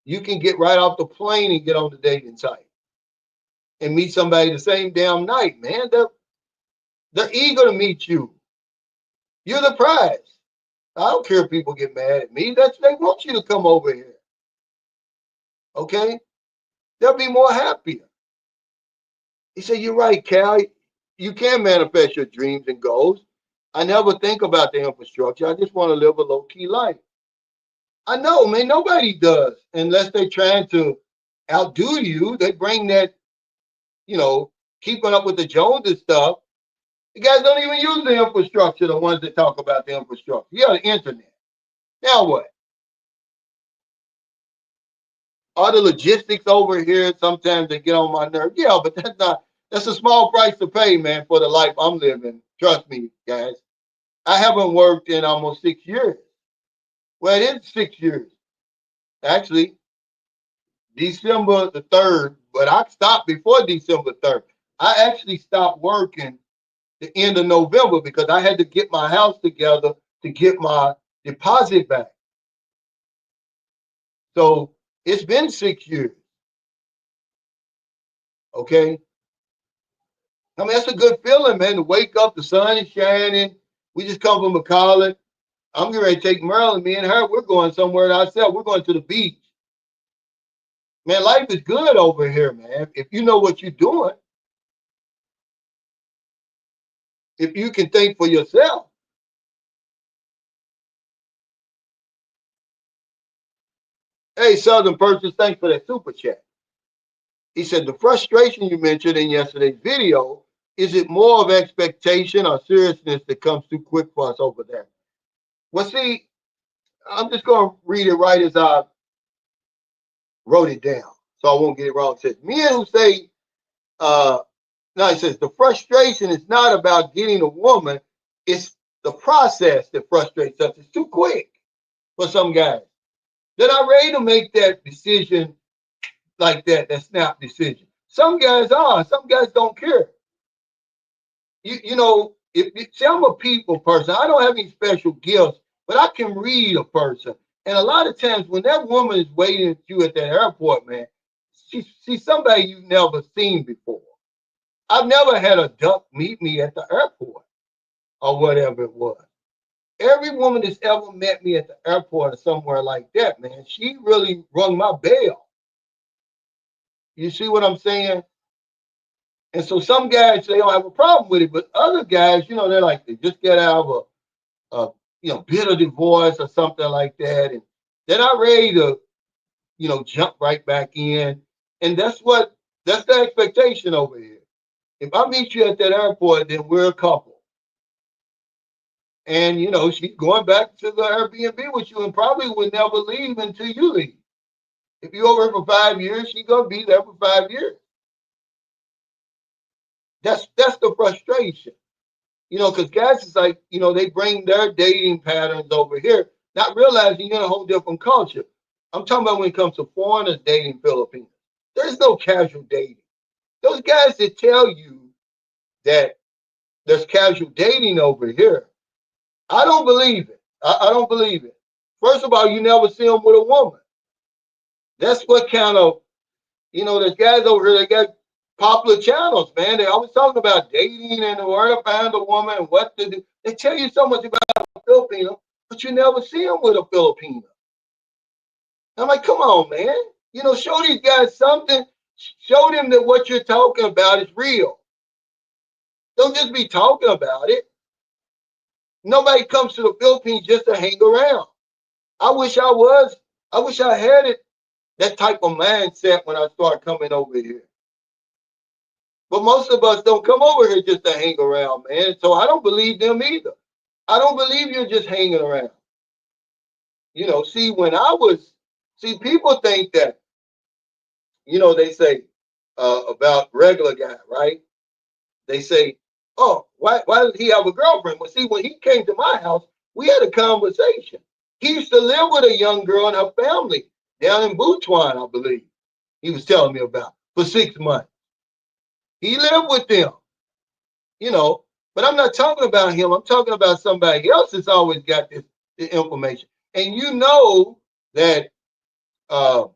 You can get right off the plane and get on the dating site and meet somebody the same damn night, man. They're eager to meet you. You're the prize. I don't care if people get mad at me. They want you to come over here. Okay? They'll be more happier. He said, you're right, Cal. You can manifest your dreams and goals. I never think about the infrastructure. I just want to live a low-key life. I know, man, nobody does unless they're trying to outdo you. They bring that, keeping up with the Joneses stuff. The guys don't even use the infrastructure, the ones that talk about the infrastructure. Yeah, the internet. Now what? All the logistics over here, sometimes they get on my nerve. Yeah, but that's a small price to pay, man, for the life I'm living. Trust me, guys. I haven't worked in almost 6 years. Well, it is 6 years. Actually, December the 3rd, but I stopped before December 3rd. I actually stopped working the end of November because I had to get my house together to get my deposit back. So it's been 6 years. Okay. I mean, that's a good feeling, man, to wake up, the sun is shining. We just come from a college. I'm getting ready to take Maryland. Me and her, we're going somewhere ourselves. We're going to the beach. Man, life is good over here, man. If you know what you're doing, if you can think for yourself. Hey, Southern Purchase, thanks for that super chat. He said, the frustration you mentioned in yesterday's video, is it more of expectation or seriousness that comes too quick for us over there? Well, see, I'm just going to read it right as I wrote it down so I won't get it wrong. It says, men who say, now it says, the frustration is not about getting a woman, it's the process that frustrates us. It's too quick for some guys. They're not ready to make that decision like that snap decision. Some guys are, some guys don't care. See, I'm a people person. I don't have any special gifts, but I can read a person. And a lot of times when that woman is waiting at you at that airport, man, she's somebody you've never seen before. I've never had a duck meet me at the airport or whatever it was. Every woman that's ever met me at the airport or somewhere like that, man, she really rung my bell. You see what I'm saying? And so some guys, they don't have a problem with it, but other guys, they're like, they just get out of bitter divorce or something like that. And they're not ready to, jump right back in. And that's the expectation over here. If I meet you at that airport, then we're a couple. And, she's going back to the Airbnb with you and probably would never leave until you leave. If you're over here for 5 years, she's going to be there for 5 years. That's the frustration. Because guys is like, they bring their dating patterns over here, not realizing you're in a whole different culture. I'm talking about when it comes to foreigners dating Filipinos. There's no casual dating. Those guys that tell you that there's casual dating over here, I don't believe it. I don't believe it. First of all, you never see them with a woman. That's what kind of, there's guys over here, they got popular channels, man. They always talking about dating and where to find a woman and what to do. They tell you so much about a Filipino, but you never see them with a Filipino. I'm like, come on, man. Show these guys something. Show them that what you're talking about is real. Don't just be talking about it. Nobody comes to the Philippines just to hang around. I wish I had that type of mindset when I started coming over here. But most of us don't come over here just to hang around, man. So I don't believe them either. I don't believe you're just hanging around. See, people think that, they say about regular guy, right? They say, oh, why did he have a girlfriend? Well, see, when he came to my house, we had a conversation. He used to live with a young girl and her family down in Butuan, I believe. He was telling me about for 6 months. He lived with them, you know. But I'm not talking about him. I'm talking about somebody else that's always got this information. And you know that the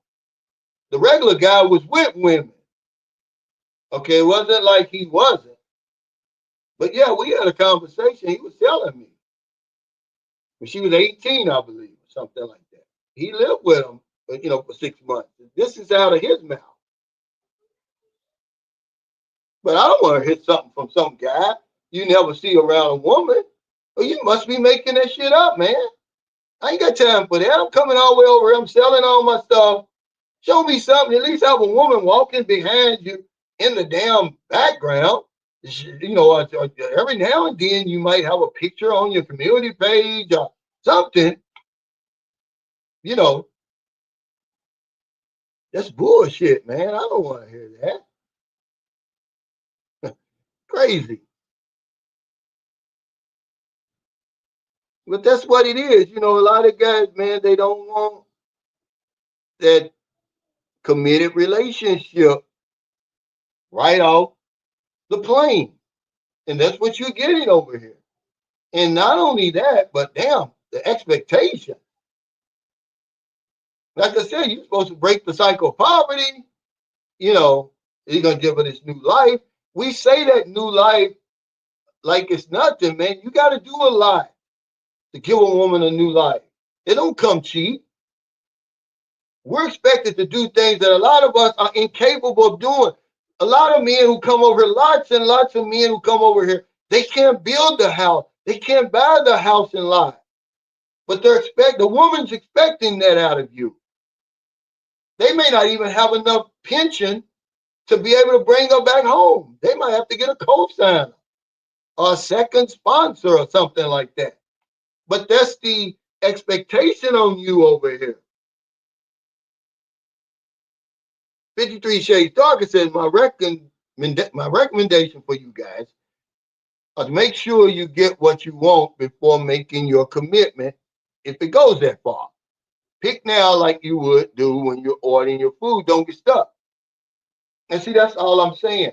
regular guy was with women. Okay, it wasn't like he wasn't. But yeah, we had a conversation. He was telling me when she was 18, I believe, or something like that. He lived with him, for 6 months. This is out of his mouth. But I don't want to hear something from some guy you never see around a woman. Well, you must be making that shit up, man. I ain't got time for that. I'm coming all the way over here. I'm selling all my stuff. Show me something. At least have a woman walking behind you in the damn background. Every now and then you might have a picture on your community page or something. That's bullshit, man. I don't want to hear that. Crazy. But that's what it is. A lot of guys, man, they don't want that committed relationship right off the plane. And that's what you're getting over here. And not only that, but damn, the expectation. Like I said, you're supposed to break the cycle of poverty. You're going to give her this new life. We say that new life like it's nothing, man. You got to do a lot to give a woman a new life. It don't come cheap. We're expected to do things that a lot of us are incapable of doing. A lot of men who come over here, lots and lots of men who come over here, they can't build the house. They can't buy the house and lot. But the woman's expecting that out of you. They may not even have enough pension to be able to bring her back home. They might have to get a co-signer or a second sponsor or something like that. But that's the expectation on you over here. 53 Shades Darker says, my recommendation for you guys is to make sure you get what you want before making your commitment if it goes that far. Pick now like you would do when you're ordering your food. Don't get stuck. And see, that's all I'm saying.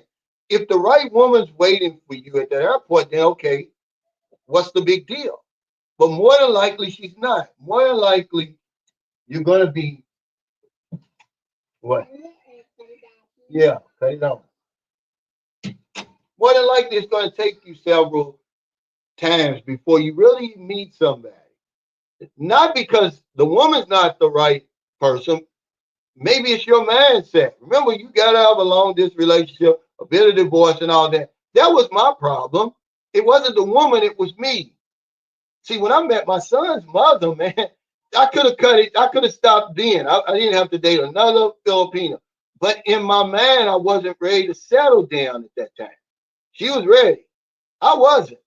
If the right woman's waiting for you at the airport, then okay, what's the big deal? But more than likely, she's not. More than likely, you're going to be what? Yeah, cut it out. More than likely, it's going to take you several times before you really meet somebody. Not because the woman's not the right person. Maybe it's your mindset. Remember, you got to have a long distance relationship, a bit of divorce and all that. That was my problem. It wasn't the woman, it was me. See, when I met my son's mother, man, I could have cut it. I could have stopped then. I didn't have to date another Filipino. But in my mind, I wasn't ready to settle down at that time. She was ready. I wasn't.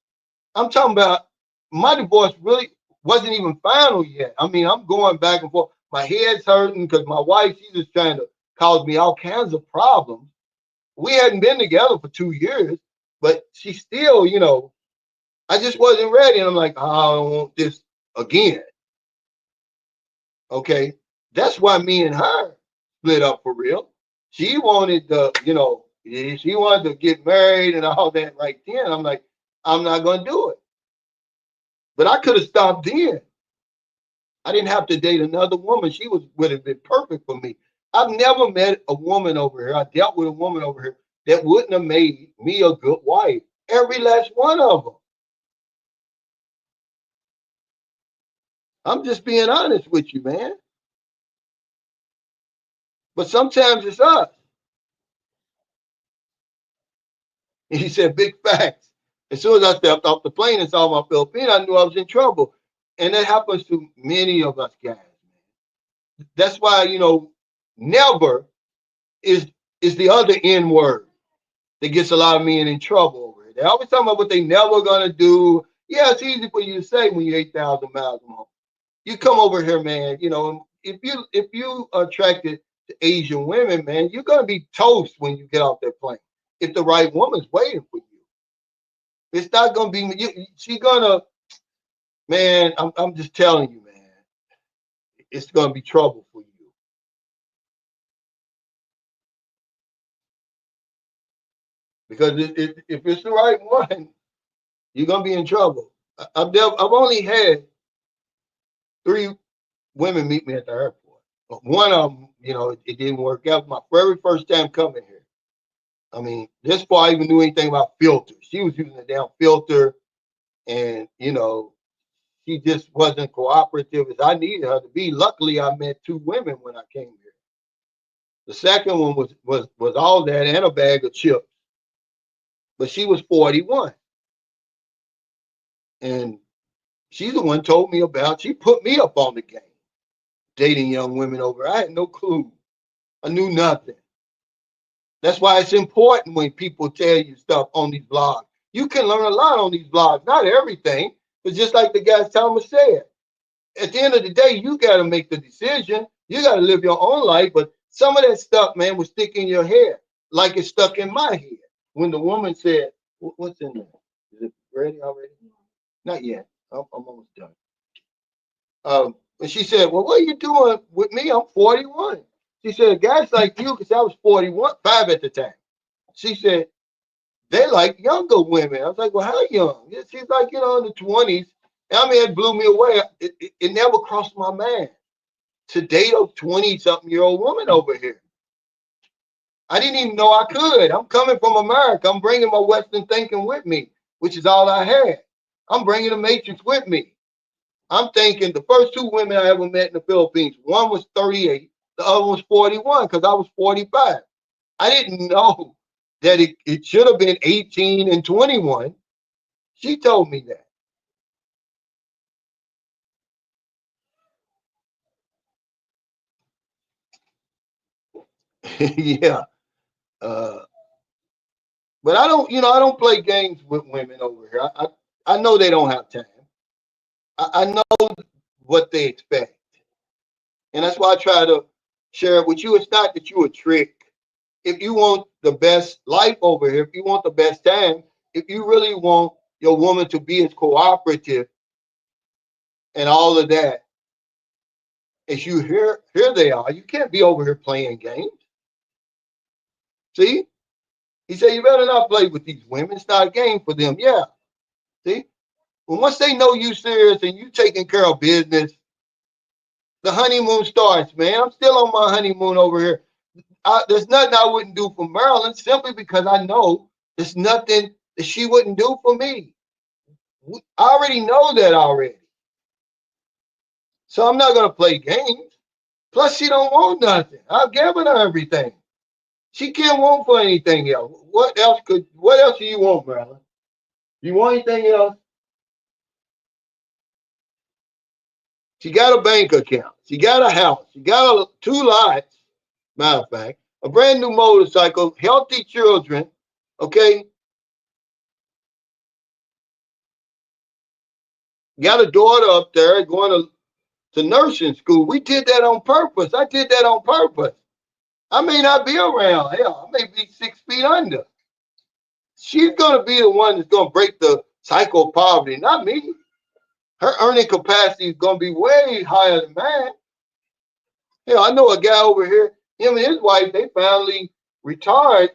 I'm talking about my divorce really wasn't even final yet. I mean, I'm going back and forth. My head's hurting because my wife, she's just trying to cause me all kinds of problems. We hadn't been together for 2 years, but she still, I just wasn't ready. And I'm like, oh, I don't want this again. Okay. That's why me and her split up for real. She wanted she wanted to get married and all that right then. I'm like, I'm not going to do it. But I could have stopped then. I didn't have to date another woman. She would have been perfect for me. I've never met a woman over here. I dealt with a woman over here that wouldn't have made me a good wife. Every last one of them. I'm just being honest with you, man. But sometimes it's us. And he said, big facts. As soon as I stepped off the plane and saw my Filipino, I knew I was in trouble. And that happens to many of us guys. That's why, never is the other N word that gets a lot of men in trouble over it. They always talking about what they never gonna do. Yeah, it's easy for you to say when you're 8,000 miles from home. You come over here, man. You know, if you are attracted to Asian women, man, you're gonna be toast when you get off that plane. If the right woman's waiting for you, it's not gonna be you. She's gonna, man. I'm just telling you, man. It's gonna be trouble for you because if it's the right one, you're gonna be in trouble. I've only had three women meet me at the airport. One of them, you know, it didn't work out. My very first time coming here. I mean, this before I even knew anything about filters. She was using a damn filter, and you know, she just wasn't cooperative as I needed her to be. Luckily, I met two women when I came here. The second one was all that and a bag of chips, but she was 41, and she's the one told me about. She put me up on the game, dating young women over. I had no clue. I knew nothing. That's why it's important when people tell you stuff on these blogs. You can learn a lot on these blogs, not everything, but just like the guy Thomas said, at the end of the day, you got to make the decision. You got to live your own life. But some of that stuff, man, was stick in your head, like it's stuck in my head. When the woman said, "What's in there? Is it ready already?" Not yet. I'm almost done. And she said, "Well, what are you doing with me? I'm 41." She said, "Guys like you, because I was 41, 5 at the time." She said, "They like younger women." I was like, "Well, how young?" She's like, you know, in the 20s. I mean, it blew me away. It never crossed my mind to date a 20-something-year-old woman over here. I didn't even know I could. I'm coming from America. I'm bringing my Western thinking with me, which is all I had. I'm bringing the matrix with me. I'm thinking the first two women I ever met in the Philippines, one was 38, the other was 41 because I was 45. I didn't know that it should have been 18 and 21. She told me that. Yeah. Uh, but I don't, you know, I don't play games with women over here. I know they don't have time. I know what they expect. And that's why I try to share it with you. It's not that you a trick. If you want the best life over here, if you want the best time, if you really want your woman to be as cooperative and all of that, as you here they are. You can't be over here playing games. See? He said, you better not play with these women. It's not a game for them. Yeah. See? Well, once they know you serious and you taking care of business, the honeymoon starts, man. I'm still on my honeymoon over here. There's nothing I wouldn't do for Marilyn simply because I know there's nothing that she wouldn't do for me. I already know that already. So I'm not going to play games. Plus, she don't want nothing. I've given her everything. She can't want for anything else. What else do you want, Marilyn? You want anything else? She got a bank account. She got a house. She got two lots, matter of fact, a brand new motorcycle, healthy children, okay? Got a daughter up there going to nursing school. We did that on purpose. I did that on purpose. I may not be around. Hell, I may be 6 feet under. She's going to be the one that's going to break the cycle of poverty, not me. Her earning capacity is going to be way higher than mine. I know a guy over here, him and his wife, they finally retired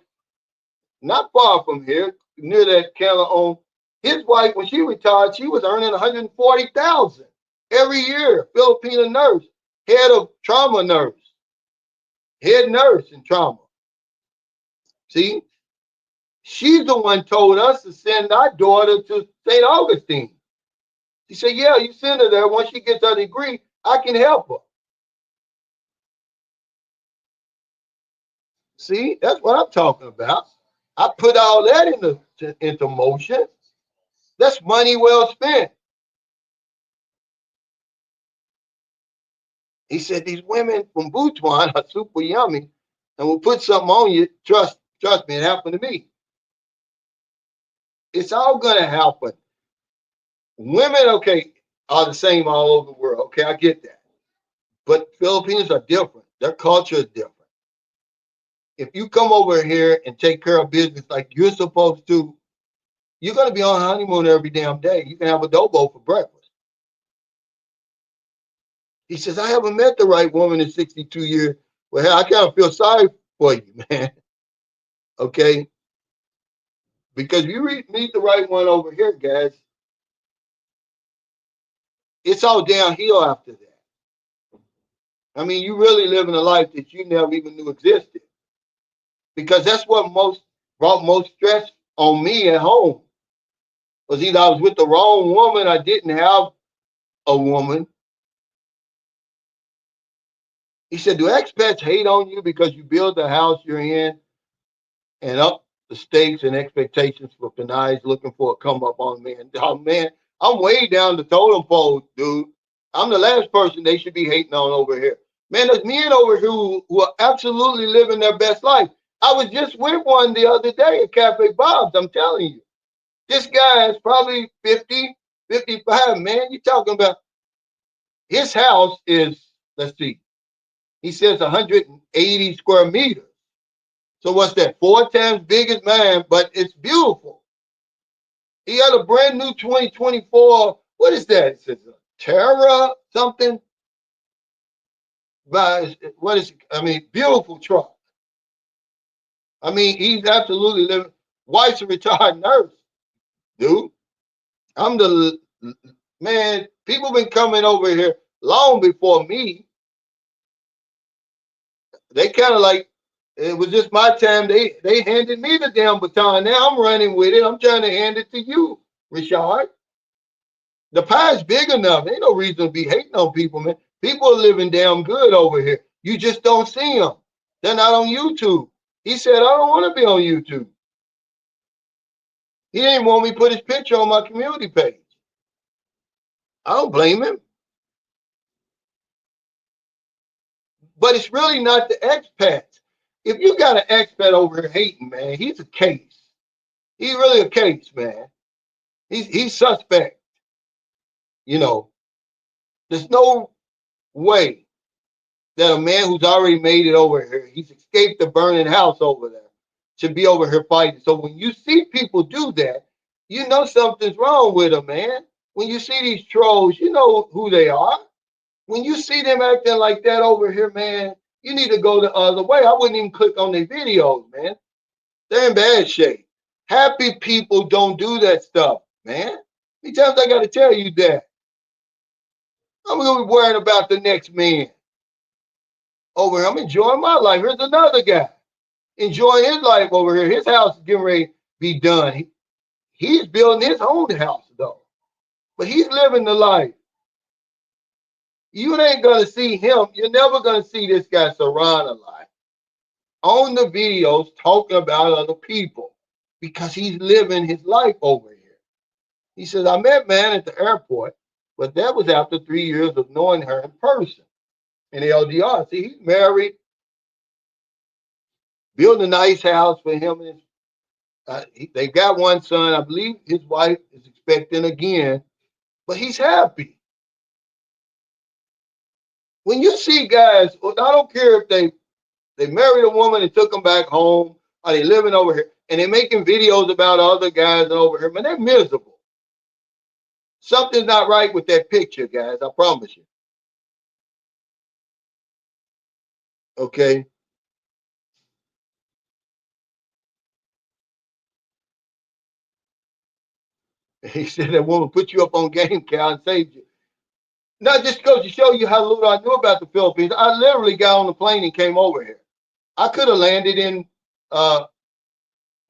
not far from here, near that Keller on. His wife, when she retired, she was earning 140,000 every year. Filipino nurse, head of trauma nurse, head nurse in trauma. See, she's the one told us to send our daughter to St. Augustine. She said, "Yeah, you send her there. Once she gets her degree, I can help her." See, that's what I'm talking about. I put all that into motion. That's money well spent. He said these women from Butuan are super yummy and will put something on you. Trust me, it happened to me. It's all gonna happen. Women, okay, are the same all over the world. Okay, I get that. But Filipinos are different. Their culture is different. If you come over here and take care of business like you're supposed to, you're going to be on honeymoon every damn day. You can have adobo for breakfast. He says, I haven't met the right woman in 62 years. Well, hell, I kind of feel sorry for you, man. Okay? Because you meet the right one over here, guys, it's all downhill after that. I mean, you really living a life that you never even knew existed. Because that's what brought most stress on me at home. Was either I was with the wrong woman, I didn't have a woman. He said, do expats hate on you because you build the house you're in and up the stakes and expectations for Panay's looking for a come up on man? Oh, man, I'm way down the totem pole, dude. I'm the last person they should be hating on over here. Man, there's men over here who are absolutely living their best life. I was just with one the other day at Cafe Bob's, I'm telling you. This guy is probably 50, 55, man. You're talking about his house is, let's see, he says 180 square meters. So what's that? 4 times big as mine, but it's beautiful. He had a brand new 2024. What is that? It says Terra something. But what is? I mean, beautiful truck. I mean, he's absolutely living. Wife's a retired nurse, dude. I'm the man. People been coming over here long before me. They kind of like it was just my time. They handed me the damn baton. Now I'm running with it. I'm trying to hand it to you, Richard. The pie's big enough. Ain't no reason to be hating on people, man. People are living damn good over here. You just don't see them. They're not on YouTube. He said, I don't want to be on YouTube. He didn't want me to put his picture on my community page. I don't blame him. But it's really not the expats. If you got an expat over here hating, man, he's a case. He's really a case, man. He's suspect. You know, there's no way that a man who's already made it over here, he's escaped the burning house over there, should be over here fighting. So when you see people do that, you know something's wrong with them, man. When you see these trolls, you know who they are. When you see them acting like that over here, man, you need to go the other way. I wouldn't even click on their videos, man. They're in bad shape. Happy people don't do that stuff, man. How many times I got to tell you that? I'm going to be worrying about the next man over here. I'm enjoying my life. Here's another guy enjoying his life over here. His house is getting ready to be done. He's building his own house, though. But he's living the life. You ain't going to see him. You're never going to see this guy Sarana life on the videos talking about other people because he's living his life over here. He says, I met man at the airport, but that was after 3 years of knowing her in person in LDR. See, he's married, building a nice house for him and they got one son. I believe his wife is expecting again, but he's happy. When you see guys, I don't care if they married a woman and took them back home, or they living over here, and they're making videos about other guys over here, man, they're miserable. Something's not right with that picture, guys. I promise you. Okay. He said that woman put you up on game, Cal, and saved you. Not just goes to show you how little I knew about the Philippines. I literally got on the plane and came over here. I could have landed in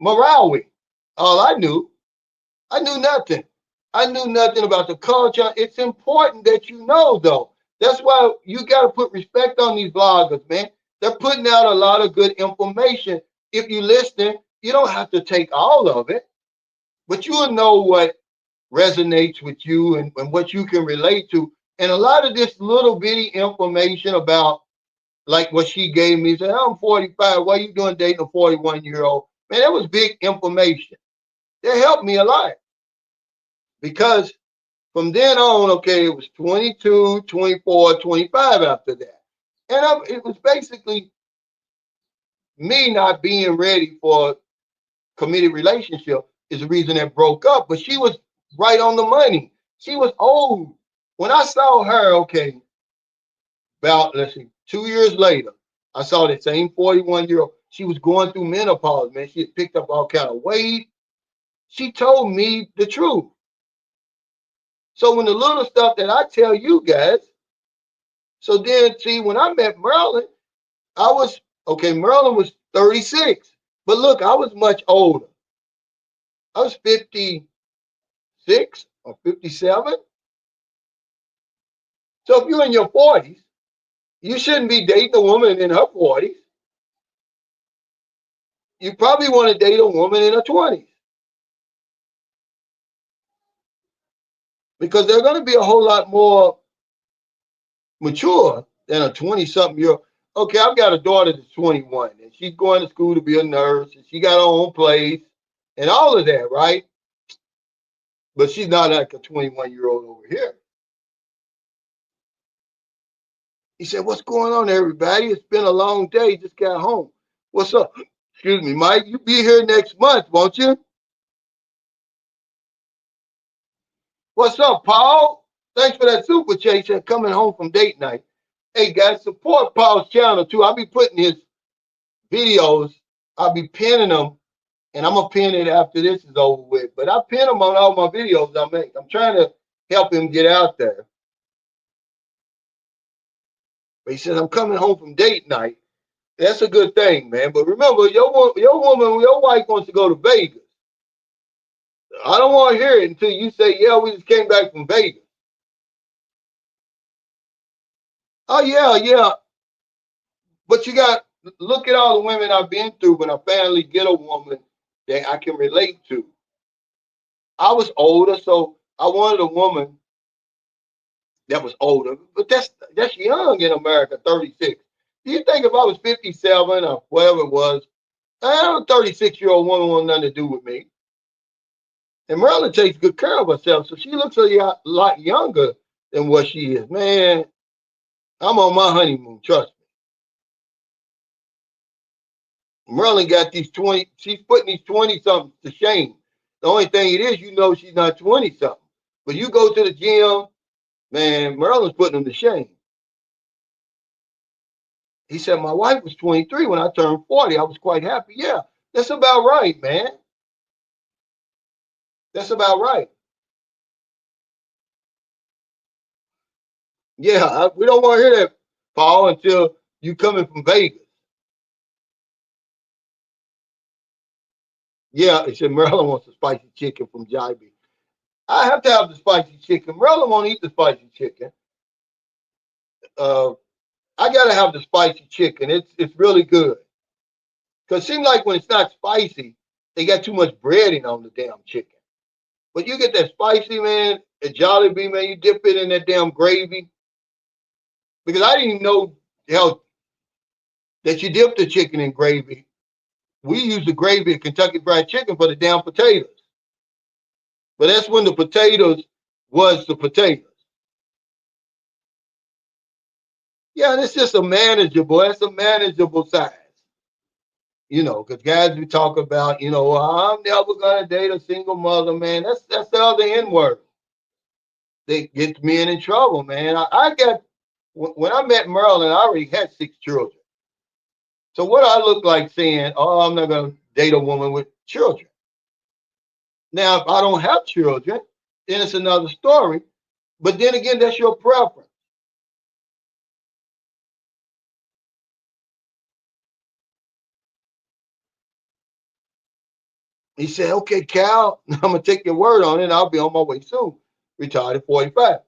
Marawi. All I knew nothing. I knew nothing about the culture. It's important that you know, though. That's why you got to put respect on these bloggers, man. They're putting out a lot of good information. If you listen, you don't have to take all of it, but you will know what resonates with you and what you can relate to. And a lot of this little bitty information about like what she gave me, said, I'm 45. Why are you doing dating a 41-year-old? Man, that was big information. That helped me a lot because From then on, okay, it was 22, 24, 25 after that. And it was basically me not being ready for a committed relationship is the reason that broke up. But she was right on the money. She was old. When I saw her, okay, about, let's see, 2 years later, I saw that same 41-year-old. She was going through menopause, man. She had picked up all kind of weight. She told me the truth. So when the little stuff that I tell you guys, so then see, when I met Marilyn, I was, okay, Marilyn was 36. But look, I was much older. I was 56 or 57. So if you're in your 40s, you shouldn't be dating a woman in her 40s. You probably want to date a woman in her 20s. Because they're going to be a whole lot more mature than a 20-something year old. Okay, I've got a daughter that's 21, and she's going to school to be a nurse, and she got her own place, and all of that, right? But she's not like a 21-year-old over here. He said, "What's going on, everybody? It's been a long day. Just got home. What's up?" Excuse me, Mike. You be here next month, won't you? What's up, Paul? Thanks for that super chat. Coming home from date night. Hey, guys, support Paul's channel, too. I'll be putting his videos. I'll be pinning them, and I'm going to pin it after this is over with. But I pin them on all my videos I make. I'm trying to help him get out there. But he says, I'm coming home from date night. That's a good thing, man. But remember, your wife wants to go to Vegas. I don't want to hear it until you say, yeah, we just came back from Vegas. Oh, yeah, yeah. But you got to look at all the women I've been through when I finally get a woman that I can relate to. I was older, so I wanted a woman that was older. But that's young in America, 36. Do you think if I was 57 or whatever it was, a 36-year-old woman want nothing to do with me? And Marilyn takes good care of herself, so she looks a lot younger than what she is. Man, I'm on my honeymoon, trust me. Marilyn got these 20, she's putting these 20-somethings to shame. The only thing it is, she's not 20-something. But you go to the gym, man, Marilyn's putting them to shame. He said, my wife was 23 when I turned 40. I was quite happy. Yeah, that's about right, man. That's about right. Yeah, we don't want to hear that, Paul, until you coming from Vegas. Yeah, he said Maryland wants a spicy chicken from Jibey. I have to have the spicy chicken. Maryland won't eat the spicy chicken. I gotta have the spicy chicken. It's really good. Cause it seems like when it's not spicy, they got too much breading on the damn chicken. But you get that spicy, man, at Jollibee, man, you dip it in that damn gravy. Because I didn't even know how that you dip the chicken in gravy. We use the gravy at Kentucky Fried Chicken for the damn potatoes. But that's when the potatoes was the potatoes. Yeah, it's just that's a manageable size. Because guys we talk about, I'm never gonna date a single mother, man. That's the other N word. They get men in trouble, man. I got when I met Marilyn, I already had 6 children. So what I look like saying, oh, I'm not gonna date a woman with children. Now, if I don't have children, then it's another story. But then again, that's your preference. He said, okay, Cal, I'm going to take your word on it. I'll be on my way soon. Retired at 45.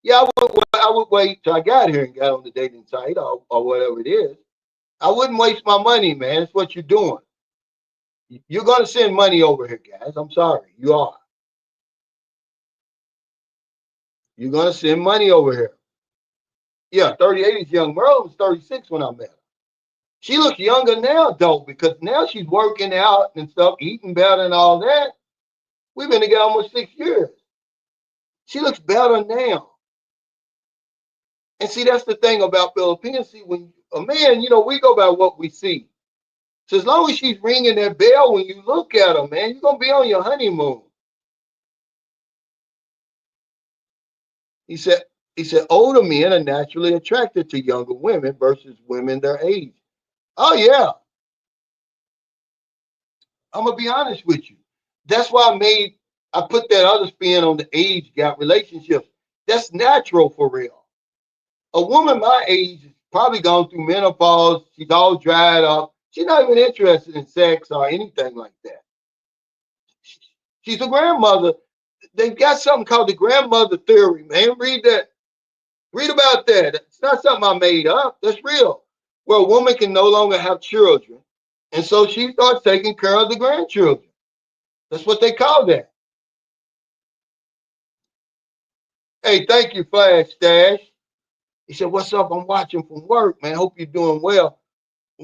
Yeah, I would wait till I got here and got on the dating site or whatever it is. I wouldn't waste my money, man. It's what you're doing. You're going to send money over here, guys. I'm sorry. You are. You're going to send money over here. Yeah, 38 is young. Merle was 36 when I met her. She looks younger now, though, because now she's working out and stuff, eating better and all that. We've been together almost 6 years. She looks better now. And see, that's the thing about Filipinos. See, when a man, we go by what we see. So as long as she's ringing that bell when you look at her, man, you're gonna be on your honeymoon. He said, older men are naturally attracted to younger women versus women their age. Oh yeah, I'm gonna be honest with you. That's why I put that other spin on the age gap relationships. That's natural for real. A woman my age is probably gone through menopause. She's all dried up. She's not even interested in sex or anything like that. She's a grandmother. They've got something called the grandmother theory, man. Read that. Read about that. It's not something I made up. That's real. Where a woman can no longer have children. And so she starts taking care of the grandchildren. That's what they call that. Hey, thank you, Flash Stash. He said, what's up? I'm watching from work, man. Hope you're doing well.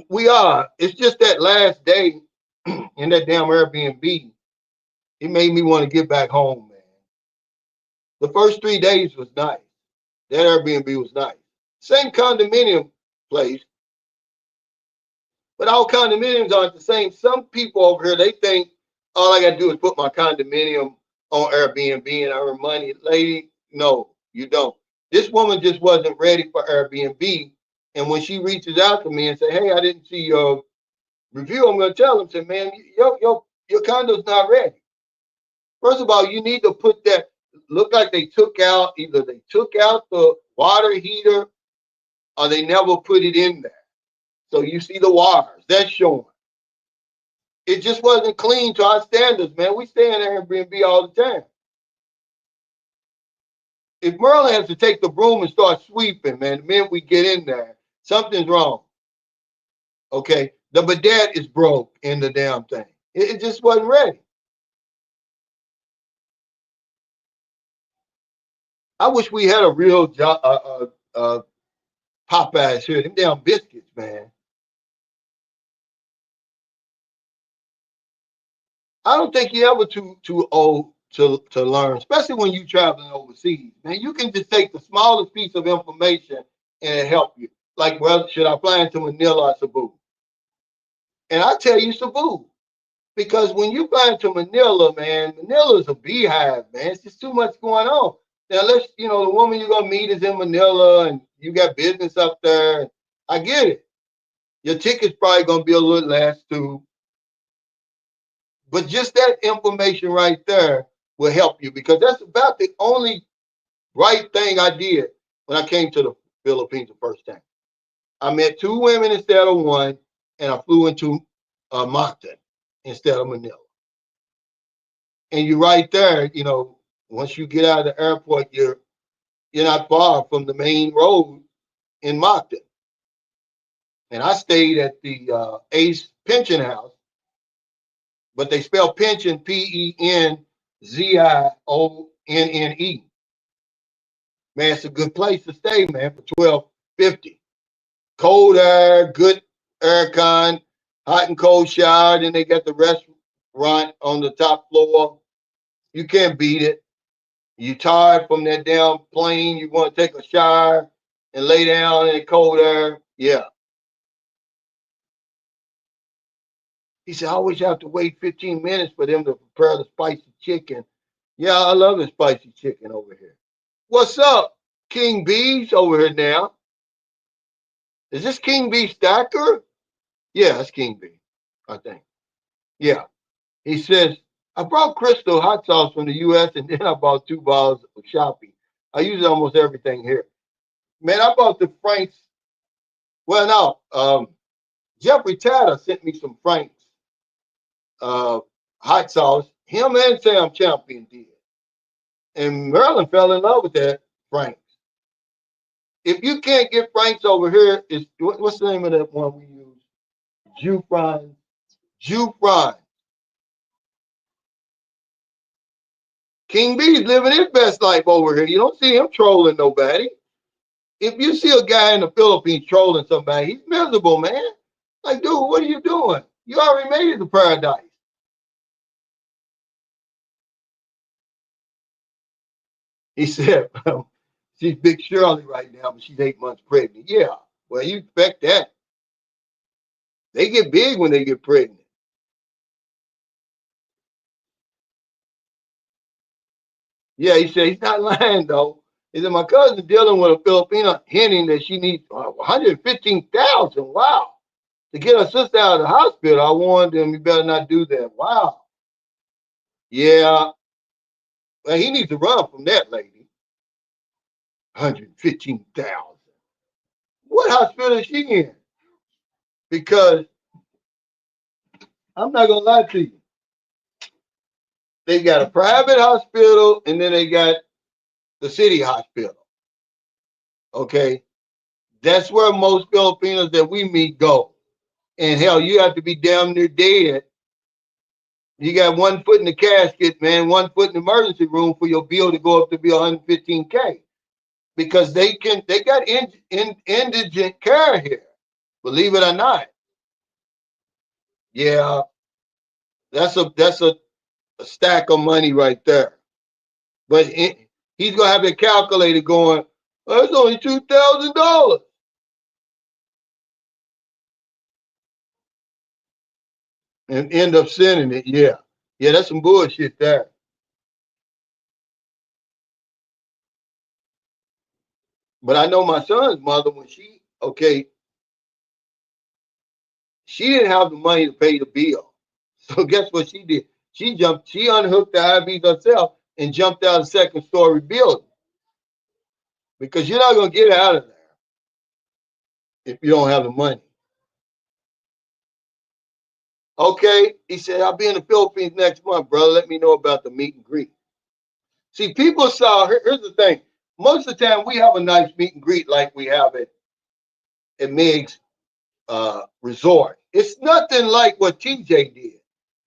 We are. It's just that last day in that damn Airbnb, it made me want to get back home, man. The first 3 days was nice. That Airbnb was nice. Same condominium place, but all condominiums aren't the same. Some people over here, they think all I got to do is put my condominium on Airbnb and I earn money. Lady, no, you don't. This woman just wasn't ready for Airbnb. And when she reaches out to me and say, hey, I didn't see your review, I'm going to tell them, say, man, your condo's not ready. First of all, you need to put that, look like either they took out the water heater or they never put it in there. So you see the wires, that's showing. It just wasn't clean to our standards, man. We stay in Airbnb all the time. If Merlin has to take the broom and start sweeping, man, the minute we get in there, something's wrong. Okay, the bidet is broke in the damn thing. It just wasn't ready. I wish we had a real Popeyes here. Them damn biscuits, man. I don't think you're ever too old to learn, especially when you're traveling overseas. Man, you can just take the smallest piece of information and it help you. Like, well, should I fly into Manila or Cebu? And I tell you Cebu. Because when you fly into Manila, man, Manila's a beehive, man. It's just too much going on. Now, unless, the woman you're going to meet is in Manila and you got business up there, I get it. Your ticket's probably going to be a little less too. But just that information right there will help you because that's about the only right thing I did when I came to the Philippines the first time. I met 2 women instead of one, and I flew into Mactan instead of Manila. And you're right there, once you get out of the airport, you're not far from the main road in Mactan. And I stayed at the Ace Pension House, but they spell pension Penzione. Man, it's a good place to stay, man, for $12.50. Cold air, good aircon, hot and cold shower. Then they got the restaurant on the top floor. You can't beat it. You tired from that damn plane, you want to take a shower and lay down in the cold air. Yeah. He said, I always have to wait 15 minutes for them to prepare the spicy chicken. Yeah, I love the spicy chicken over here. What's up, King B's over here now? Is this King B Stacker? Yeah, that's King B, I think. Yeah. He says, I brought Crystal hot sauce from the US and then I bought 2 bottles of shopping. I use almost everything here. Man, I bought the Frank's. Well, no, Jeffrey Tatter sent me some Frank's hot sauce. Him and Sam Champion did. And Maryland fell in love with that Frank's. If you can't get Frank's over here, what's the name of that one we use? Jew fries. Jew fries. King B's living his best life over here. You don't see him trolling nobody. If you see a guy in the Philippines trolling somebody, he's miserable, man. Like, dude, what are you doing? You already made it to paradise. He said, she's Big Shirley right now, but she's 8 months pregnant. Yeah, well, you expect that. They get big when they get pregnant. Yeah, he said he's not lying though. He said my cousin's dealing with a Filipino, hinting that she needs 115,000. Wow, to get her sister out of the hospital. I warned him, you better not do that. Wow. Yeah, well, he needs to run from that lady. 115,000. What hospital is she in? Because I'm not gonna lie to you. They got a private hospital and then they got the city hospital. Okay. That's where most Filipinos that we meet go. And hell, you have to be damn near dead. You got 1 foot in the casket, man, 1 foot in the emergency room for your bill to go up to be 115K. Because they got indigent care here. Believe it or not. Yeah, that's a stack of money right there. But he's gonna have it calculated going, oh, it's only $2,000. And end up sending it. Yeah. Yeah, that's some bullshit there. But I know my son's mother, when she didn't have the money to pay the bill. So guess what she did? She unhooked the IVs herself and jumped out a second story building because you're not gonna get out of there if you don't have the money. Okay, he said, I'll be in the Philippines next month, brother. Let me know about the meet and greet. See, people saw, here's the thing. Most of the time we have a nice meet and greet like we have it at Meg's resort. It's nothing like what TJ did.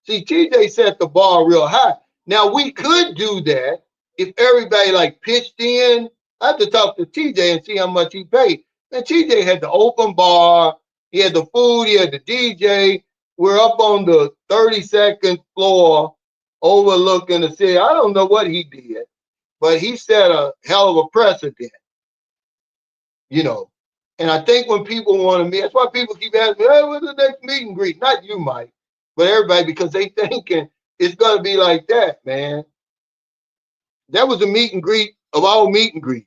See, TJ set the bar real high. Now we could do that if everybody like pitched in. I have to talk to TJ and see how much he paid. And TJ had the open bar, he had the food, he had the DJ. We're up on the 32nd floor overlooking the city. I don't know what he did, but he set a hell of a precedent, you know. And I think when people want to meet, that's why people keep asking me, hey, what's the next meet and greet? Not you, Mike, but everybody, because they thinking it's going to be like that, man. That was a meet and greet of all meet and greet.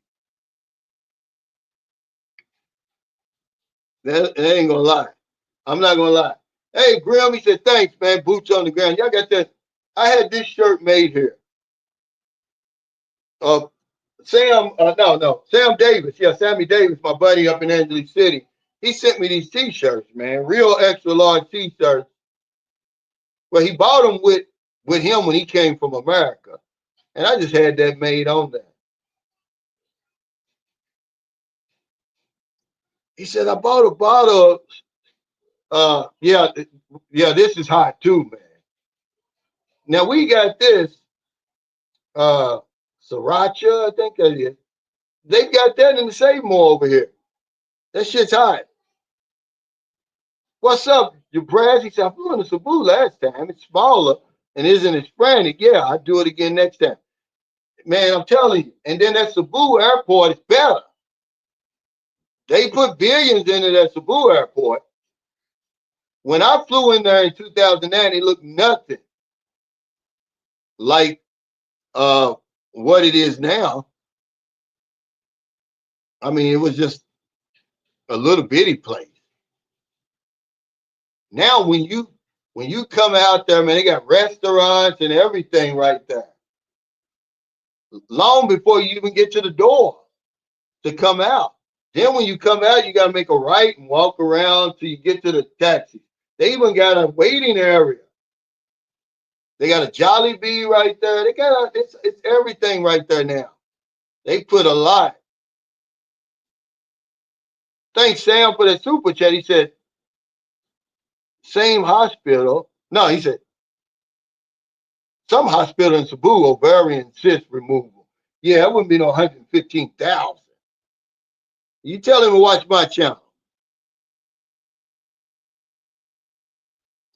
That ain't going to lie. I'm not going to lie. Hey, Grim, he said, thanks, man. Boots on the ground. Y'all got that. I had this shirt made here. Sam Davis. Yeah, Sammy Davis, my buddy up in Angeles City. He sent me these T-shirts, man. Real extra large T-shirts. Well, he bought them with him when he came from America. And I just had that made on there. He said, I bought a bottle of, yeah, this is hot too, man. Now we got this, Sriracha, I think that is. They got that in the Save More over here. That shit's hot. What's up, Jabraz? He said, I flew in the Cebu last time. It's smaller and isn't as frantic. Yeah, I'll do it again next time. Man, I'm telling you. And then that Cebu airport is better. They put billions into that Cebu airport. When I flew in there in 2009, it looked nothing like what it is now. I mean, it was just a little bitty place. Now, when you come out there, man, they got restaurants and everything right there. Long before you even get to the door to come out. Then when you come out, you got to make a right and walk around till you get to the taxi. They even got a waiting area. They got a Jollibee right there. They got it's everything right there now. They put a lot. Thanks, Sam, for that super chat. He said, same hospital. No, he said, some hospital in Cebu, ovarian cyst removal. Yeah, it wouldn't be no 115,000. You tell him to watch my channel.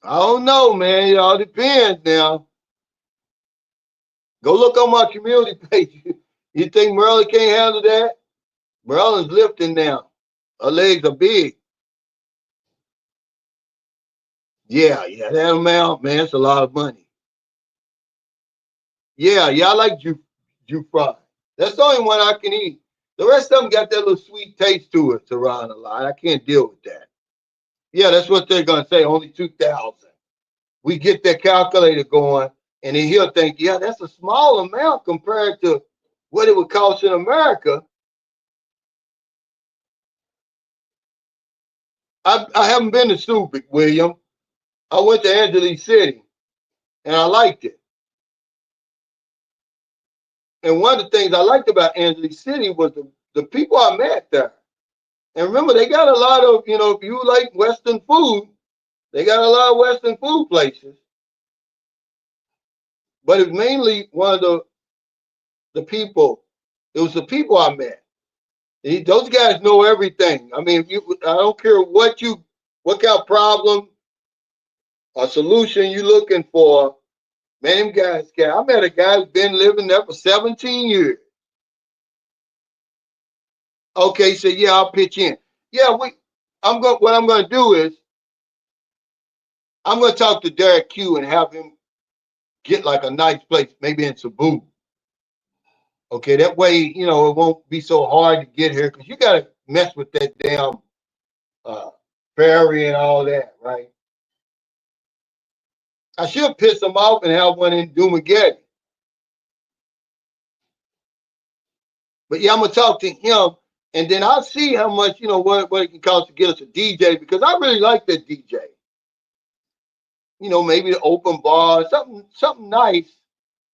I don't know, man. It all depends now. Go look on my community page. You think Maryland can't handle that? Maryland's lifting now. Her legs are big. Yeah, that amount, man, it's a lot of money. Yeah, I like Jew fry. That's the only one I can eat. The rest of them got that little sweet taste to it, Teron, a lot. I can't deal with that. Yeah, that's what they're gonna say. Only 2,000. We get that calculator going, and then he'll think, yeah, that's a small amount compared to what it would cost in America. I haven't been to Subic, William. I went to Angeles City, and I liked it. And one of the things I liked about Angeles City was the people I met there. And remember, they got a lot of, if you like Western food, they got a lot of Western food places. But it's mainly one of the people. It was the people I met. Those guys know everything. I mean, I don't care what kind of problem or solution you're looking for. Man, them guys, I met a guy who's been living there for 17 years. Okay, so yeah, I'll pitch in. Yeah, what I'm gonna do is I'm gonna talk to Derek Q and have him get like a nice place, maybe in Cebu. Okay, that way, it won't be so hard to get here because you gotta mess with that damn ferry and all that, right? I should piss him off and have one in Dumageddon. But yeah, I'm gonna talk to him, and then I'll see how much what it can cost to get us a DJ because I really like that DJ. Maybe the open bar, something nice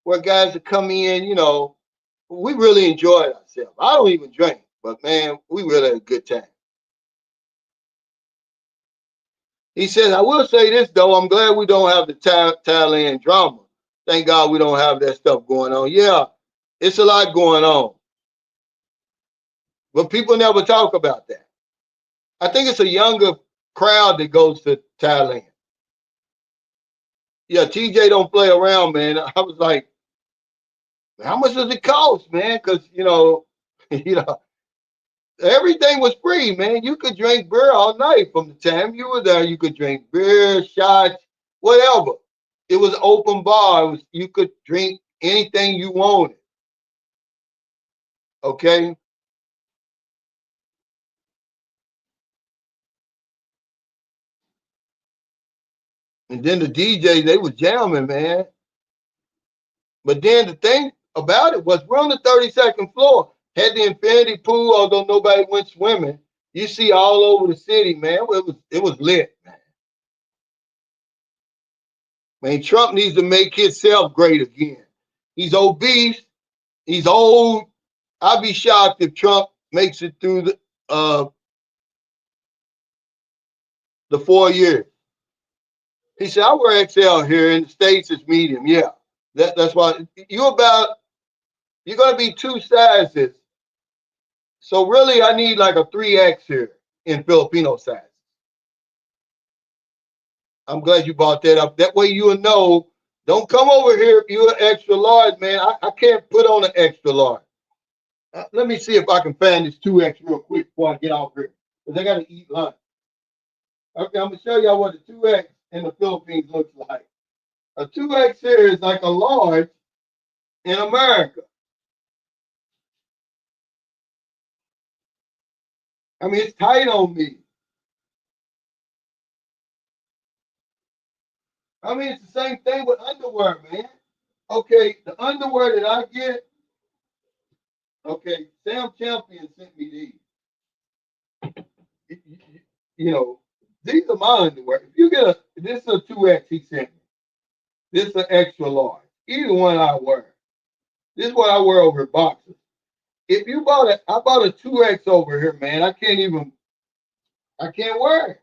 where guys would come in. We really enjoyed ourselves. I don't even drink, but man, we really had a good time. He says, I will say this though, I'm glad we don't have the Thailand drama. Thank God we don't have that stuff going on. Yeah, it's a lot going on. But people never talk about that. I think it's a younger crowd that goes to Thailand. Yeah, TJ don't play around, man. I was like, how much does it cost, man? Because you know, everything was free, man. You could drink beer all night from the time you were there. You could drink beer, shots, whatever. It was open bar. You could drink anything you wanted. Okay. And then the DJ, they was jamming, man. But then the thing about it was we're on the 32nd floor. Had the infinity pool, although nobody went swimming. You see all over the city, man. It was lit, man. Man, Trump needs to make himself great again. He's obese. He's old. I'd be shocked if Trump makes it through the 4 years. He said, I wear XL here in the States, it's medium. Yeah. That's why you're gonna be two sizes. So really I need like a 3X here in Filipino size. I'm glad you brought that up. That way you'll know. Don't come over here if you're an extra large, man. I can't put on an extra large. Let me see if I can find this 2X real quick before I get off here. Because I got to eat lunch. Okay, I'm going to show y'all what the 2X in the Philippines looks like. A 2X here is like a large in America. I mean, it's tight on me. I mean, it's the same thing with underwear, man. Okay, the underwear that I get, okay, Sam Champion sent me these. You know, these are my underwear. If you get this is a 2X he sent me. This is an extra large. Either one I wear. This is what I wear over boxers. If you bought it, I bought a 2X over here, man. I can't wear it.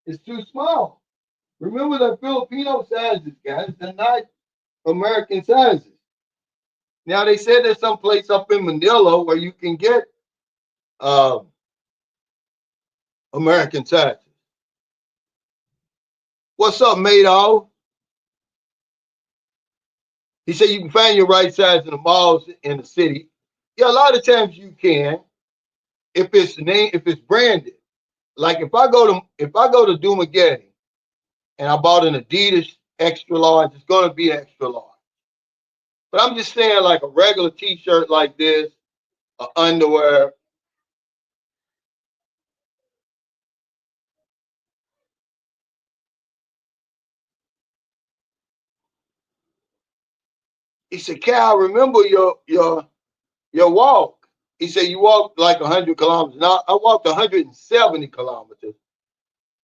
It's too small. Remember the Filipino sizes, guys. They're not American sizes. Now they said there's some place up in Manila where you can get American sizes. What's up, Madoff? He said you can find your right size in the malls in the city. Yeah, a lot of times you can if it's branded. Like if I go to Dumagetti and I bought an Adidas extra large, it's gonna be extra large. But I'm just saying like a regular T-shirt like this, underwear. He said, Cal, remember your walk. He said you walked like 100 kilometers. Now I walked 170 kilometers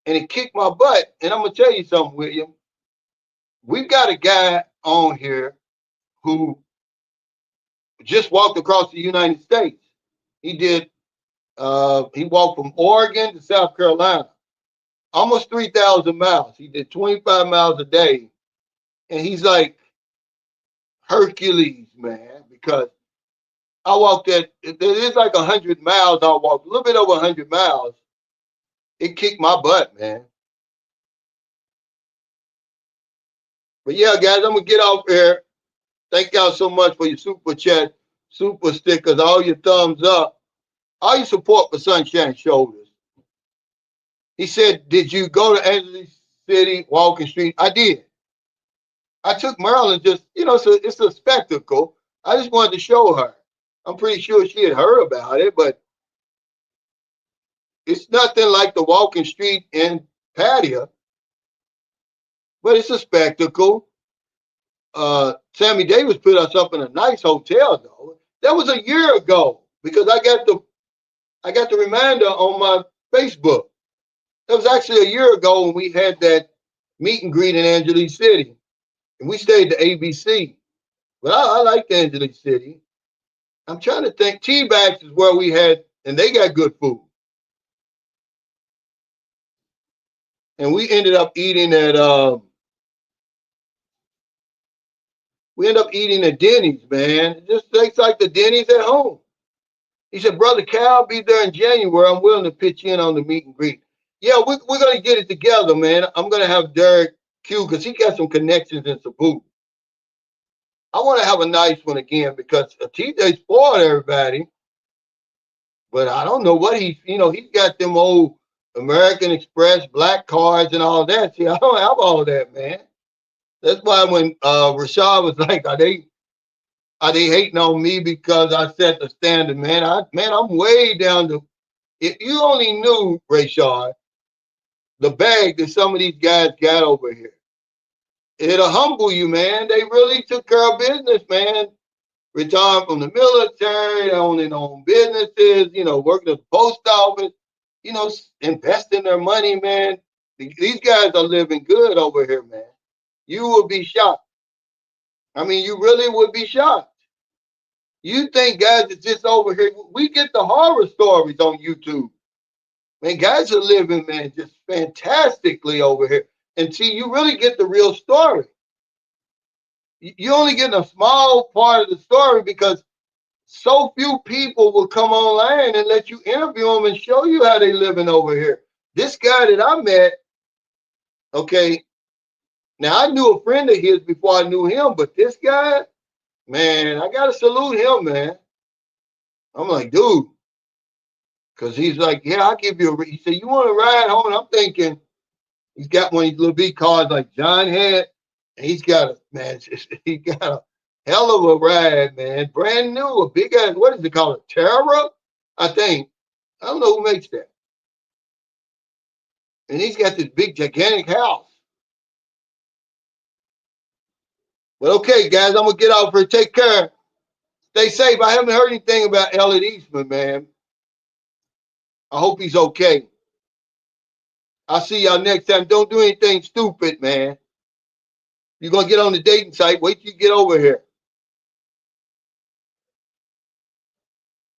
and it kicked my butt. And I'm gonna tell you something, William. We've got a guy on here who just walked across the United States. He did he walked from Oregon to South Carolina, almost 3,000 miles. He did 25 miles a day. And he's like Hercules, man, because I walked it is like 100 miles. I walked a little bit over 100 miles. It kicked my butt, man. But yeah, guys, I'm going to get off here. Thank y'all so much for your super chat, super stickers, all your thumbs up, all your support for Sunshine Shoulders. He said, did you go to Angeles City, Walking Street? I did. I took Maryland just, so it's a spectacle. I just wanted to show her. I'm pretty sure she had heard about it, but it's nothing like the Walking Street in Patio. But it's a spectacle. Sammy Davis put us up in a nice hotel, though. That was a year ago because I got the reminder on my Facebook. That was actually a year ago when we had that meet and greet in Angeles City, and we stayed at the ABC. But I liked Angeles City. I'm trying to think. T-Bags is where we had, and they got good food. And we ended up eating at Denny's, man. Just tastes like the Denny's at home. He said, Brother Cal, I'll be there in January. I'm willing to pitch in on the meet and greet. Yeah, we're going to get it together, man. I'm going to have Derek Q because he got some connections in Cebu. I want to have a nice one again because TJ spoiled everybody. But I don't know what he's got them old American Express black cards and all that. See, I don't have all that, man. That's why when Rashad was like, are they hating on me because I set the standard, man? I'm way down to. If you only knew, Rashad, the bag that some of these guys got over here, it'll humble you, man. They really took care of business, man. Retired from the military, owning own businesses, working at the post office, investing their money, man. These guys are living good over here, man. You would be shocked. I mean, you really would be shocked. You think guys are just over here. We get the horror stories on YouTube. Man, guys are living, man, just fantastically over here. And see, you really get the real story. You only get a small part of the story because so few people will come online and let you interview them and show you how they living over here. This guy that I met, okay, now I knew a friend of his before I knew him, but this guy, man, I gotta salute him, man. I'm like, dude, because he's like, yeah, I'll give you a. He said, you want to ride home? And I'm thinking, he's got one of these little big cars like John had, and he's got he got a hell of a ride, man. Brand new, a big ass. What is it called? A Terra, I think. I don't know who makes that. And he's got this big, gigantic house. But okay, guys, I'm gonna get off here. Take care. Stay safe. I haven't heard anything about Elliot Eastman, man. I hope he's okay. I'll see y'all next time. Don't do anything stupid, man. You're gonna get on the dating site. Wait till you get over here.